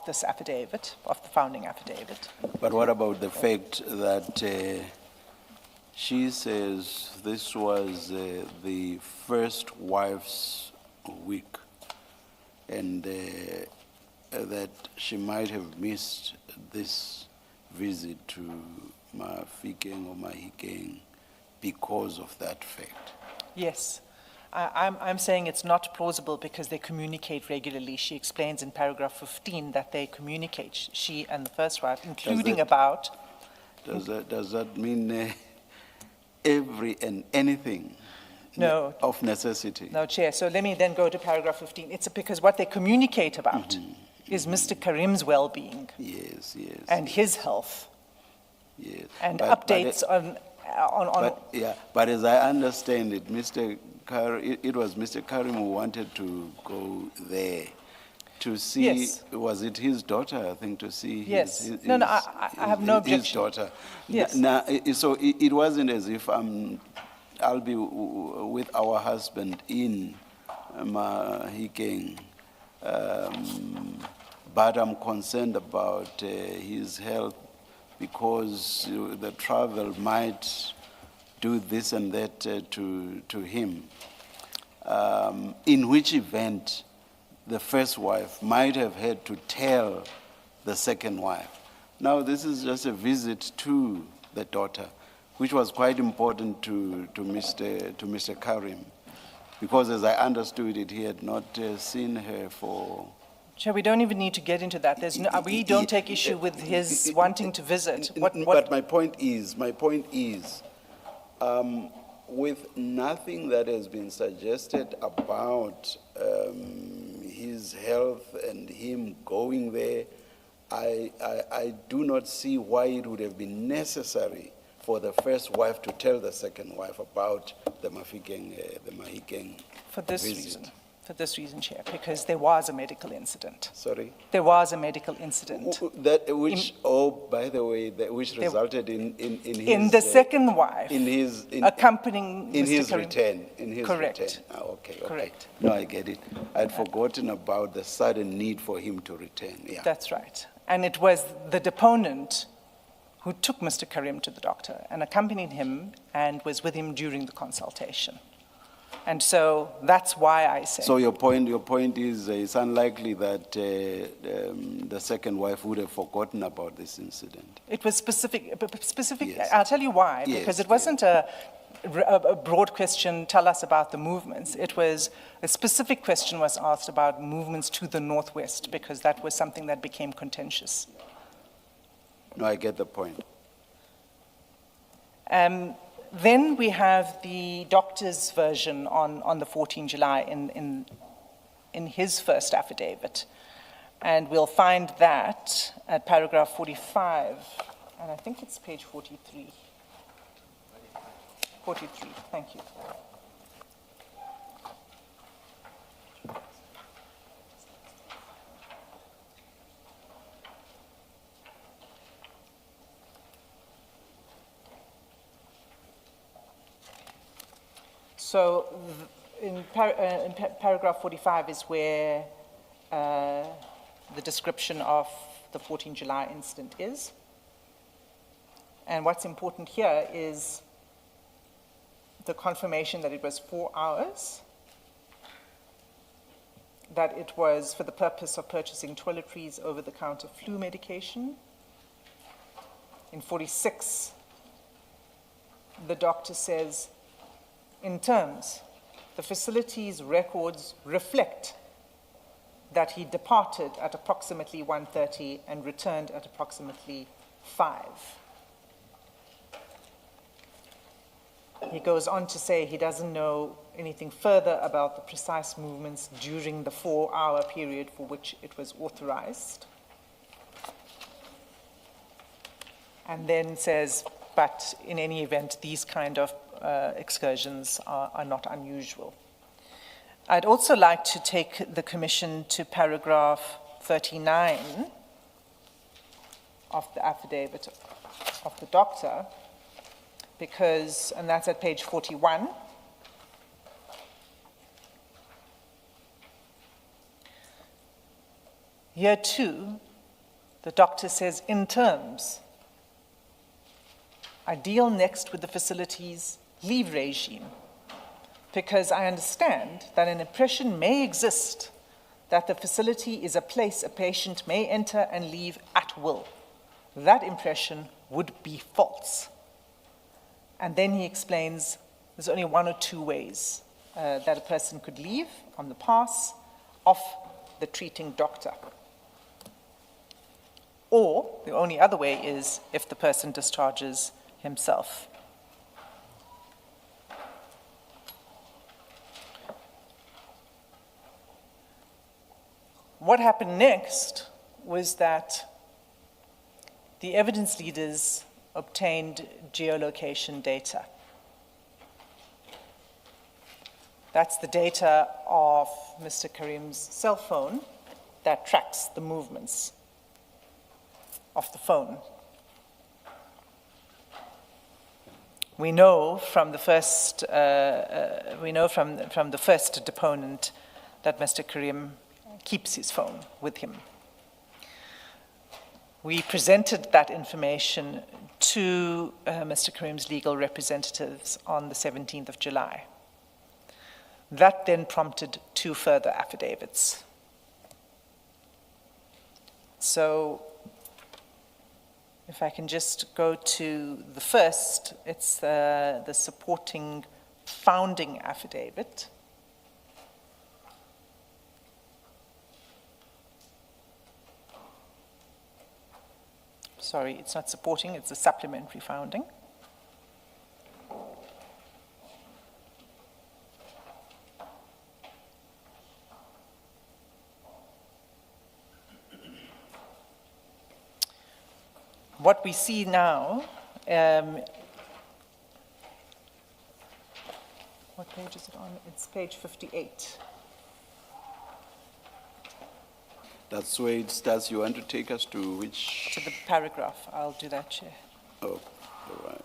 this affidavit, of the founding affidavit. But what about the fact that she says this was the first wife's week, and that she might have missed this visit to Mafikeng or Mahikeng because of that fact? Yes. I'm saying it's not plausible because they communicate regularly. She explains in paragraph 15 that they communicate, she and the first wife, including about... Does that mean every and anything? No. Of necessity? No, Chair. So let me then go to paragraph 15. It's because what they communicate about is Mr. Karim's well-being. Yes, yes. And his health. Yes. And updates on... But as I understand it, it was Mr. Karim who wanted to go there to see, yes. Was it his daughter, I think, to see yes. his I have no objection. His daughter. Yes. Now, so it wasn't as if I'll be with our husband in Mahikeng, but I'm concerned about his health because the travel might do this and that to him, in which event the first wife might have had to tell the second wife. Now, this is just a visit to the daughter, which was quite important to Mr. Karim, because as I understood it, he had not seen her for... Sure, we don't even need to get into that. We don't take issue with his wanting to visit. But my point is, with nothing that has been suggested about his health and him going there, I do not see why it would have been necessary for the first wife to tell the second wife about the Mahikeng For this visit. reason. for this reason, Chair, because there was a medical incident. Sorry? There was a medical incident. That, which, by the way, which resulted in his... In the second wife, in his... accompanying in Mr. his Karim. return, in his Correct. return. Ah, okay, okay. Correct. No, I get it. I'd forgotten about the sudden need for him to return, yeah. That's right. And it was the deponent who took Mr. Karim to the doctor and accompanied him and was with him during the consultation. And so that's why I say. So your point is it's unlikely that the second wife would have forgotten about this incident. It was specific, Yes. I'll tell you why, Yes, because it wasn't a broad question, tell us about the movements. It was, a specific question was asked about movements to the northwest, because that was something that became contentious. No, I get the point. Then we have the doctor's version on the 14 July in his first affidavit. And we'll find that at paragraph 45, and I think it's page 43. 43, thank you. So in paragraph 45 is where the description of the 14 July incident is. And what's important here is the confirmation that it was 4 hours, that it was for the purpose of purchasing toiletries, over-the-counter flu medication. In 46, the doctor says, in terms, the facility's records reflect that he departed at approximately 1:30 and returned at approximately 5. He goes on to say he doesn't know anything further about the precise movements during the 4-hour period for which it was authorized. And then says, but in any event, these kind of excursions are not unusual. I'd also like to take the Commission to paragraph 39 of the affidavit of the doctor, because, and that's at page 41. Here too, the doctor says, in terms, I deal next with the facility's leave regime, because I understand that an impression may exist that the facility is a place a patient may enter and leave at will. That impression would be false. And then he explains there's only 1 or 2 ways that a person could leave on the pass of the treating doctor. Or the only other way is if the person discharges himself. What happened next was that the evidence leaders obtained geolocation data. That's the data of Mr. Karim's cell phone that tracks the movements of the phone. We know from the first, from the first deponent that Mr. Karim keeps his phone with him. We presented that information to Mr. Karim's legal representatives on the 17th of July. That then prompted 2 further affidavits. So, if I can just go to the first, it's the supporting founding affidavit. Sorry, it's not supporting, it's a supplementary founding. What we see now, what page is it on? It's page 58. That's where it starts. You want to take us to which? To the paragraph. I'll do that, Chair. Oh, all right.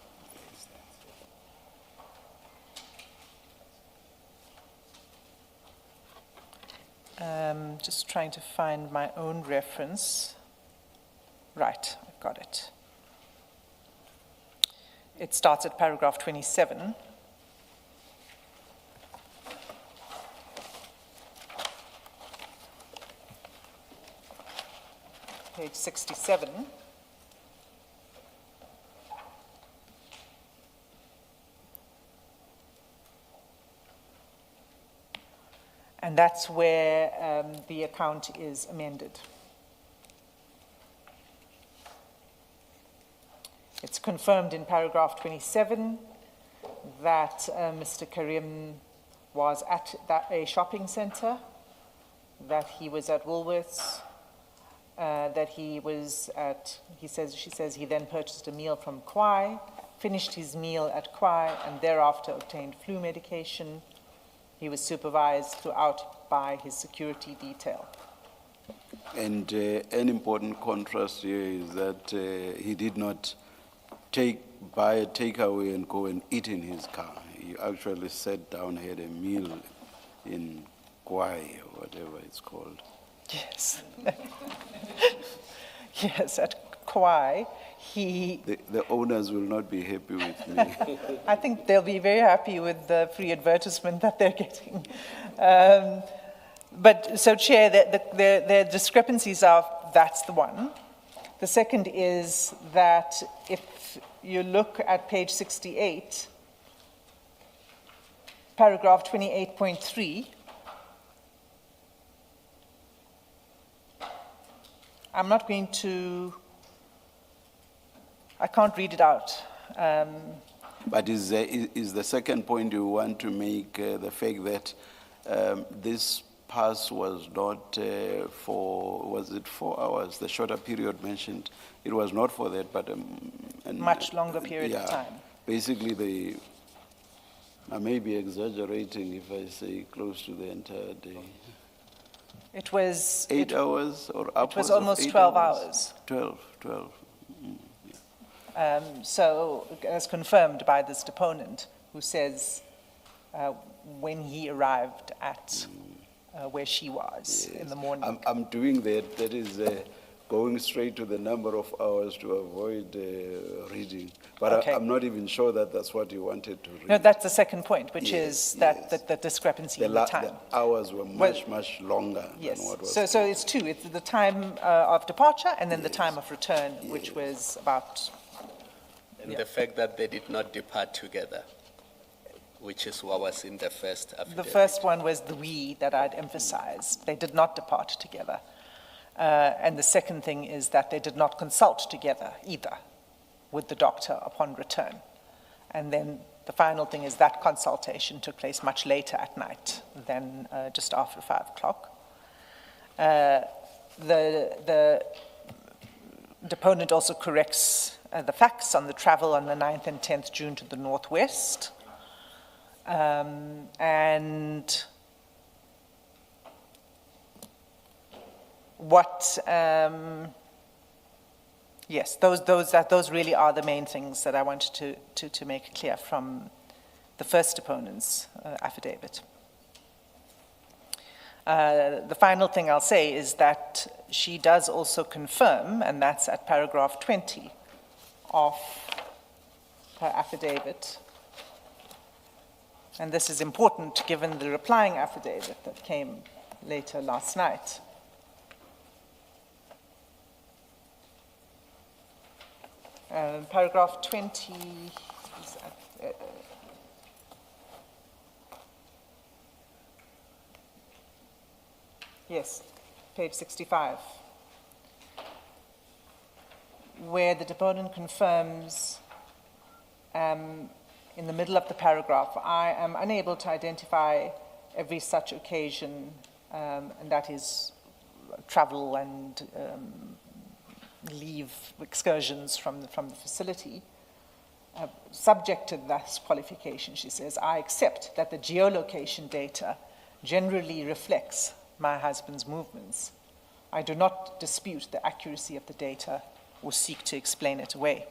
Just trying to find my own reference. Right, I've got it. It starts at paragraph 27. Page 67. And that's where the account is amended. It's confirmed in paragraph 27 that Mr. Karim was at a shopping center, that he was at Woolworths, that he was at, she says he then purchased a meal from Kwai, finished his meal at Kwai, and thereafter obtained flu medication. He was supervised throughout by his security detail. And an important contrast here is that he did not buy a takeaway and go and eat in his car. He actually sat down, had a meal in Kwai, or whatever it's called. Yes. Yes, at Kwai, The owners will not be happy with me. I think they'll be very happy with the free advertisement that they're getting. But so, Chair, the discrepancies are, that's the one. The second is that if you look at page 68, paragraph 28.3, I'm not going to, I can't read it out. But is the second point you want to make the fact that this pass was not was it 4 hours, the shorter period mentioned? It was not for that, but Much longer period of time. Basically, I may be exaggerating if I say close to the entire day. It was 8 hours or upwards it was almost of 8 12 hours. 12. So, as confirmed by this deponent, who says when he arrived at where she was in the morning. I'm doing that. That is going straight to the number of hours to avoid reading. But Okay. I'm not even sure that that's what you wanted to read. No, that's the second point, which Yes, is that yes. the discrepancy in the time. The hours were much longer Yes, than what was. so it's two. It's the time of departure and then the time of return, which was about, And the fact that they did not depart together, which is what was in the first the affidavit. first one was the we that I'd emphasized. They did not depart together. And the second thing is that they did not consult together either with the doctor upon return. And then the final thing is that consultation took place much later at night than just after 5 o'clock. The deponent also corrects the facts on the travel on the 9th and 10th June to the northwest. And what, yes, those really are the main things that I wanted to make clear from the first deponent's affidavit. The final thing I'll say is that she does also confirm, and that's at paragraph 20 of her affidavit, and this is important given the replying affidavit that came later last night. Paragraph 20, yes, page 65, where the deponent confirms in the middle of the paragraph, I am unable to identify every such occasion, and that is travel and leave excursions from the facility. Subject to this qualification, she says, I accept that the geolocation data generally reflects my husband's movements. I do not dispute the accuracy of the data or seek to explain it away.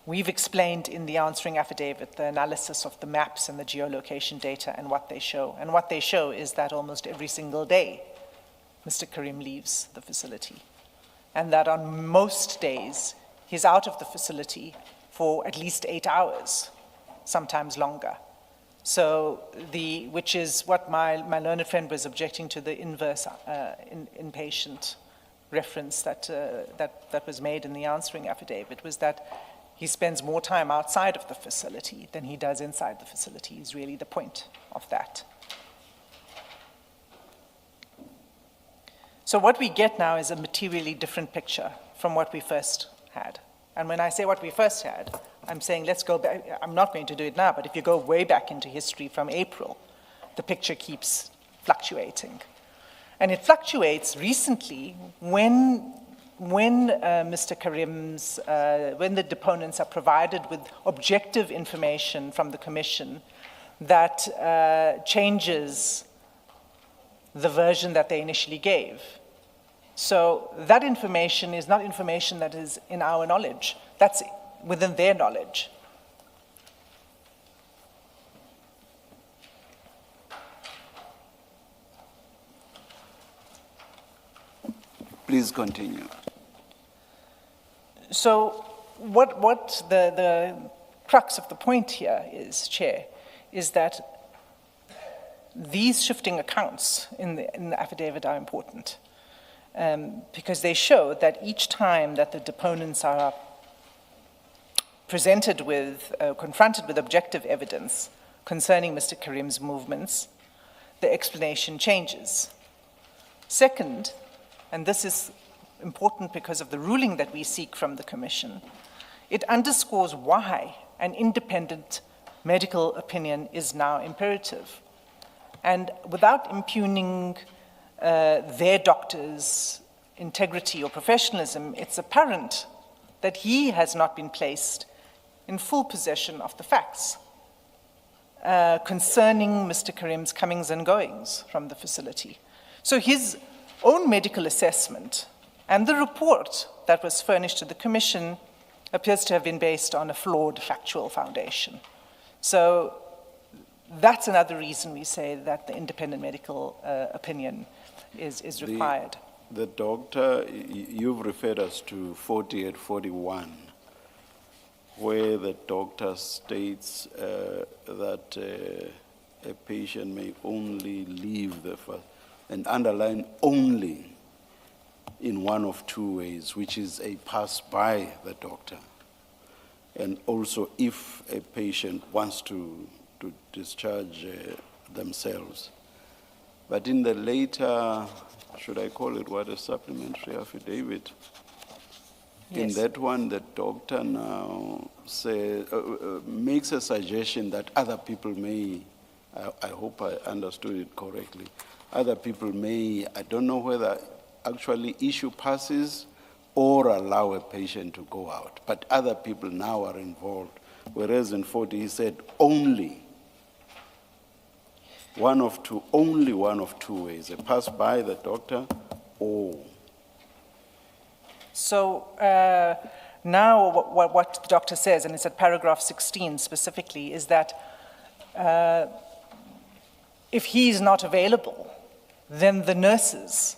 We've explained in the answering affidavit the analysis of the maps and the geolocation data and what they show. And what they show is that almost every single day, Mr. Karim leaves the facility. And that on most days, he's out of the facility for at least 8 hours, sometimes longer. So which is what my learned friend was objecting to, the inverse inpatient reference that was made in the answering affidavit, was that he spends more time outside of the facility than he does inside the facility, is really the point of that. So what we get now is a materially different picture from what we first had. And when I say what we first had, I'm saying let's go back. I'm not going to do it now, but if you go way back into history from April, the picture keeps fluctuating. And it fluctuates recently when Mr. Karim's, when the deponents are provided with objective information from the Commission that changes the version that they initially gave. So that information is not information that is in our knowledge. That's within their knowledge. Please continue. So what the crux of the point here is, Chair, is that these shifting accounts in the affidavit are important because they show that each time that the deponents are presented with, confronted with objective evidence concerning Mr. Karim's movements, the explanation changes. Second, and this is important because of the ruling that we seek from the Commission, it underscores why an independent medical opinion is now imperative. And without impugning their doctor's integrity or professionalism, it's apparent that he has not been placed in full possession of the facts concerning Mr. Karim's comings and goings from the facility. So his own medical assessment and the report that was furnished to the Commission appears to have been based on a flawed factual foundation. So that's another reason we say that the independent medical opinion is required. The doctor, you've referred us to 4841, where the doctor states that a patient may only leave the first, and underline only in one of two ways, which is a pass by the doctor, and also if a patient wants to discharge themselves. But in the later, should I call it what, a supplementary affidavit? Yes. In that one, the doctor now makes a suggestion that other people may, I hope I understood it correctly, other people may, I don't know whether actually issue passes or allow a patient to go out, but other people now are involved, whereas in 40 he said only only one of two ways, a pass by the doctor or. So now what the doctor says, and it's at paragraph 16 specifically, is that if he's not available, then the nurses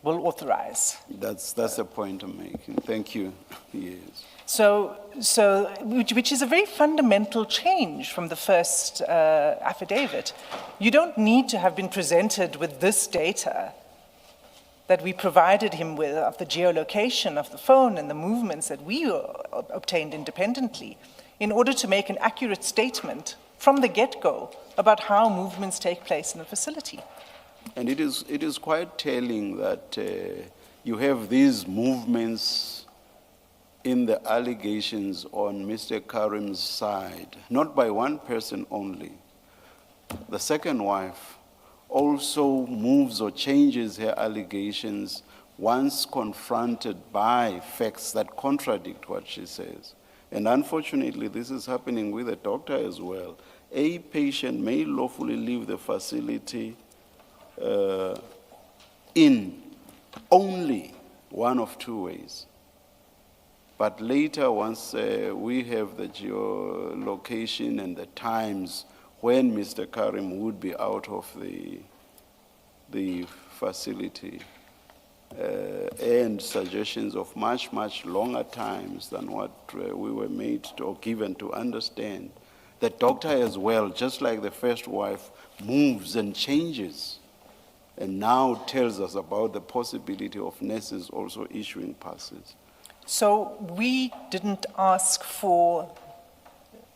will authorize. That's the point I'm making. Thank you. Yes. So which is a very fundamental change from the first affidavit. You don't need to have been presented with this data that we provided him with of the geolocation of the phone and the movements that we obtained independently in order to make an accurate statement from the get-go about how movements take place in the facility. And it is quite telling that you have these movements in the allegations on Mr. Karim's side, not by one person only. The second wife also moves or changes her allegations once confronted by facts that contradict what she says. And unfortunately, this is happening with a doctor as well. A patient may lawfully leave the facility in only one of two ways. But later, once we have the geolocation and the times when Mr. Karim would be out of the facility, and suggestions of much, much longer times than what we were made to, or given to understand, the doctor as well, just like the first wife, moves and changes, and now tells us about the possibility of nurses also issuing passes. So we didn't ask for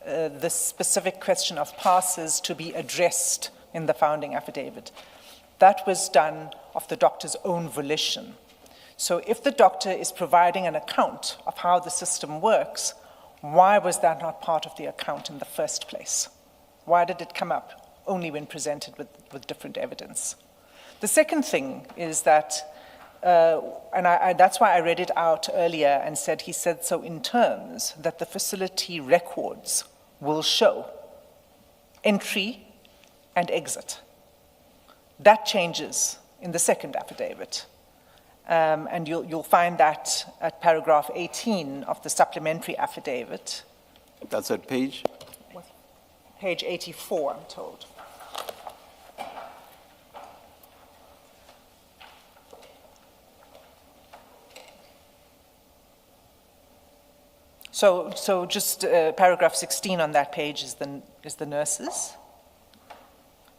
the specific question of passes to be addressed in the founding affidavit. That was done of the doctor's own volition. So if the doctor is providing an account of how the system works, why was that not part of the account in the first place? Why did it come up only when presented with different evidence? The second thing is that, that's why I read it out earlier and said he said so in terms that the facility records will show entry and exit. That changes in the second affidavit. And you'll find that at paragraph 18 of the supplementary affidavit. That's at page? Page 84, I'm told. So just paragraph 16 on that page is the nurses.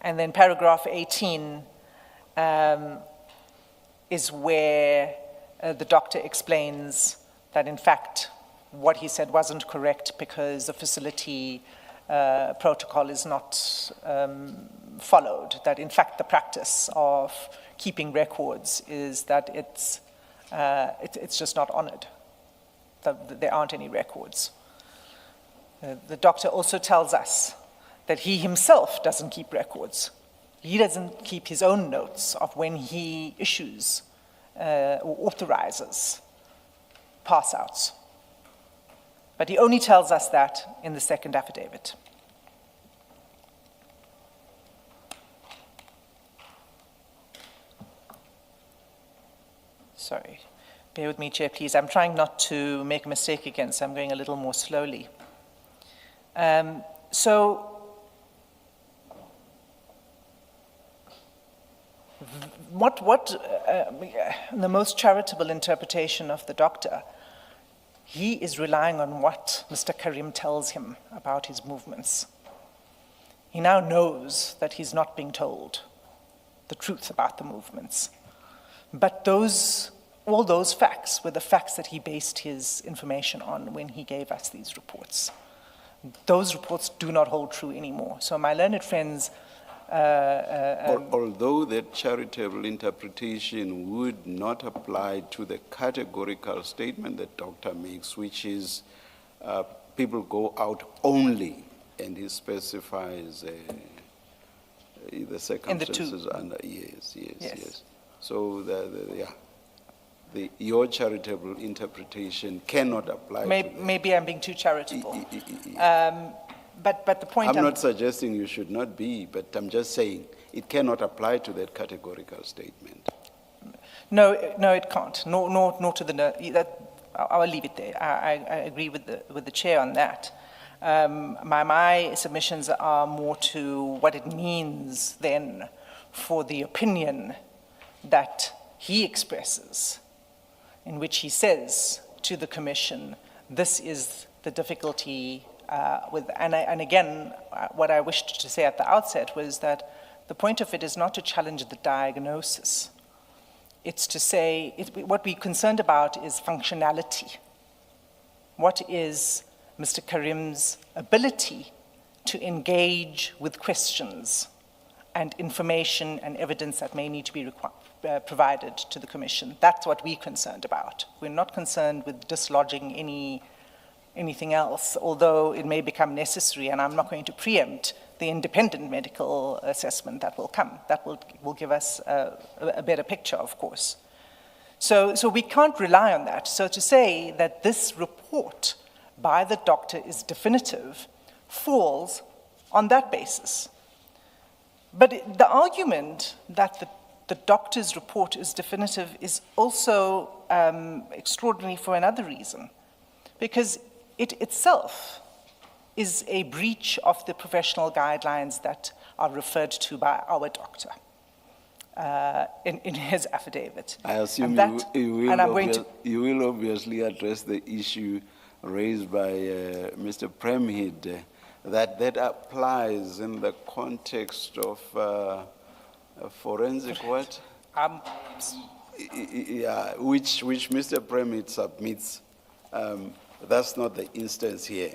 And then paragraph 18 is where the doctor explains that, in fact, what he said wasn't correct because the facility protocol is not followed, that, in fact, the practice of keeping records is that it's just not honored, that there aren't any records. The doctor also tells us that he himself doesn't keep records. He doesn't keep his own notes of when he issues or authorizes pass-outs. But he only tells us that in the second affidavit. Sorry, bear with me, Chair, please. I'm trying not to make a mistake again, so I'm going a little more slowly. The most charitable interpretation of the doctor, he is relying on what Mr. Karim tells him about his movements. He now knows that he's not being told the truth about the movements. But all those facts were the facts that he based his information on when he gave us these reports. Those reports do not hold true anymore. So my learned friends... Although that charitable interpretation would not apply to the categorical statement that doctor makes, which is people go out only, and he specifies the circumstances under. Yes. So your charitable interpretation cannot apply. Maybe I'm being too charitable. But the point I'm not suggesting you should not be, but I'm just saying it cannot apply to that categorical statement. No, it can't. Nor to the. I'll leave it there. I agree with the chair on that. My submissions are more to what it means then for the opinion that he expresses, in which he says to the Commission, this is the difficulty and again, what I wished to say at the outset was that the point of it is not to challenge the diagnosis. It's to say, what we're concerned about is functionality. What is Mr. Karim's ability to engage with questions and information and evidence that may need to be provided to the Commission? That's what we're concerned about. We're not concerned with dislodging anything else, although it may become necessary, and I'm not going to preempt the independent medical assessment that will come. That will give us a better picture, of course. So we can't rely on that. So to say that this report by the doctor is definitive falls on that basis. But the argument that the doctor's report is definitive is also extraordinary for another reason, because it itself is a breach of the professional guidelines that are referred to by our doctor in his affidavit. I assume And you will obviously address the issue raised by Mr. Premhid, that applies in the context of forensic what? Yeah, which Mr. Premhid submits. That's not the instance here.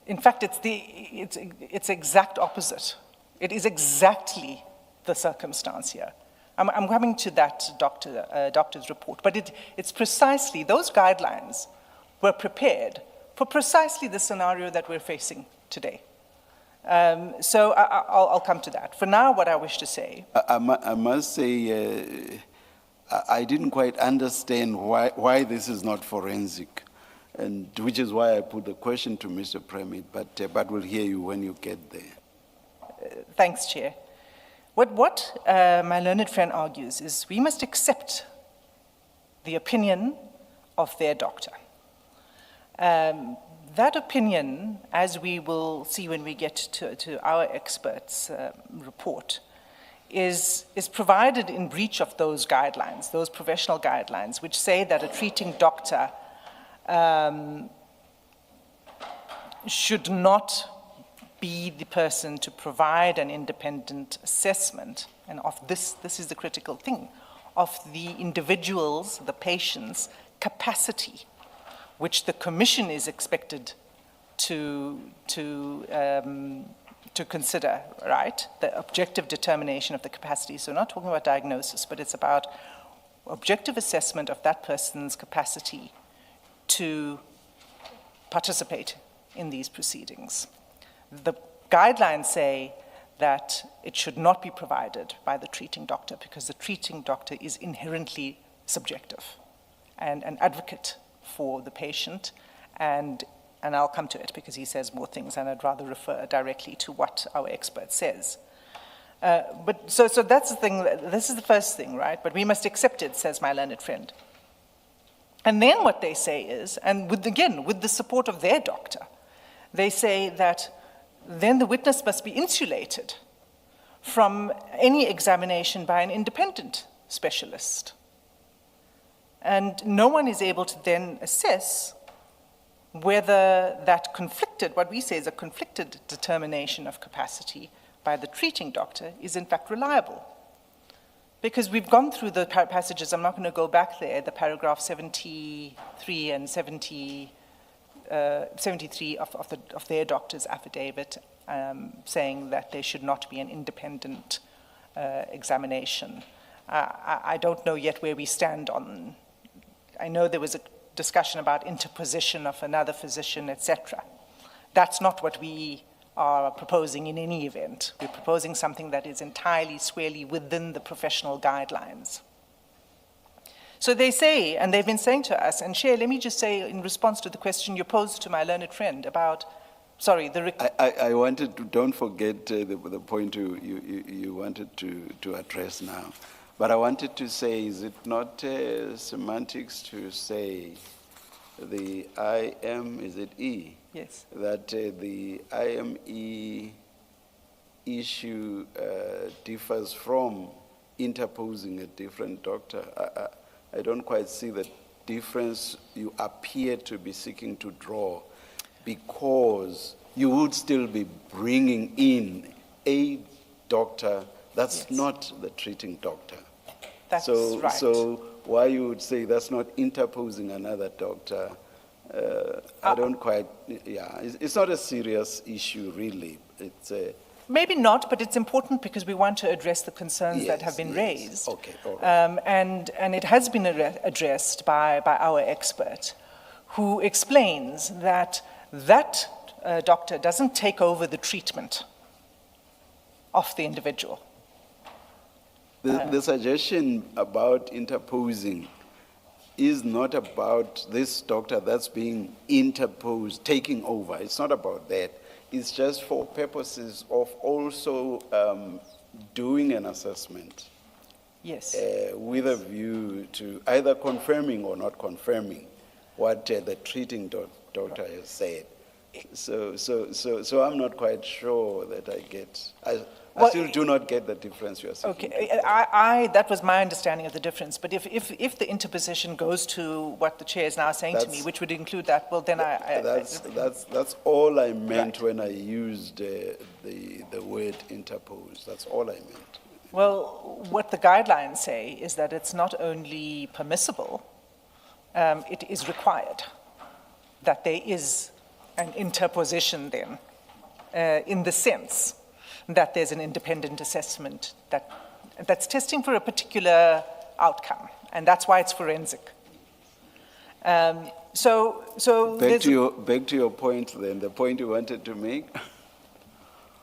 In fact, it's exact opposite. It is exactly the circumstance here. I'm coming to that doctor's report, but it's precisely, those guidelines were prepared for precisely the scenario that we're facing today. So I'll come to that. For now, what I wish to say. I must say, I didn't quite understand why this is not forensic, and which is why I put the question to Mr. Premhid, but we'll hear you when you get there. Thanks, Chair. What my learned friend argues is we must accept the opinion of their doctor. That opinion, as we will see when we get to our experts' report, is provided in breach of those guidelines, those professional guidelines, which say that a treating doctor should not be the person to provide an independent assessment, and of this is the critical thing, of the individual's, the patient's capacity, which the commission is expected to consider, right? The objective determination of the capacity. So we're not talking about diagnosis, but it's about objective assessment of that person's capacity to participate in these proceedings. The guidelines say that it should not be provided by the treating doctor because the treating doctor is inherently subjective and an advocate for the patient, and I'll come to it because he says more things, and I'd rather refer directly to what our expert says. But so that's the thing, this is the first thing, right? But we must accept it, says my learned friend. And then what they say is, and with the support of their doctor, they say that then the witness must be insulated from any examination by an independent specialist. And no one is able to then assess whether that conflicted, what we say is a conflicted determination of capacity by the treating doctor is in fact reliable. Because we've gone through the passages, I'm not going to go back there, the paragraph 73 and 73 of their doctor's affidavit saying that there should not be an independent examination. I don't know yet where we stand on. I know there was a discussion about interposition of another physician, etc. That's not what we are proposing in any event. We're proposing something that is entirely squarely within the professional guidelines. So they say, and they've been saying to us, and Chair, let me just say in response to the question you posed to my learned friend about, sorry, I wanted to, don't forget the point you wanted to address now. But I wanted to say, is it not semantics to say the IM, is it E? Yes. That the IME issue differs from interposing a different doctor. I don't quite see the difference you appear to be seeking to draw, because you would still be bringing in a doctor that's not the treating doctor. That's right. So why you would say that's not interposing another doctor, I don't quite, yeah, it's not a serious issue really. It's a, maybe not, but it's important because we want to address the concerns that have been raised. Okay, all right. And it has been addressed by our expert, who explains that doctor doesn't take over the treatment of the individual. The suggestion about interposing is not about this doctor that's being interposed, taking over. It's not about that. It's just for purposes of also doing an assessment. Yes. with a view to either confirming or not confirming what the treating doctor has said. So I'm not quite sure that I get, I Well, still do not get the difference you are saying. Okay, that was my understanding of the difference, but if the interposition goes to what the chair is now saying to me, That's- which would include that, well, then That's all I meant Right. when I used the word interpose. That's all I meant. Well, what the guidelines say is that it's not only permissible, it is required, that there is an interposition then, in the sense that there's an independent assessment that's testing for a particular outcome, and that's why it's forensic. So Back there's- to your point then, the point you wanted to make.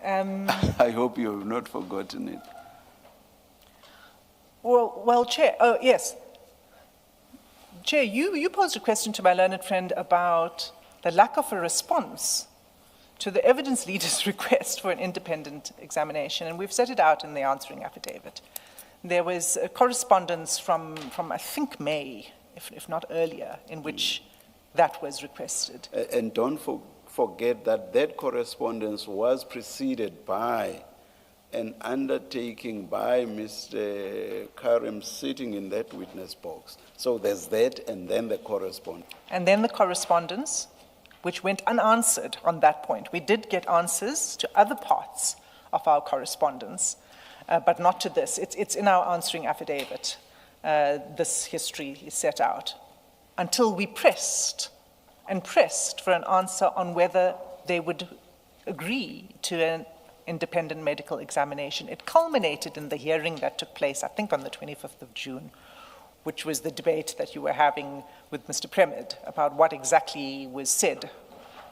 I hope you have not forgotten it. Well, Chair, oh, yes. Chair, you posed a question to my learned friend about the lack of a response to the evidence leader's request for an independent examination, and we've set it out in the answering affidavit. There was a correspondence from I think, May, if not earlier, in which that was requested. And don't forget that that correspondence was preceded by an undertaking by Mr. Karim sitting in that witness box. So there's that, and then the correspondence. And then the correspondence, which went unanswered on that point. We did get answers to other parts of our correspondence, but not to this. It's in our answering affidavit. This history is set out. Until we pressed for an answer on whether they would agree to an independent medical examination. It culminated in the hearing that took place, I think, on the 25th of June, which was the debate that you were having with Mr. Premid about what exactly was said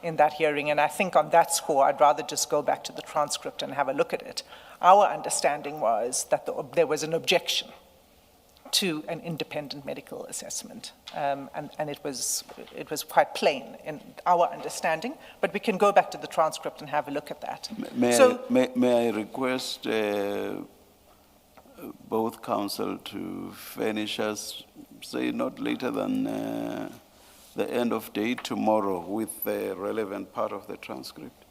in that hearing. And I think on that score, I'd rather just go back to the transcript and have a look at it. Our understanding was that there was an objection to an independent medical assessment. And it was quite plain in our understanding, but we can go back to the transcript and have a look at that. May I request both counsel to furnish us, say not later than the end of day tomorrow with the relevant part of the transcript?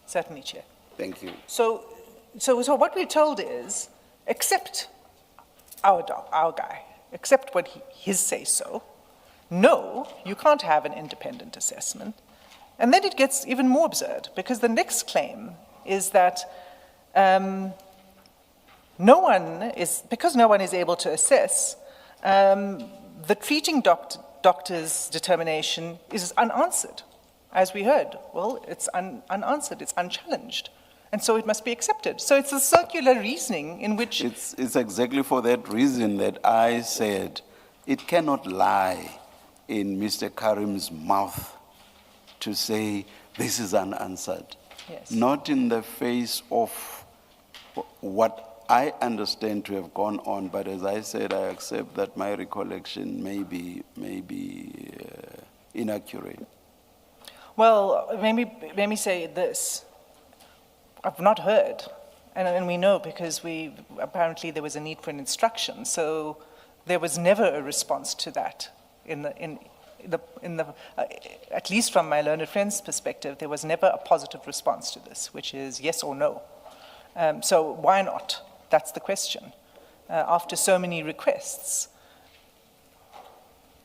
Certainly, Chair. Thank you. So what we're told is, accept our guy, accept what his say so. No, you can't have an independent assessment. And then it gets even more absurd, because the next claim is that no one is able to assess, the treating doctor's determination is unanswered. As we heard, well, it's unanswered, it's unchallenged. And so it must be accepted. So it's a circular reasoning in which... It's exactly for that reason that I said it cannot lie in Mr. Karim's mouth to say this is unanswered. Yes. Not in the face of what I understand to have gone on, but as I said, I accept that my recollection may be inaccurate. Well, let me say this. I've not heard, and we know because apparently there was a need for an instruction, so there was never a response to that at least from my learned friend's perspective, there was never a positive response to this, which is yes or no. So why not? That's the question. After so many requests,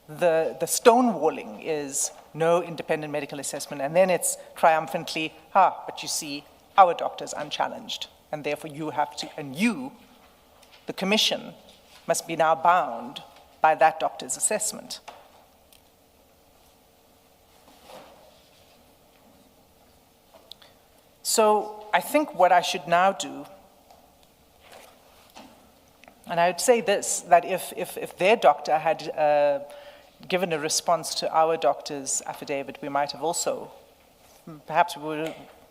the stonewalling is no independent medical assessment, and then it's triumphantly, but you see, our doctor's unchallenged, and therefore you have to, and you, the commission, must be now bound by that doctor's assessment. So I think what I should now do, and I would say this, that if their doctor had given a response to our doctor's affidavit, we might have also, perhaps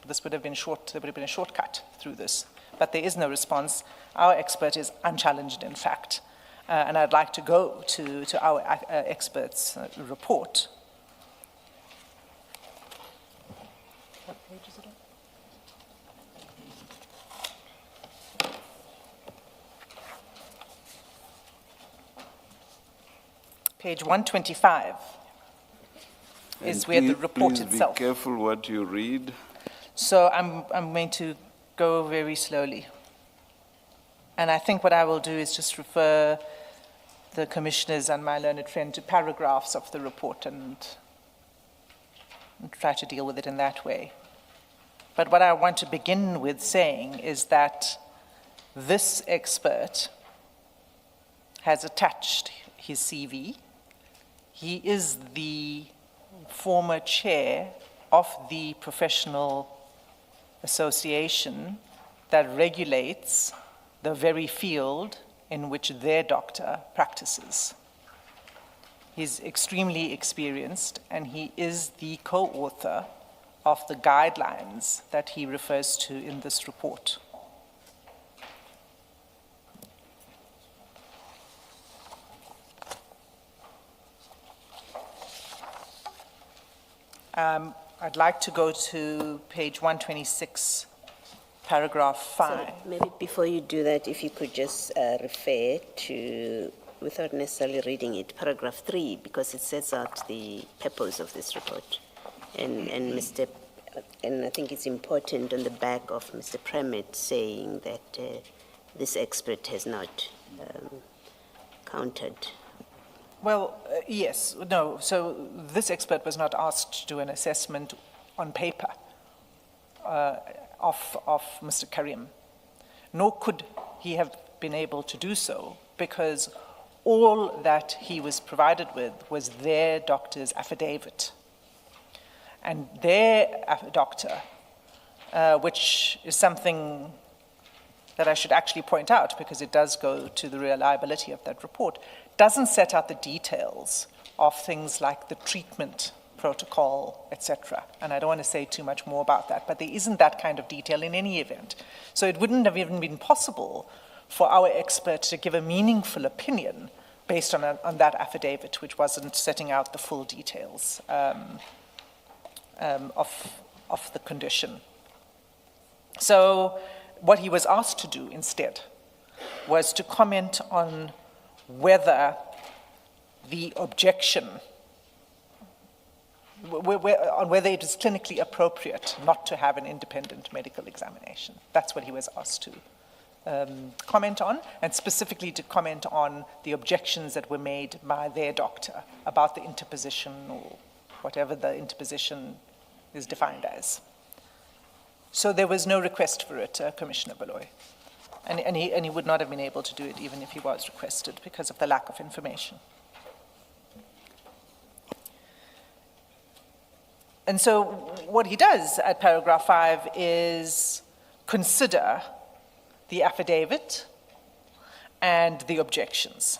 this would have been there would have been a shortcut through this. But there is no response. Our expert is unchallenged, in fact. And I'd like to go to our expert's report. What page is it on? Page 125 is And where the please- report Please itself. be careful what you read. So I'm going to go very slowly. And I think what I will do is just refer the commissioners and my learned friend to paragraphs of the report and try to deal with it in that way. But what I want to begin with saying is that this expert has attached his CV. He is the former chair of the professional association that regulates the very field in which their doctor practices. He's extremely experienced, and he is the co-author of the guidelines that he refers to in this report. I'd like to go to page 126, paragraph 5. So maybe before you do that, if you could just refer to, without necessarily reading it, paragraph 3, because it sets out the purpose of this report. And I think it's important on the back of Mr. Premet saying that this expert has not countered. Well, yes, no, so this expert was not asked to do an assessment on paper of Mr. Karim, nor could he have been able to do so because all that he was provided with was their doctor's affidavit. And their doctor, which is something that I should actually point out because it does go to the reliability of that report, doesn't set out the details of things like the treatment protocol, etc. And I don't want to say too much more about that, but there isn't that kind of detail in any event. So it wouldn't have even been possible for our expert to give a meaningful opinion based on that affidavit, which wasn't setting out the full details of the condition. So what he was asked to do instead was to comment on whether the objection, on whether it is clinically appropriate not to have an independent medical examination. That's what he was asked to comment on, and specifically to comment on the objections that were made by their doctor about the interposition or whatever the interposition is defined as. So there was no request for it, Commissioner Baloy. And he would not have been able to do it even if he was requested because of the lack of information. And so what he does at paragraph 5 is consider the affidavit and the objections.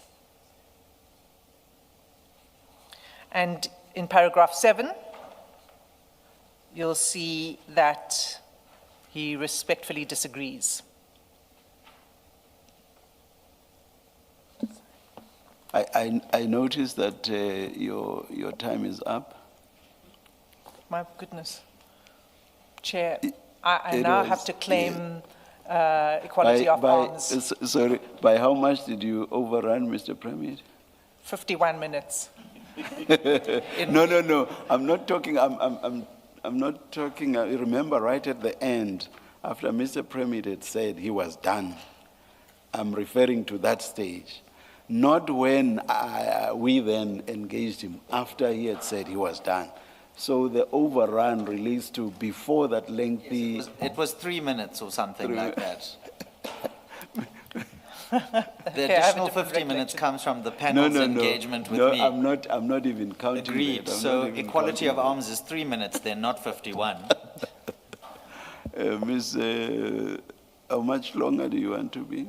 And in paragraph 7, you'll see that he respectfully disagrees. I noticed that your time is up. My goodness. Chair, I now was- have to claim equality of arms. Sorry, by how much did you overrun, Mr. Premier? 51 minutes. No. I'm not talking. I'm not talking. Remember, right at the end, after Mr. Premier had said he was done. I'm referring to that stage, not when we then engaged him after he had said he was done. So the overrun relates to before that lengthy. It was 3 minutes or something like that. The Okay, I have a additional different 50 minutes recollection. comes from the panel's engagement with me. I'm not even counting. Agreed. that. I'm So not even equality of counting arms is 3 minutes, they're not 51. that. Miss, how much longer do you want to be?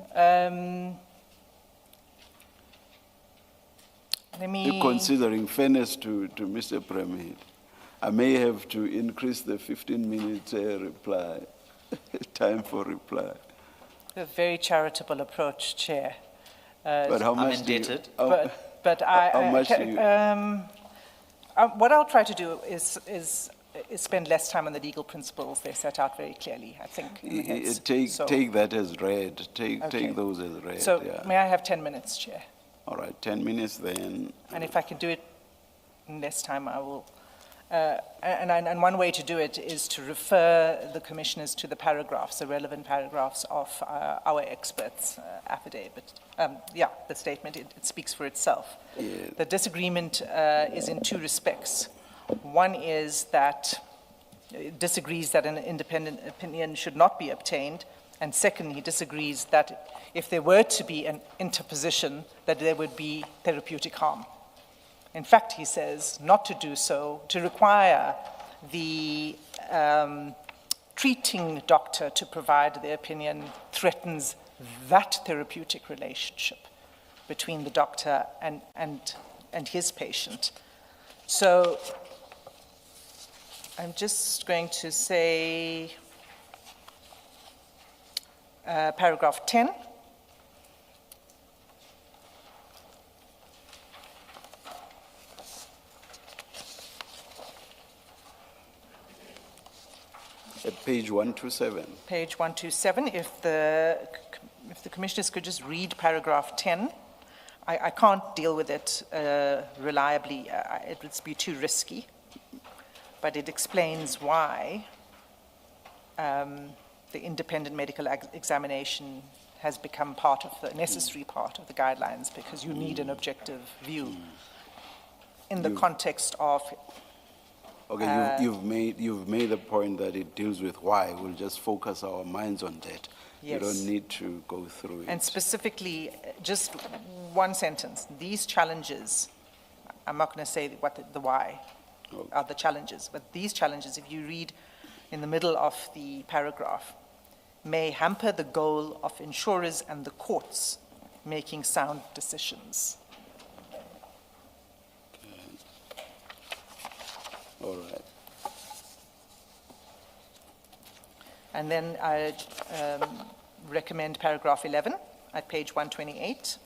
Let me... Considering fairness to Mr. Premier, I may have to increase the 15-minute reply, time for reply. A very charitable approach, Chair. But how I'm much indebted. But how much do you? what I'll try to do is spend less time on the legal principles. They're set out very clearly, I think. in the heads. So- Take that as read. Okay. Take those as read. So yeah. may I have 10 minutes, Chair? All right, 10 minutes then. And if I can do it in less time, I will. And one way to do it is to refer the commissioners to the paragraphs, the relevant paragraphs of our experts' affidavit. The statement, it speaks for itself. Yeah. The disagreement is in two respects. One is that it disagrees that an independent opinion should not be obtained, and second, he disagrees that if there were to be an interposition, that there would be therapeutic harm. In fact, he says not to do so, to require the treating doctor to provide the opinion threatens that therapeutic relationship between the doctor and his patient. So I'm just going to say paragraph 10. At page 127. Page 127, if the commissioners could just read paragraph 10. I can't deal with it reliably, it would be too risky, but it explains why the independent medical examination has become a necessary part of the guidelines, because you need an objective view in the context of. Okay, you've made the point that it deals with why. We'll just focus our minds on that. Yes. You don't need to go through it. And specifically, just one sentence, these challenges, I'm not going to say what the why are the challenges, but these challenges, if you read in the middle of the paragraph, may hamper the goal of insurers and the courts making sound decisions. All right. And then I recommend paragraph 11 at page 128.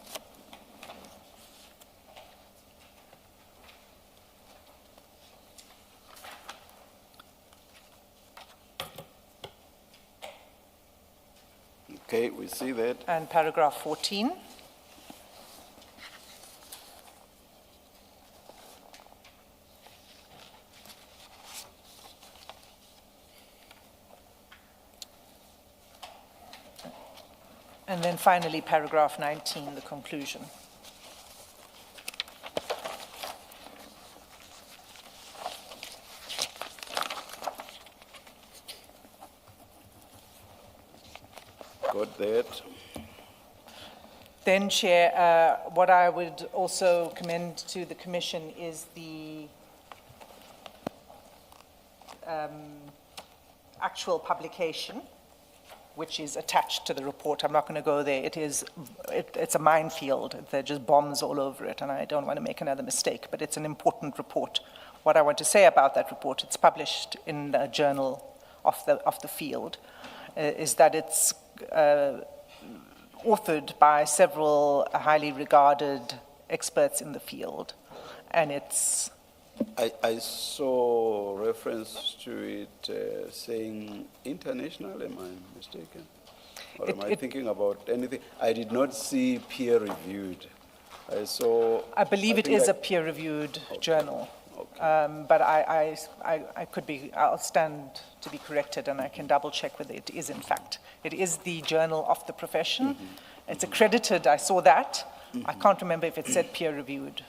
Okay, we see that. And paragraph 14. And then finally, paragraph 19, the conclusion. Got that. Then, Chair, what I would also commend to the Commission is the actual publication, which is attached to the report. I'm not going to go there. It's a minefield. There are just bombs all over it, and I don't want to make another mistake, but it's an important report. What I want to say about that report, it's published in the journal of the field, is that it's authored by several highly regarded experts in the field, and it's I saw reference to it saying international, am I mistaken? Or am I thinking about anything? I did not see peer-reviewed. I believe it is a peer-reviewed journal. Okay. But I could be, I'll stand to be corrected, and I can double check whether it is in fact. It is the journal of the profession. Mm-hmm. It's accredited, I saw that. Mm-hmm. I can't remember if it said peer-reviewed.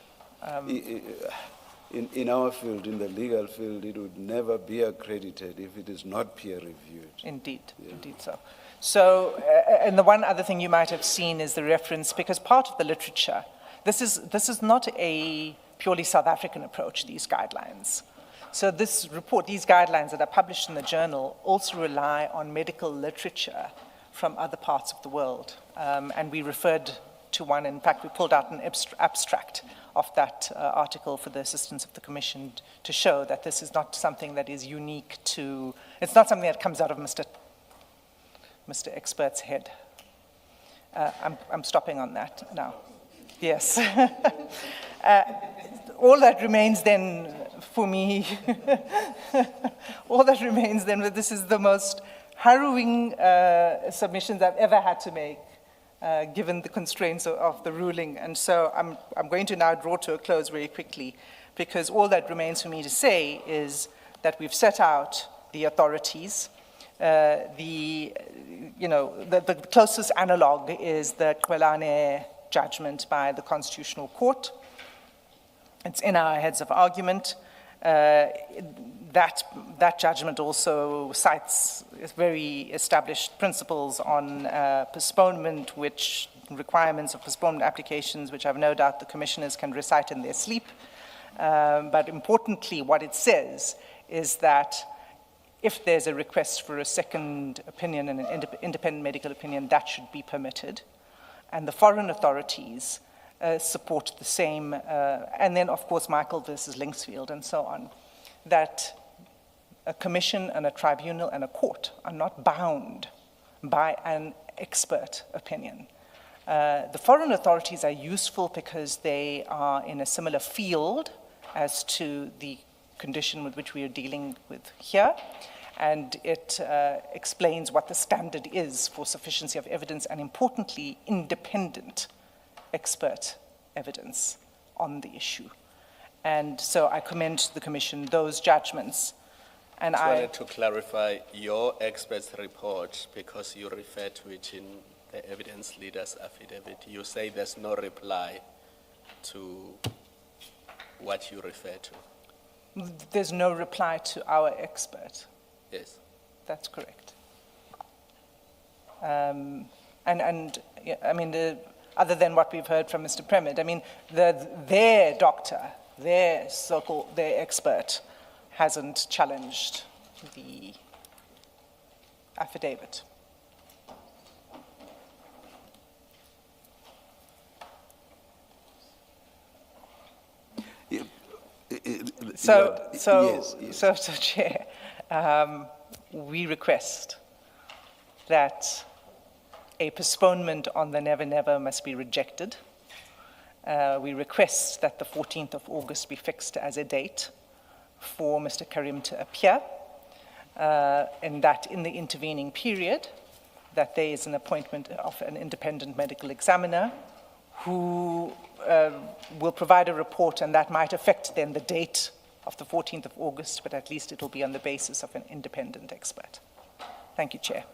In our field, in the legal field, it would never be accredited if it is not peer-reviewed. Indeed, Yeah. indeed so. So, and the one other thing you might have seen is the reference, because part of the literature, this is not a purely South African approach, these guidelines. So this report, these guidelines that are published in the journal also rely on medical literature from other parts of the world. And we referred to one, in fact, we pulled out an abstract of that article for the assistance of the Commission to show that this is not something that is unique to, it's not something that comes out of Mr. Expert's head. I'm stopping on that now. Yes. All that remains then for me, all that remains then, this is the most harrowing submissions I've ever had to make given the constraints of the ruling. And so I'm going to now draw to a close very quickly, because all that remains for me to say is that we've set out the authorities. The closest analog is the Kwelane judgment by the Constitutional Court. It's in our heads of argument. That judgment also cites very established principles on postponement, which requirements of postponement applications, which I've no doubt the commissioners can recite in their sleep. But importantly, what it says is that if there's a request for a second opinion and an independent medical opinion, that should be permitted. And the foreign authorities support the same, and then of course Michael versus Linksfield and so on, that a commission and a tribunal and a court are not bound by an expert opinion. The foreign authorities are useful because they are in a similar field as to the condition with which we are dealing with here, and it explains what the standard is for sufficiency of evidence, and importantly, independent expert evidence on the issue. And so I commend to the Commission those judgments. And I I wanted to clarify your expert's report, because you refer to it in the evidence leader's affidavit. You say there's no reply to what you refer to. There's no reply to our expert. Yes. That's correct. Yeah, I mean, other than what we've heard from Mr. Premid, I mean, their doctor, their expert, hasn't challenged the affidavit. So, Chair, we request that a postponement on the Never Never must be rejected. We request that the 14th of August be fixed as a date for Mr. Karim to appear, and that in the intervening period, that there is an appointment of an independent medical examiner who will provide a report, and that might affect then the date of the 14th of August, but at least it will be on the basis of an independent expert. Thank you, Chair.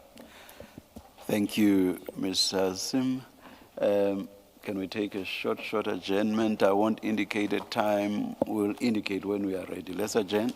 Thank you, Ms. Sim. Can we take a short adjournment? I won't indicate a time. We'll indicate when we are ready. Let's adjourn.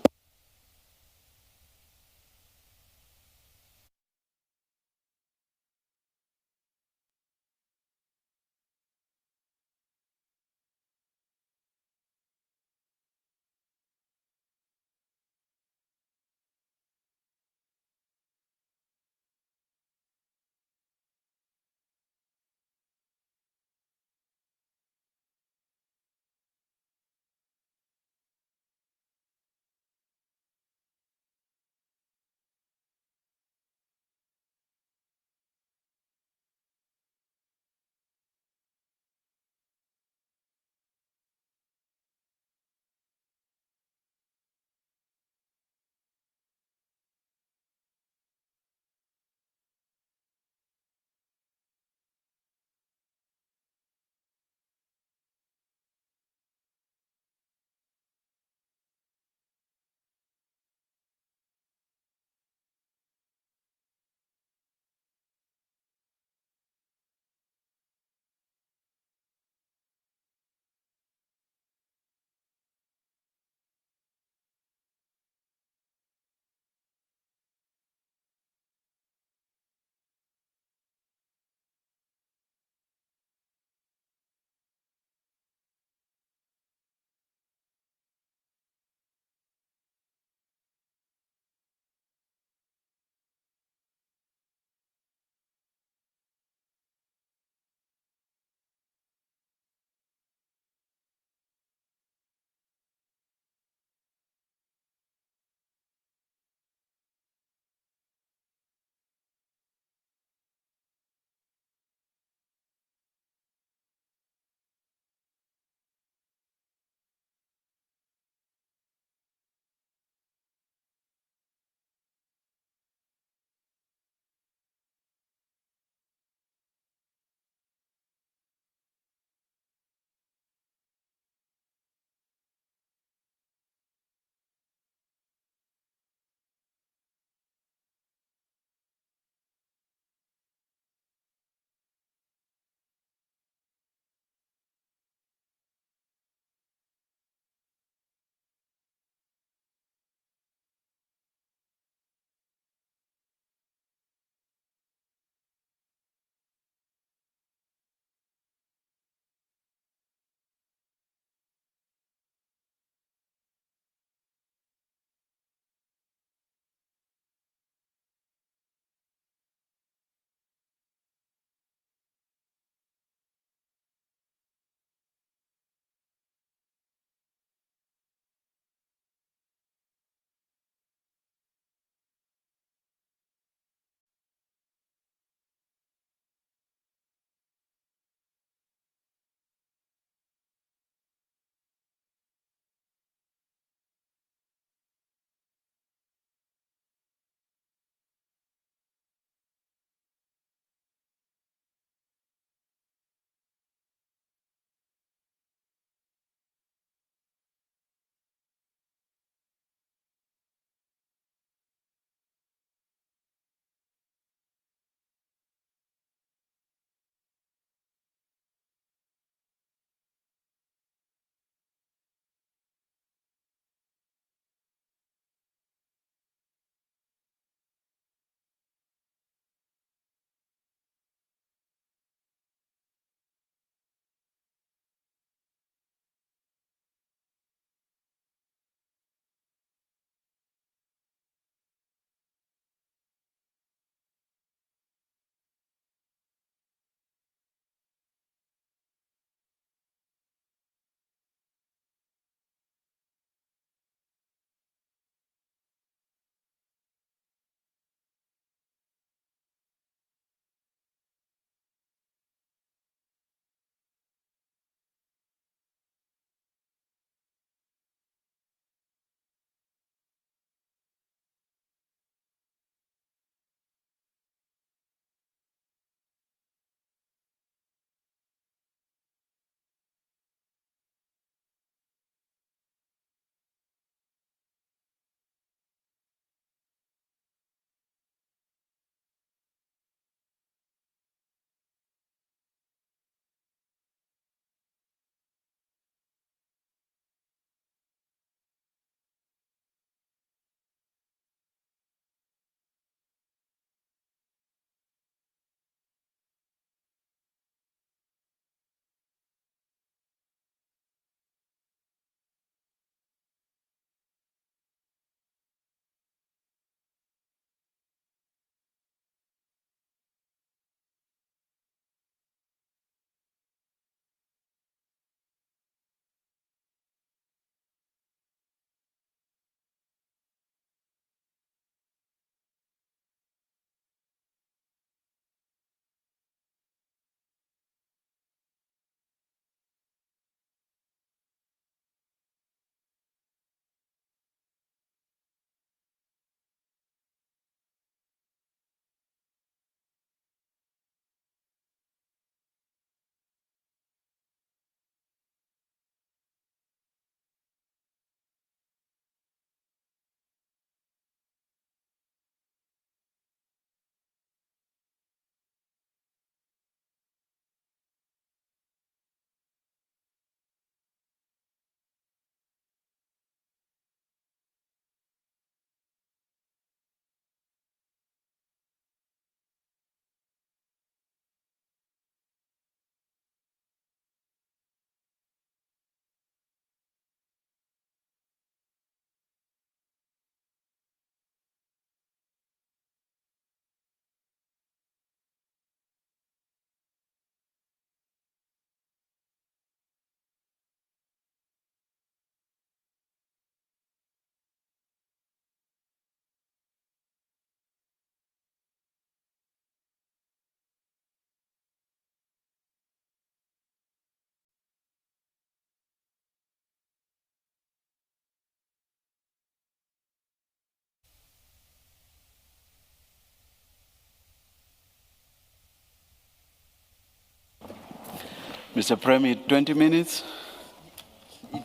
Mr. Premier, 20 minutes?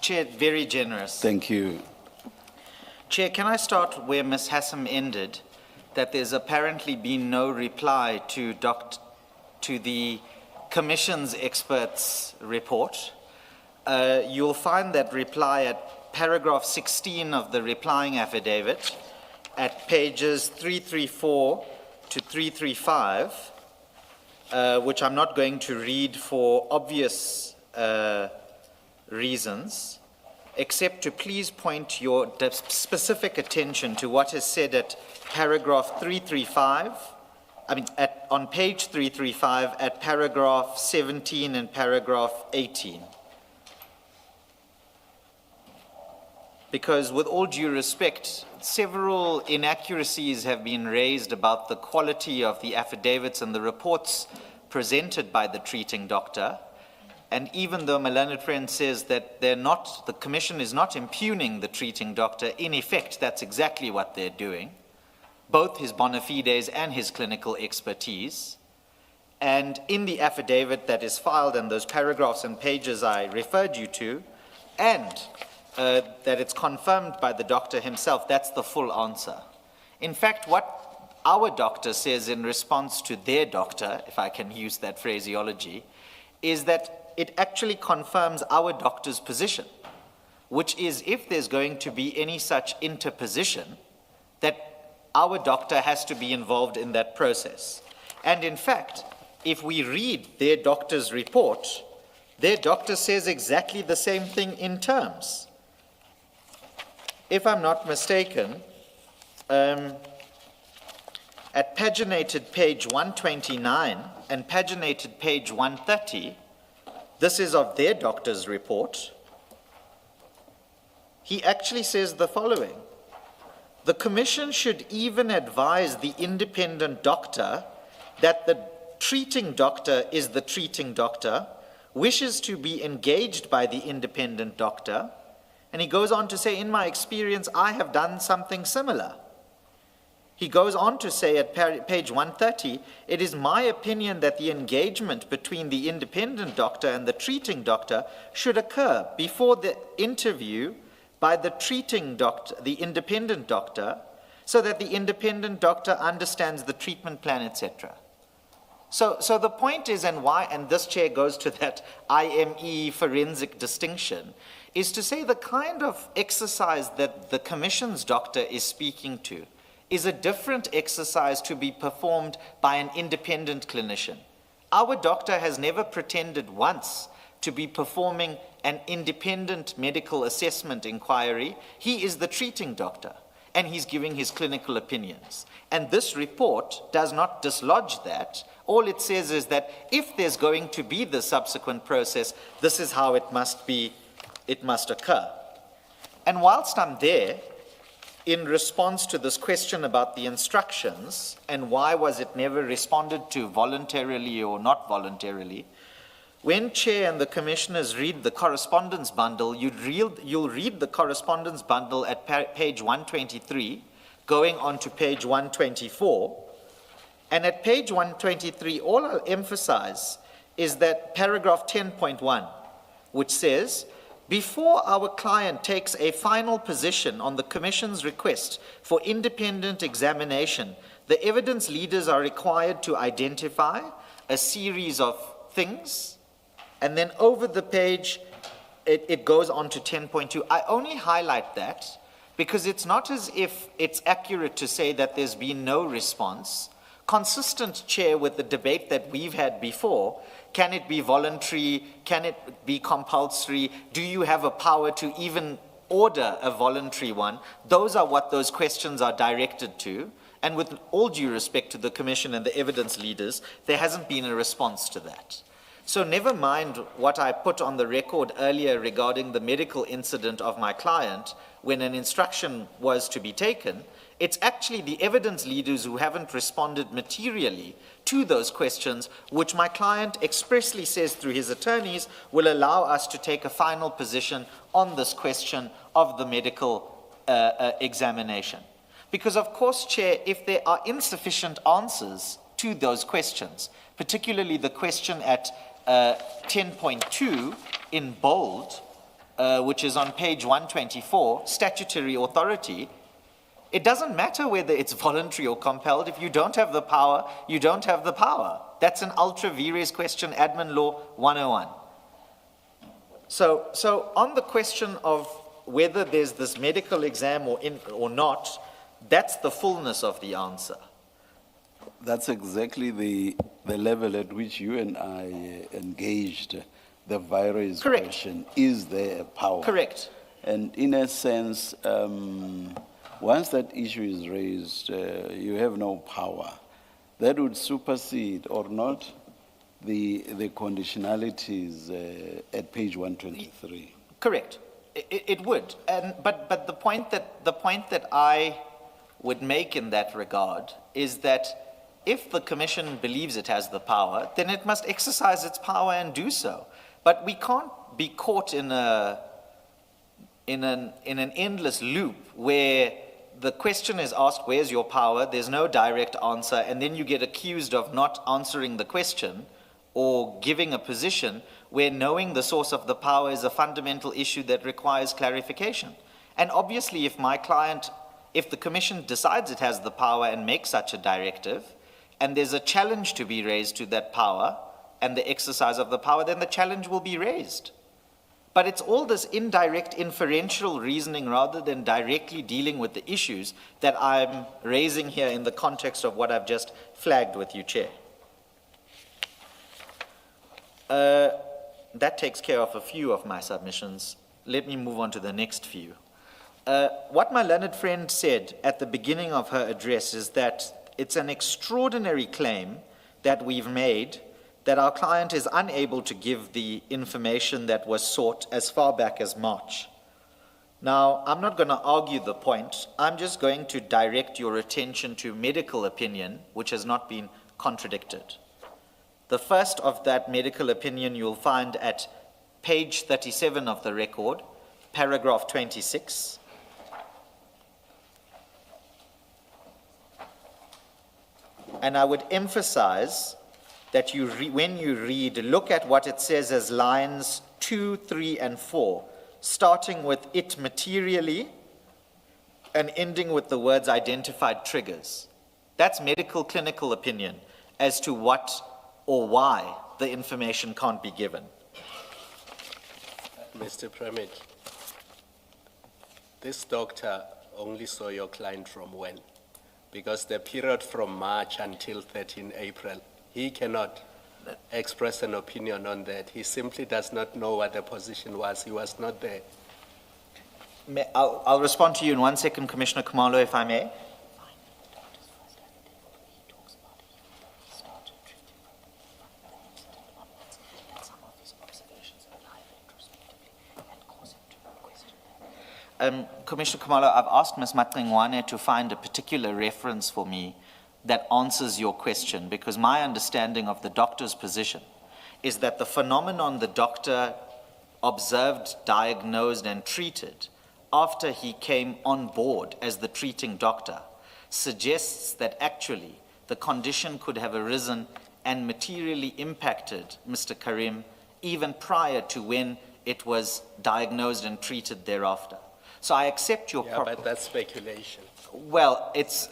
Chair, very generous. Thank you. Chair, can I start where Ms. Hassam ended, that there's apparently been no reply to the Commission's experts' report? You'll find that reply at paragraph 16 of the replying affidavit, at pages 334 to 335, which I'm not going to read for obvious reasons, except to please point your specific attention to what is said at paragraph 335, on page 335 at paragraph 17 and paragraph 18. Because with all due respect, several inaccuracies have been raised about the quality of the affidavits and the reports presented by the treating doctor. And even though my learned friend says that the Commission is not impugning the treating doctor, in effect, that's exactly what they're doing, both his bona fides and his clinical expertise. And in the affidavit that is filed and those paragraphs and pages I referred you to, and that it's confirmed by the doctor himself, that's the full answer. In fact, what our doctor says in response to their doctor, if I can use that phraseology, is that it actually confirms our doctor's position, which is if there's going to be any such interposition, that our doctor has to be involved in that process. And in fact, if we read their doctor's report, their doctor says exactly the same thing in terms. If I'm not mistaken, at paginated page 129 and paginated page 130, this is of their doctor's report, he actually says the following: the Commission should even advise the independent doctor that the treating doctor is the treating doctor, wishes to be engaged by the independent doctor, and he goes on to say, in my experience, I have done something similar. He goes on to say at page 130, it is my opinion that the engagement between the independent doctor and the treating doctor should occur before the interview by the treating doctor, the independent doctor, so that the independent doctor understands the treatment plan, etc. So the point is, and why, and this chair goes to that IME forensic distinction, is to say the kind of exercise that the Commission's doctor is speaking to is a different exercise to be performed by an independent clinician. Our doctor has never pretended once to be performing an independent medical assessment inquiry. He is the treating doctor, and he's giving his clinical opinions. And this report does not dislodge that. All it says is that if there's going to be the subsequent process, this is how it must be, it must occur. And whilst I'm there, in response to this question about the instructions and why was it never responded to voluntarily or not voluntarily, when Chair and the Commissioners read the correspondence bundle, you'll read the correspondence bundle at page 123, going on to page 124. And at page 123, all I'll emphasize is that paragraph 10.1, which says, before our client takes a final position on the Commission's request for independent examination, the evidence leaders are required to identify a series of things, and then over the page, it goes on to 10.2. I only highlight that because it's not as if it's accurate to say that there's been no response. Consistent, Chair, with the debate that we've had before, can it be voluntary? Can it be compulsory? Do you have a power to even order a voluntary one? Those are what those questions are directed to. And with all due respect to the Commission and the evidence leaders, there hasn't been a response to that. So never mind what I put on the record earlier regarding the medical incident of my client when an instruction was to be taken. It's actually the evidence leaders who haven't responded materially to those questions, which my client expressly says through his attorneys will allow us to take a final position on this question of the medical examination. Because of course, Chair, if there are insufficient answers to those questions, particularly the question at 10.2 in bold, which is on page 124, statutory authority, it doesn't matter whether it's voluntary or compelled. If you don't have the power, you don't have the power. That's an ultra vires question, admin law 101. So on the question of whether there's this medical exam or not, that's the fullness of the answer. That's exactly the level at which you and I engaged the virus Correct. question. Is there a power? Correct. And in a sense, once that issue is raised, you have no power. That would supersede or not the conditionalities at page 123. Correct. It would. But the point that I would make in that regard is that if the Commission believes it has the power, then it must exercise its power and do so. But we can't be caught in an endless loop where the question is asked, where's your power? There's no direct answer, and then you get accused of not answering the question or giving a position where knowing the source of the power is a fundamental issue that requires clarification. And obviously, if the Commission decides it has the power and makes such a directive, and there's a challenge to be raised to that power and the exercise of the power, then the challenge will be raised. But it's all this indirect inferential reasoning rather than directly dealing with the issues that I'm raising here in the context of what I've just flagged with you, Chair. That takes care of a few of my submissions. Let me move on to the next few. What my learned friend said at the beginning of her address is that it's an extraordinary claim that we've made that our client is unable to give the information that was sought as far back as March. Now, I'm not going to argue the point. I'm just going to direct your attention to medical opinion, which has not been contradicted. The first of that medical opinion you'll find at page 37 of the record, paragraph 26. And I would emphasize that when you read, look at what it says as lines 2, 3, and 4, starting with it materially and ending with the words identified triggers. That's medical clinical opinion as to what or why the information can't be given. Mr. Premier, this doctor only saw your client from when? Because the period from March until 13 April, he cannot express an opinion on that. He simply does not know what the position was. He was not there. I'll respond to you in 1 second, Commissioner Kumalo, if I may. Commissioner Kumalo, I've asked Ms. Matlingwane to find a particular reference for me that answers your question, because my understanding of the doctor's position is that the phenomenon the doctor observed, diagnosed, and treated after he came on board as the treating doctor suggests that actually the condition could have arisen and materially impacted Mr. Karim even prior to when it was diagnosed and treated thereafter. So I accept your... Yeah, but that's speculation. Well, it's...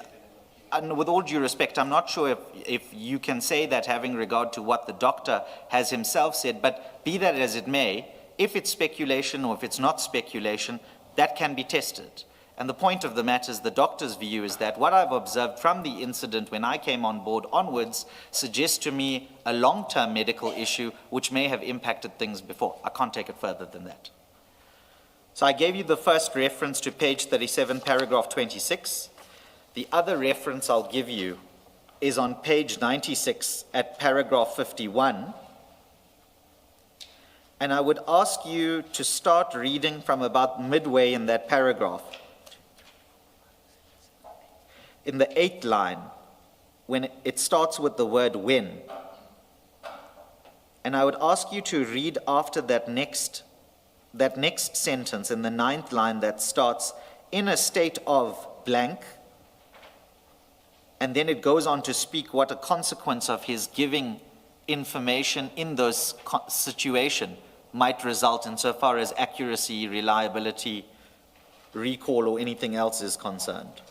And with all due respect, I'm not sure if you can say that having regard to what the doctor has himself said, but be that as it may, if it's speculation or if it's not speculation, that can be tested. And the point of the matter is the doctor's view is that what I've observed from the incident when I came on board onwards suggests to me a long-term medical issue which may have impacted things before. I can't take it further than that. So I gave you the first reference to page 37, paragraph 26. The other reference I'll give you is on page 96 at paragraph 51. And I would ask you to start reading from about midway in that paragraph. In the 8th line, when it starts with the word when. And I would ask you to read after that next sentence in the 9th line that starts in a state of blank. And then it goes on to speak what a consequence of his giving information in those situation might result insofar as accuracy, reliability, recall, or anything else is concerned.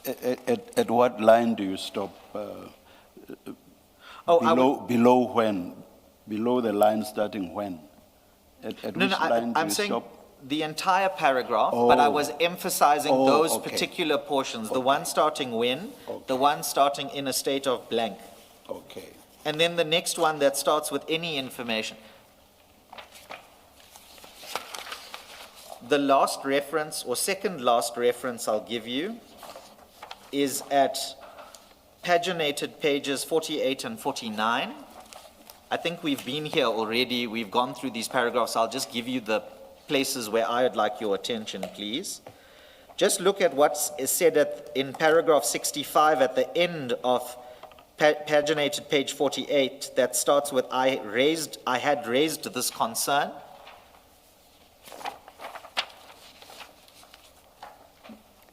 At what line do you stop? Oh, I Below when? Below the line starting when? At No, which no, line do I'm you saying stop? the entire paragraph, but I Oh. was emphasizing Oh, those okay. particular portions, the one starting when, Okay. the one starting in a state of blank, Okay. and then the next one that starts with any information. The last reference, or second last reference I'll give you, is at paginated pages 48 and 49. I think we've been here already, we've gone through these paragraphs. I'll just give you the places where I would like your attention, please. Just look at what is said in paragraph 65 at the end of paginated page 48 that starts with, I had raised this concern.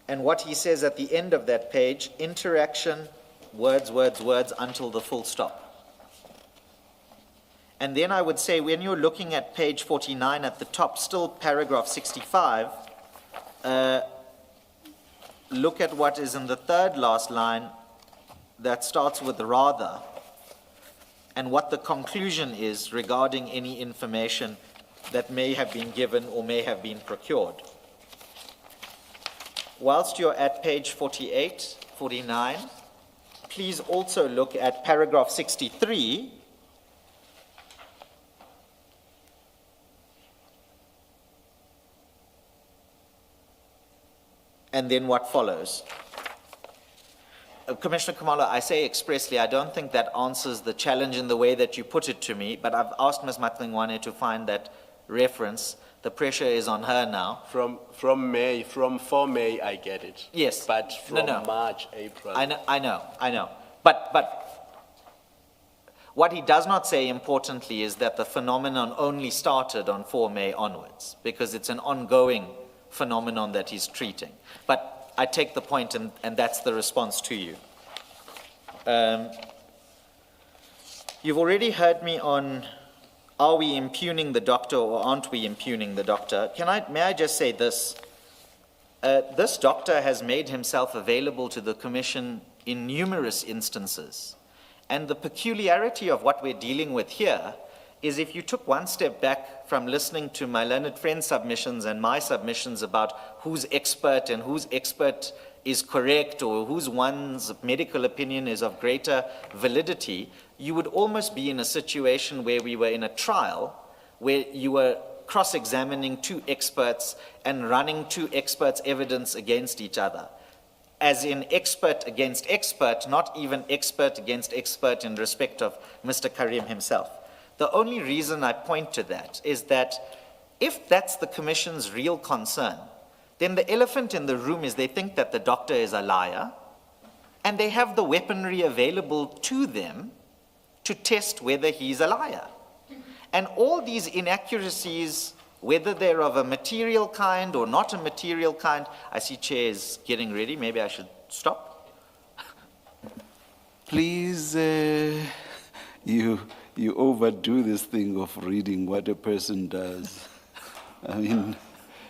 And what he says at the end of that page, interaction, words, words, words, until the full stop. And then I would say, when you're looking at page 49 at the top, still paragraph 65, look at what is in the third last line that starts with rather, and what the conclusion is regarding any information that may have been given or may have been procured. Whilst you're at page 48, 49, please also look at paragraph 63, and then what follows. Commissioner Kamala, I say expressly, I don't think that answers the challenge in the way that you put it to me, but I've asked Ms. Matlingwane to find that reference. The pressure is on her now. From 4 May, I get it. Yes. But from No. March, April. I know. But what he does not say, importantly, is that the phenomenon only started on 4 May onwards, because it's an ongoing phenomenon that he's treating. But I take the point, and that's the response to you. You've already heard me on, are we impugning the doctor or aren't we impugning the doctor? May I just say this? This doctor has made himself available to the Commission in numerous instances. And the peculiarity of what we're dealing with here is, if you took one step back from listening to my learned friend's submissions and my submissions about who's expert and whose expert is correct, or whose one's medical opinion is of greater validity, you would almost be in a situation where we were in a trial where you were cross-examining two experts and running two experts' evidence against each other. As in expert against expert, not even expert against expert in respect of Mr. Karim himself. The only reason I point to that is that if that's the Commission's real concern, then the elephant in the room is they think that the doctor is a liar, and they have the weaponry available to them to test whether he's a liar. And all these inaccuracies, whether they're of a material kind or not a material kind, I see Chair is getting ready, maybe I should stop. Please, you overdo this thing of reading what a person does. I mean,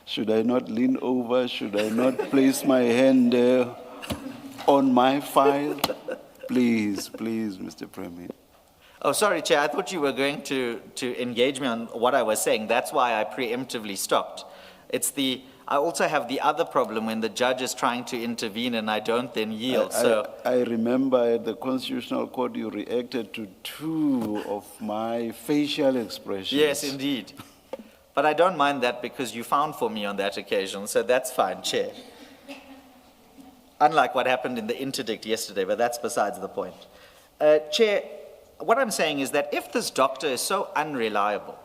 should I not lean over? Should I not place my hand on my file? Please, Mr. Premier. Oh, sorry, Chair, I thought you were going to engage me on what I was saying. That's why I preemptively stopped. I also have the other problem when the judge is trying to intervene and I don't then yield, I remember at the Constitutional Court you reacted to two of my facial expressions. Yes, indeed. But I don't mind that because you found for me on that occasion, so that's fine, Chair. Unlike what happened in the interdict yesterday, but that's besides the point. Chair, what I'm saying is that if this doctor is so unreliable,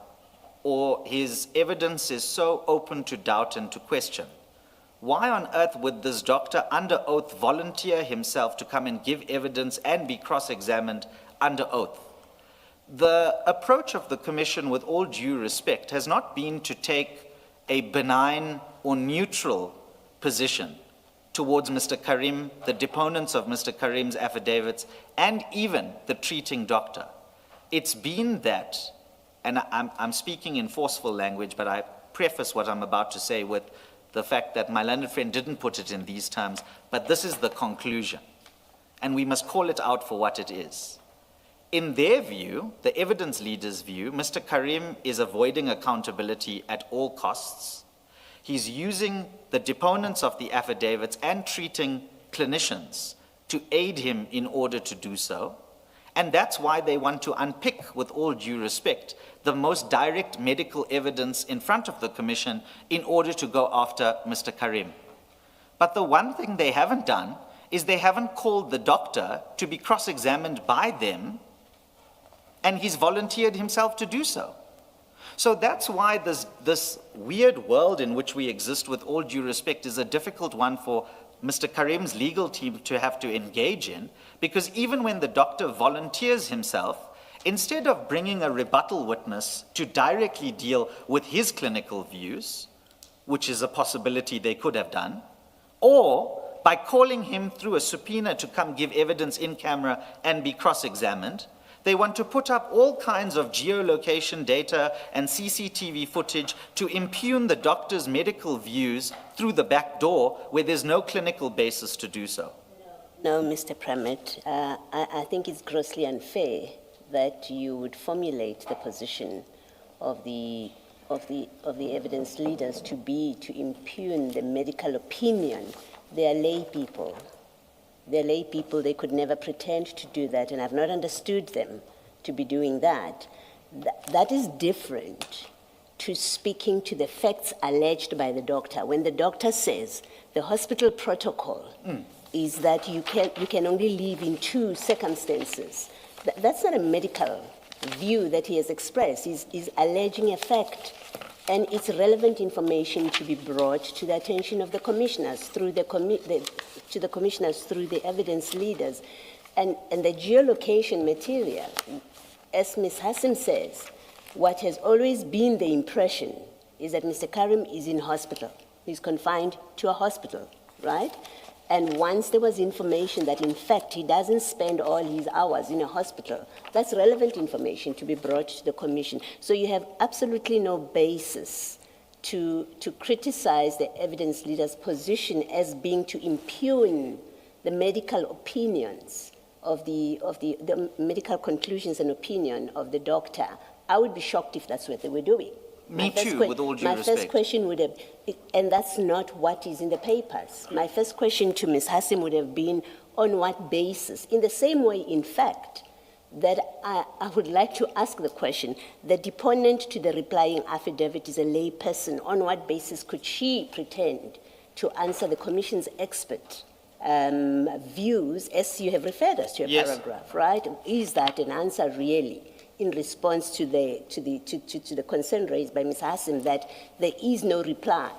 or his evidence is so open to doubt and to question, why on earth would this doctor under oath volunteer himself to come and give evidence and be cross-examined under oath? The approach of the Commission, with all due respect, has not been to take a benign or neutral position towards Mr. Karim, the deponents of Mr. Karim's affidavits, and even the treating doctor. it's been that, and I'm speaking in forceful language, but I preface what I'm about to say with the fact that my learned friend didn't put it in these terms, but this is the conclusion, and we must call it out for what it is. In their view, the evidence leaders' view, Mr. Karim is avoiding accountability at all costs. He's using the deponents of the affidavits and treating clinicians to aid him in order to do so. And that's why they want to unpick, with all due respect, the most direct medical evidence in front of the Commission in order to go after Mr. Karim. But the one thing they haven't done is they haven't called the doctor to be cross-examined by them, and he's volunteered himself to do so. So that's why this weird world in which we exist, with all due respect, is a difficult one for Mr. Karim's legal team to have to engage in, because even when the doctor volunteers himself, instead of bringing a rebuttal witness to directly deal with his clinical views, which is a possibility they could have done, or by calling him through a subpoena to come give evidence in camera and be cross-examined, they want to put up all kinds of geolocation data and CCTV footage to impugn the doctor's medical views through the back door where there's no clinical basis to do so. No, Mr. Pramit, I think it's grossly unfair that you would formulate the position of the evidence leaders to impugn the medical opinion. They are lay people. They're lay people, they could never pretend to do that, and I've not understood them to be doing that. That is different to speaking to the facts alleged by the doctor. When the doctor says the hospital protocol is that you can only leave in 2 circumstances, that's not a medical view that he has expressed. He's alleging a fact, and it's relevant information to be brought to the attention of the commissioners through the evidence leaders. And the geolocation material, as Ms. Hassan says, what has always been the impression is that Mr. Karim is in hospital. He's confined to a hospital, right? And once there was information that, in fact, he doesn't spend all his hours in a hospital, that's relevant information to be brought to the commission. So you have absolutely no basis to criticize the evidence leader's position as being to impugn the medical opinions of the medical conclusions and opinion of the doctor. I would be shocked if that's what they were doing. Me too, with all due respect. My first question would have, and that's not what is in the papers. My first question to Ms. Hassim would have been, on what basis? In the same way, in fact, that I would like to ask the question, the deponent to the replying affidavit is a lay person. On what basis could she pretend to answer the commission's expert views, as you have referred us to a paragraph, right? Is that an answer really in response to the concern raised by Ms. Hassan that there is no reply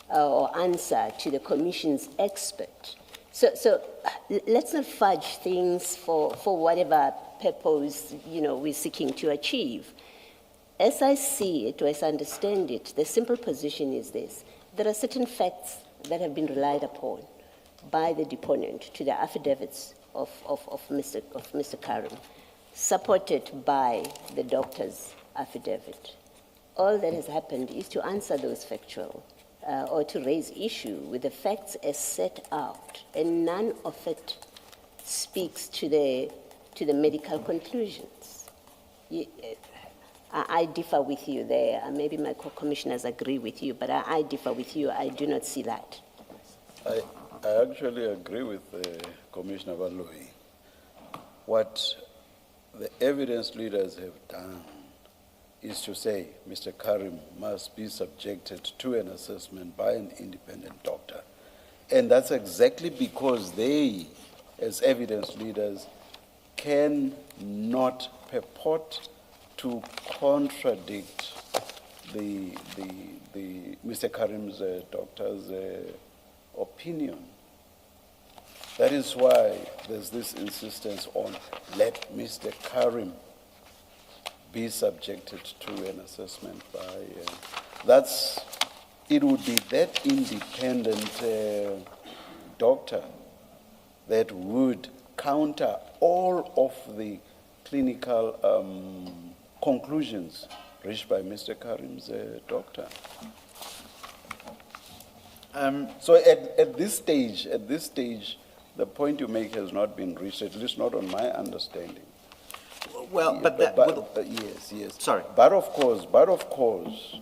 or answer to the commission's expert? So let's not fudge things for whatever purpose, we're seeking to achieve. As I see it, or as I understand it, the simple position is this. There are certain facts that have been relied upon by the deponent to the affidavits of Mr. Karim, supported by the doctor's affidavit. All that has happened is to answer those factual or to raise issue with the facts as set out, and none of it speaks to the medical conclusions. I differ with you there. Maybe my co-commissioners agree with you, but I differ with you. I do not see that. I actually agree with Commissioner Valoi. What the evidence leaders have done is to say Mr. Karim must be subjected to an assessment by an independent doctor. And that's exactly because they, as evidence leaders, cannot purport to contradict the Mr. Karim's doctor's opinion. That is why there's this insistence on let Mr. Karim be subjected to an assessment by, it would be that independent doctor that would counter all of the clinical conclusions reached by Mr. Karim's doctor. So at this stage, the point you make has not been reached, at least not on my understanding. Well, but that, yes. Sorry. But of course,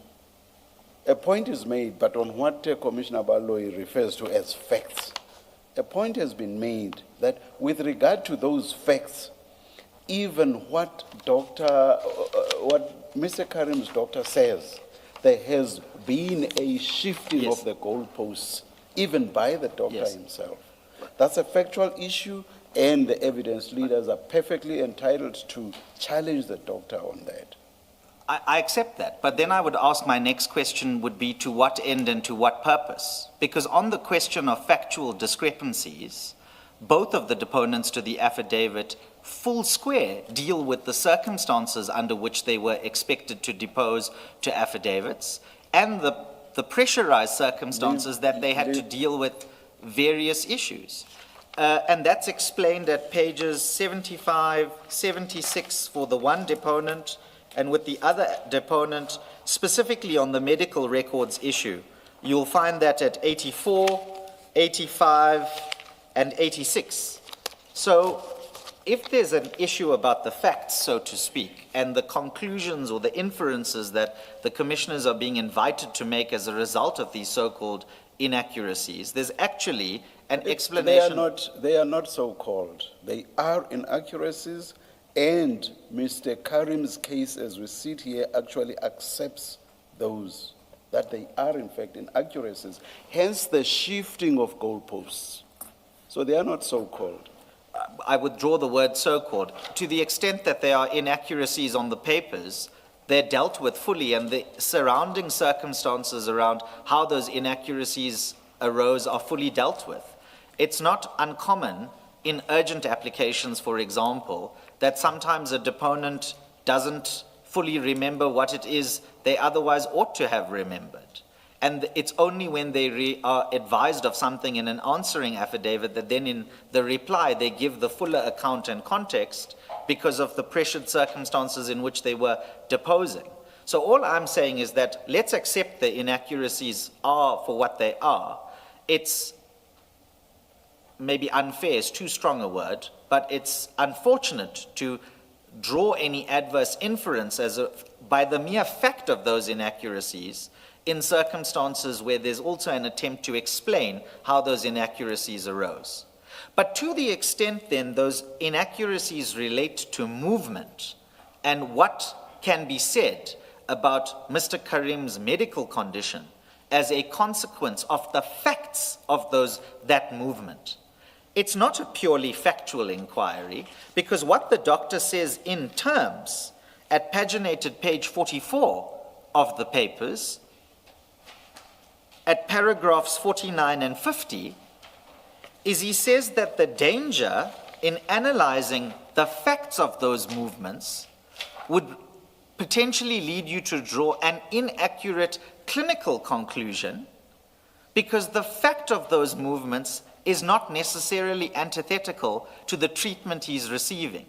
a point is made, but on what Commissioner Baloyi refers to as facts. A point has been made that with regard to those facts, even what Mr. Karim's doctor says, there has been a shifting Yes. of the goalposts, even by the doctor Yes. himself. That's a factual issue, and the evidence leaders are perfectly entitled to challenge the doctor on that. I accept that, but then I would ask, my next question would be to what end and to what purpose? Because on the question of factual discrepancies, both of the deponents to the affidavit full square deal with the circumstances under which they were expected to depose to affidavits and the pressurized circumstances that they had to deal with various issues. And that's explained at pages 75, 76 for the one deponent, and with the other deponent, specifically on the medical records issue, you'll find that at 84, 85, and 86. So if there's an issue about the facts, so to speak, and the conclusions or the inferences that the commissioners are being invited to make as a result of these so-called inaccuracies, there's actually an explanation. They are not so-called. They are inaccuracies, and Mr. Karim's case, as we sit here, actually accepts those, that they are in fact inaccuracies, hence the shifting of goalposts. So they are not so-called. I withdraw the word so-called. To the extent that there are inaccuracies on the papers, they're dealt with fully, and the surrounding circumstances around how those inaccuracies arose are fully dealt with. It's not uncommon in urgent applications, for example, that sometimes a deponent doesn't fully remember what it is they otherwise ought to have remembered. And it's only when they are advised of something in an answering affidavit that then in the reply they give the fuller account and context because of the pressured circumstances in which they were deposing. So all I'm saying is that let's accept the inaccuracies are for what they are. It's maybe unfair is too strong a word, but it's unfortunate to draw any adverse inference by the mere fact of those inaccuracies in circumstances where there's also an attempt to explain how those inaccuracies arose. But to the extent then those inaccuracies relate to movement and what can be said about Mr. Karim's medical condition as a consequence of the facts of that movement, it's not a purely factual inquiry, because what the doctor says in terms at paginated page 44 of the papers, at paragraphs 49 and 50, is he says that the danger in analyzing the facts of those movements would potentially lead you to draw an inaccurate clinical conclusion, because the fact of those movements is not necessarily antithetical to the treatment he's receiving.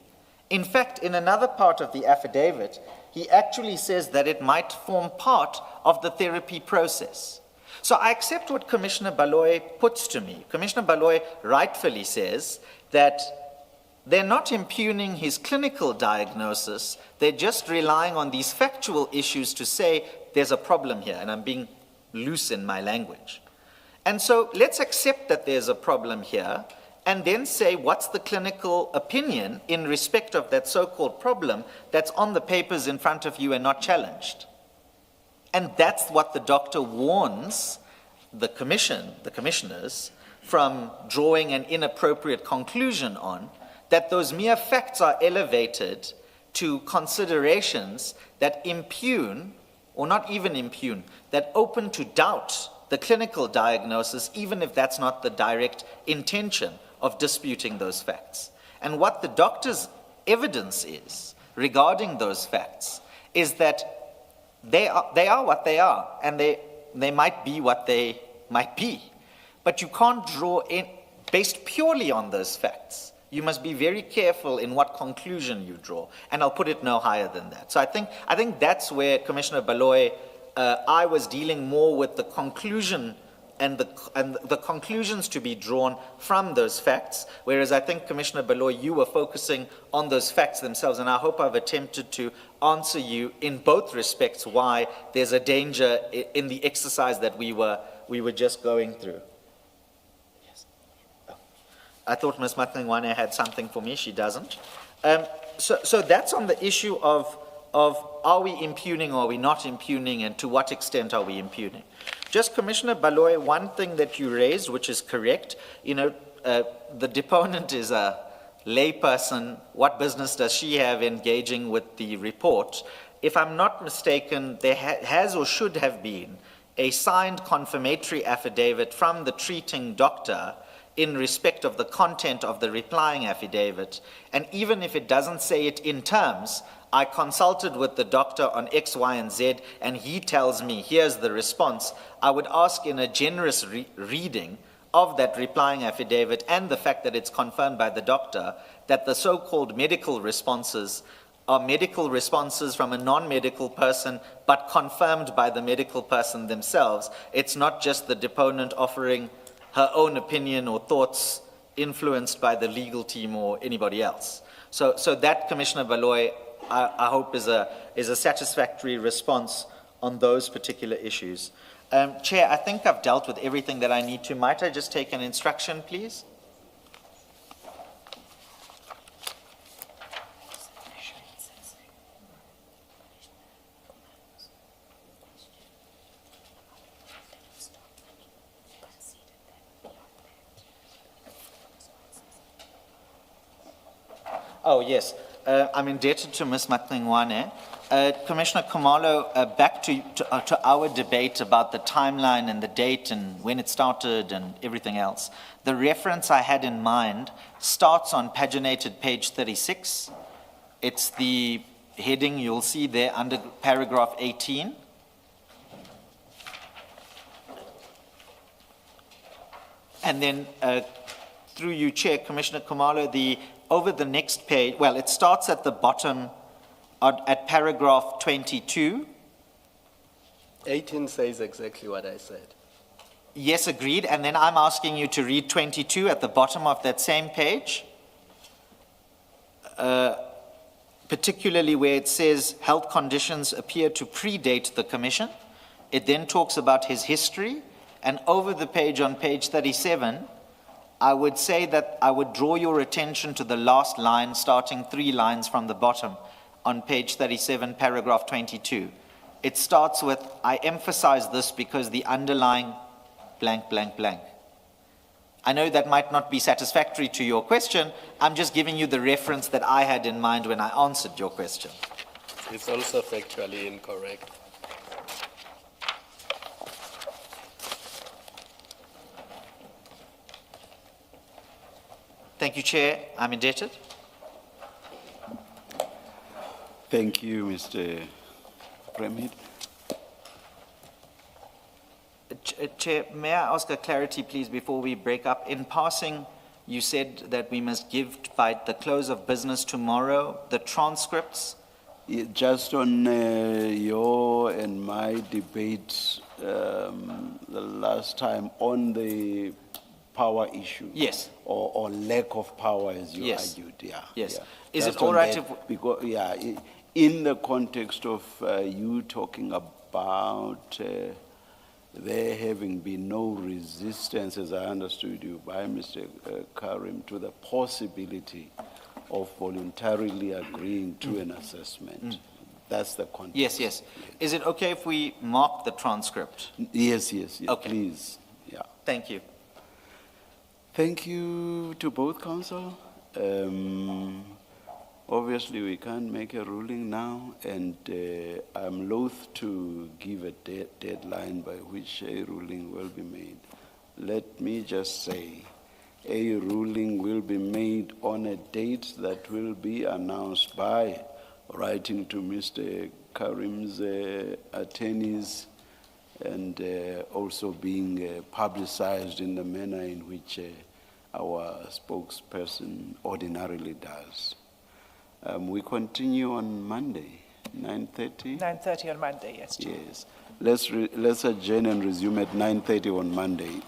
In fact, in another part of the affidavit, he actually says that it might form part of the therapy process. So I accept what Commissioner Baloyi puts to me. Commissioner Baloyi rightfully says that they're not impugning his clinical diagnosis, they're just relying on these factual issues to say there's a problem here, and I'm being loose in my language. And so let's accept that there's a problem here, and then say what's the clinical opinion in respect of that so-called problem that's on the papers in front of you and not challenged. And that's what the doctor warns the commissioners, from drawing an inappropriate conclusion on, that those mere facts are elevated to considerations that impugn, or not even impugn, that open to doubt the clinical diagnosis, even if that's not the direct intention of disputing those facts. And what the doctor's evidence is regarding those facts is that they are what they are, and they might be what they might be. But you can't draw in, based purely on those facts, you must be very careful in what conclusion you draw, and I'll put it no higher than that. So I think that's where Commissioner Baloy, I was dealing more with the conclusion and the conclusions to be drawn from those facts, whereas I think, Commissioner Baloy, you were focusing on those facts themselves, and I hope I've attempted to answer you in both respects why there's a danger in the exercise that we were just going through. Yes. Oh. I thought Ms. Matlingwane had something for me. She doesn't. So that's on the issue of are we impugning or are we not impugning, and to what extent are we impugning? Just, Commissioner Baloy, one thing that you raised, which is correct, the deponent is a layperson. What business does she have engaging with the report? If I'm not mistaken, there has or should have been a signed confirmatory affidavit from the treating doctor in respect of the content of the replying affidavit. And even if it doesn't say it in terms, I consulted with the doctor on X, Y, and Z, and he tells me, here's the response. I would ask, in a generous reading of that replying affidavit and the fact that it's confirmed by the doctor, that the so-called medical responses are medical responses from a non-medical person, but confirmed by the medical person themselves. It's not just the deponent offering her own opinion or thoughts influenced by the legal team or anybody else. So that, Commissioner Baloy, I hope is a satisfactory response on those particular issues. Chair, I think I've dealt with everything that I need to. Might I just take an instruction, please? Oh, yes. I'm indebted to Ms. Matlingwane. Commissioner Khumalo, back to our debate about the timeline and the date and when it started and everything else. The reference I had in mind starts on paginated page 36. It's the heading you'll see there under paragraph 18. And then through you, Chair, Commissioner Khumalo, over the next page, well, it starts at the bottom at paragraph 22. 18 says exactly what I said. Yes, agreed. And then I'm asking you to read 22 at the bottom of that same page, particularly where it says health conditions appear to predate the commission. It then talks about his history. And over the page on page 37, I would say that I would draw your attention to the last line, starting 3 lines from the bottom on page 37, paragraph 22. It starts with, I emphasize this because the underlying blank, blank, blank. I know that might not be satisfactory to your question. I'm just giving you the reference that I had in mind when I answered your question. It's also factually incorrect. Thank you, Chair. I'm indebted. Thank you, Mr. Premier. Chair, may I ask a clarity, please, before we break up? In passing, you said that we must give by the close of business tomorrow the transcripts. Just on your and my debate the last time on the power issue. Yes. Or lack of power, as you Yes. argued. Yeah. Yes. Yeah. Is Just it all on right that, if... Because, in the context of you talking about there having been no resistance, as I understood you, by Mr. Karim, to the possibility of voluntarily agreeing to an assessment. That's the context. Yes, yes. Is it okay if we mark the transcript? Yes, Okay. please. Yeah. Thank you. Thank you to both counsel. Obviously, we can't make a ruling now, and I'm loath to give a deadline by which a ruling will be made. Let me just say, a ruling will be made on a date that will be announced by writing to Mr. Karim's attorneys and also being publicized in the manner in which our spokesperson ordinarily does. We continue on Monday, 9:30? 9:30 on Monday, yes, Chair. Yes. Let's adjourn and resume at 9:30 on Monday.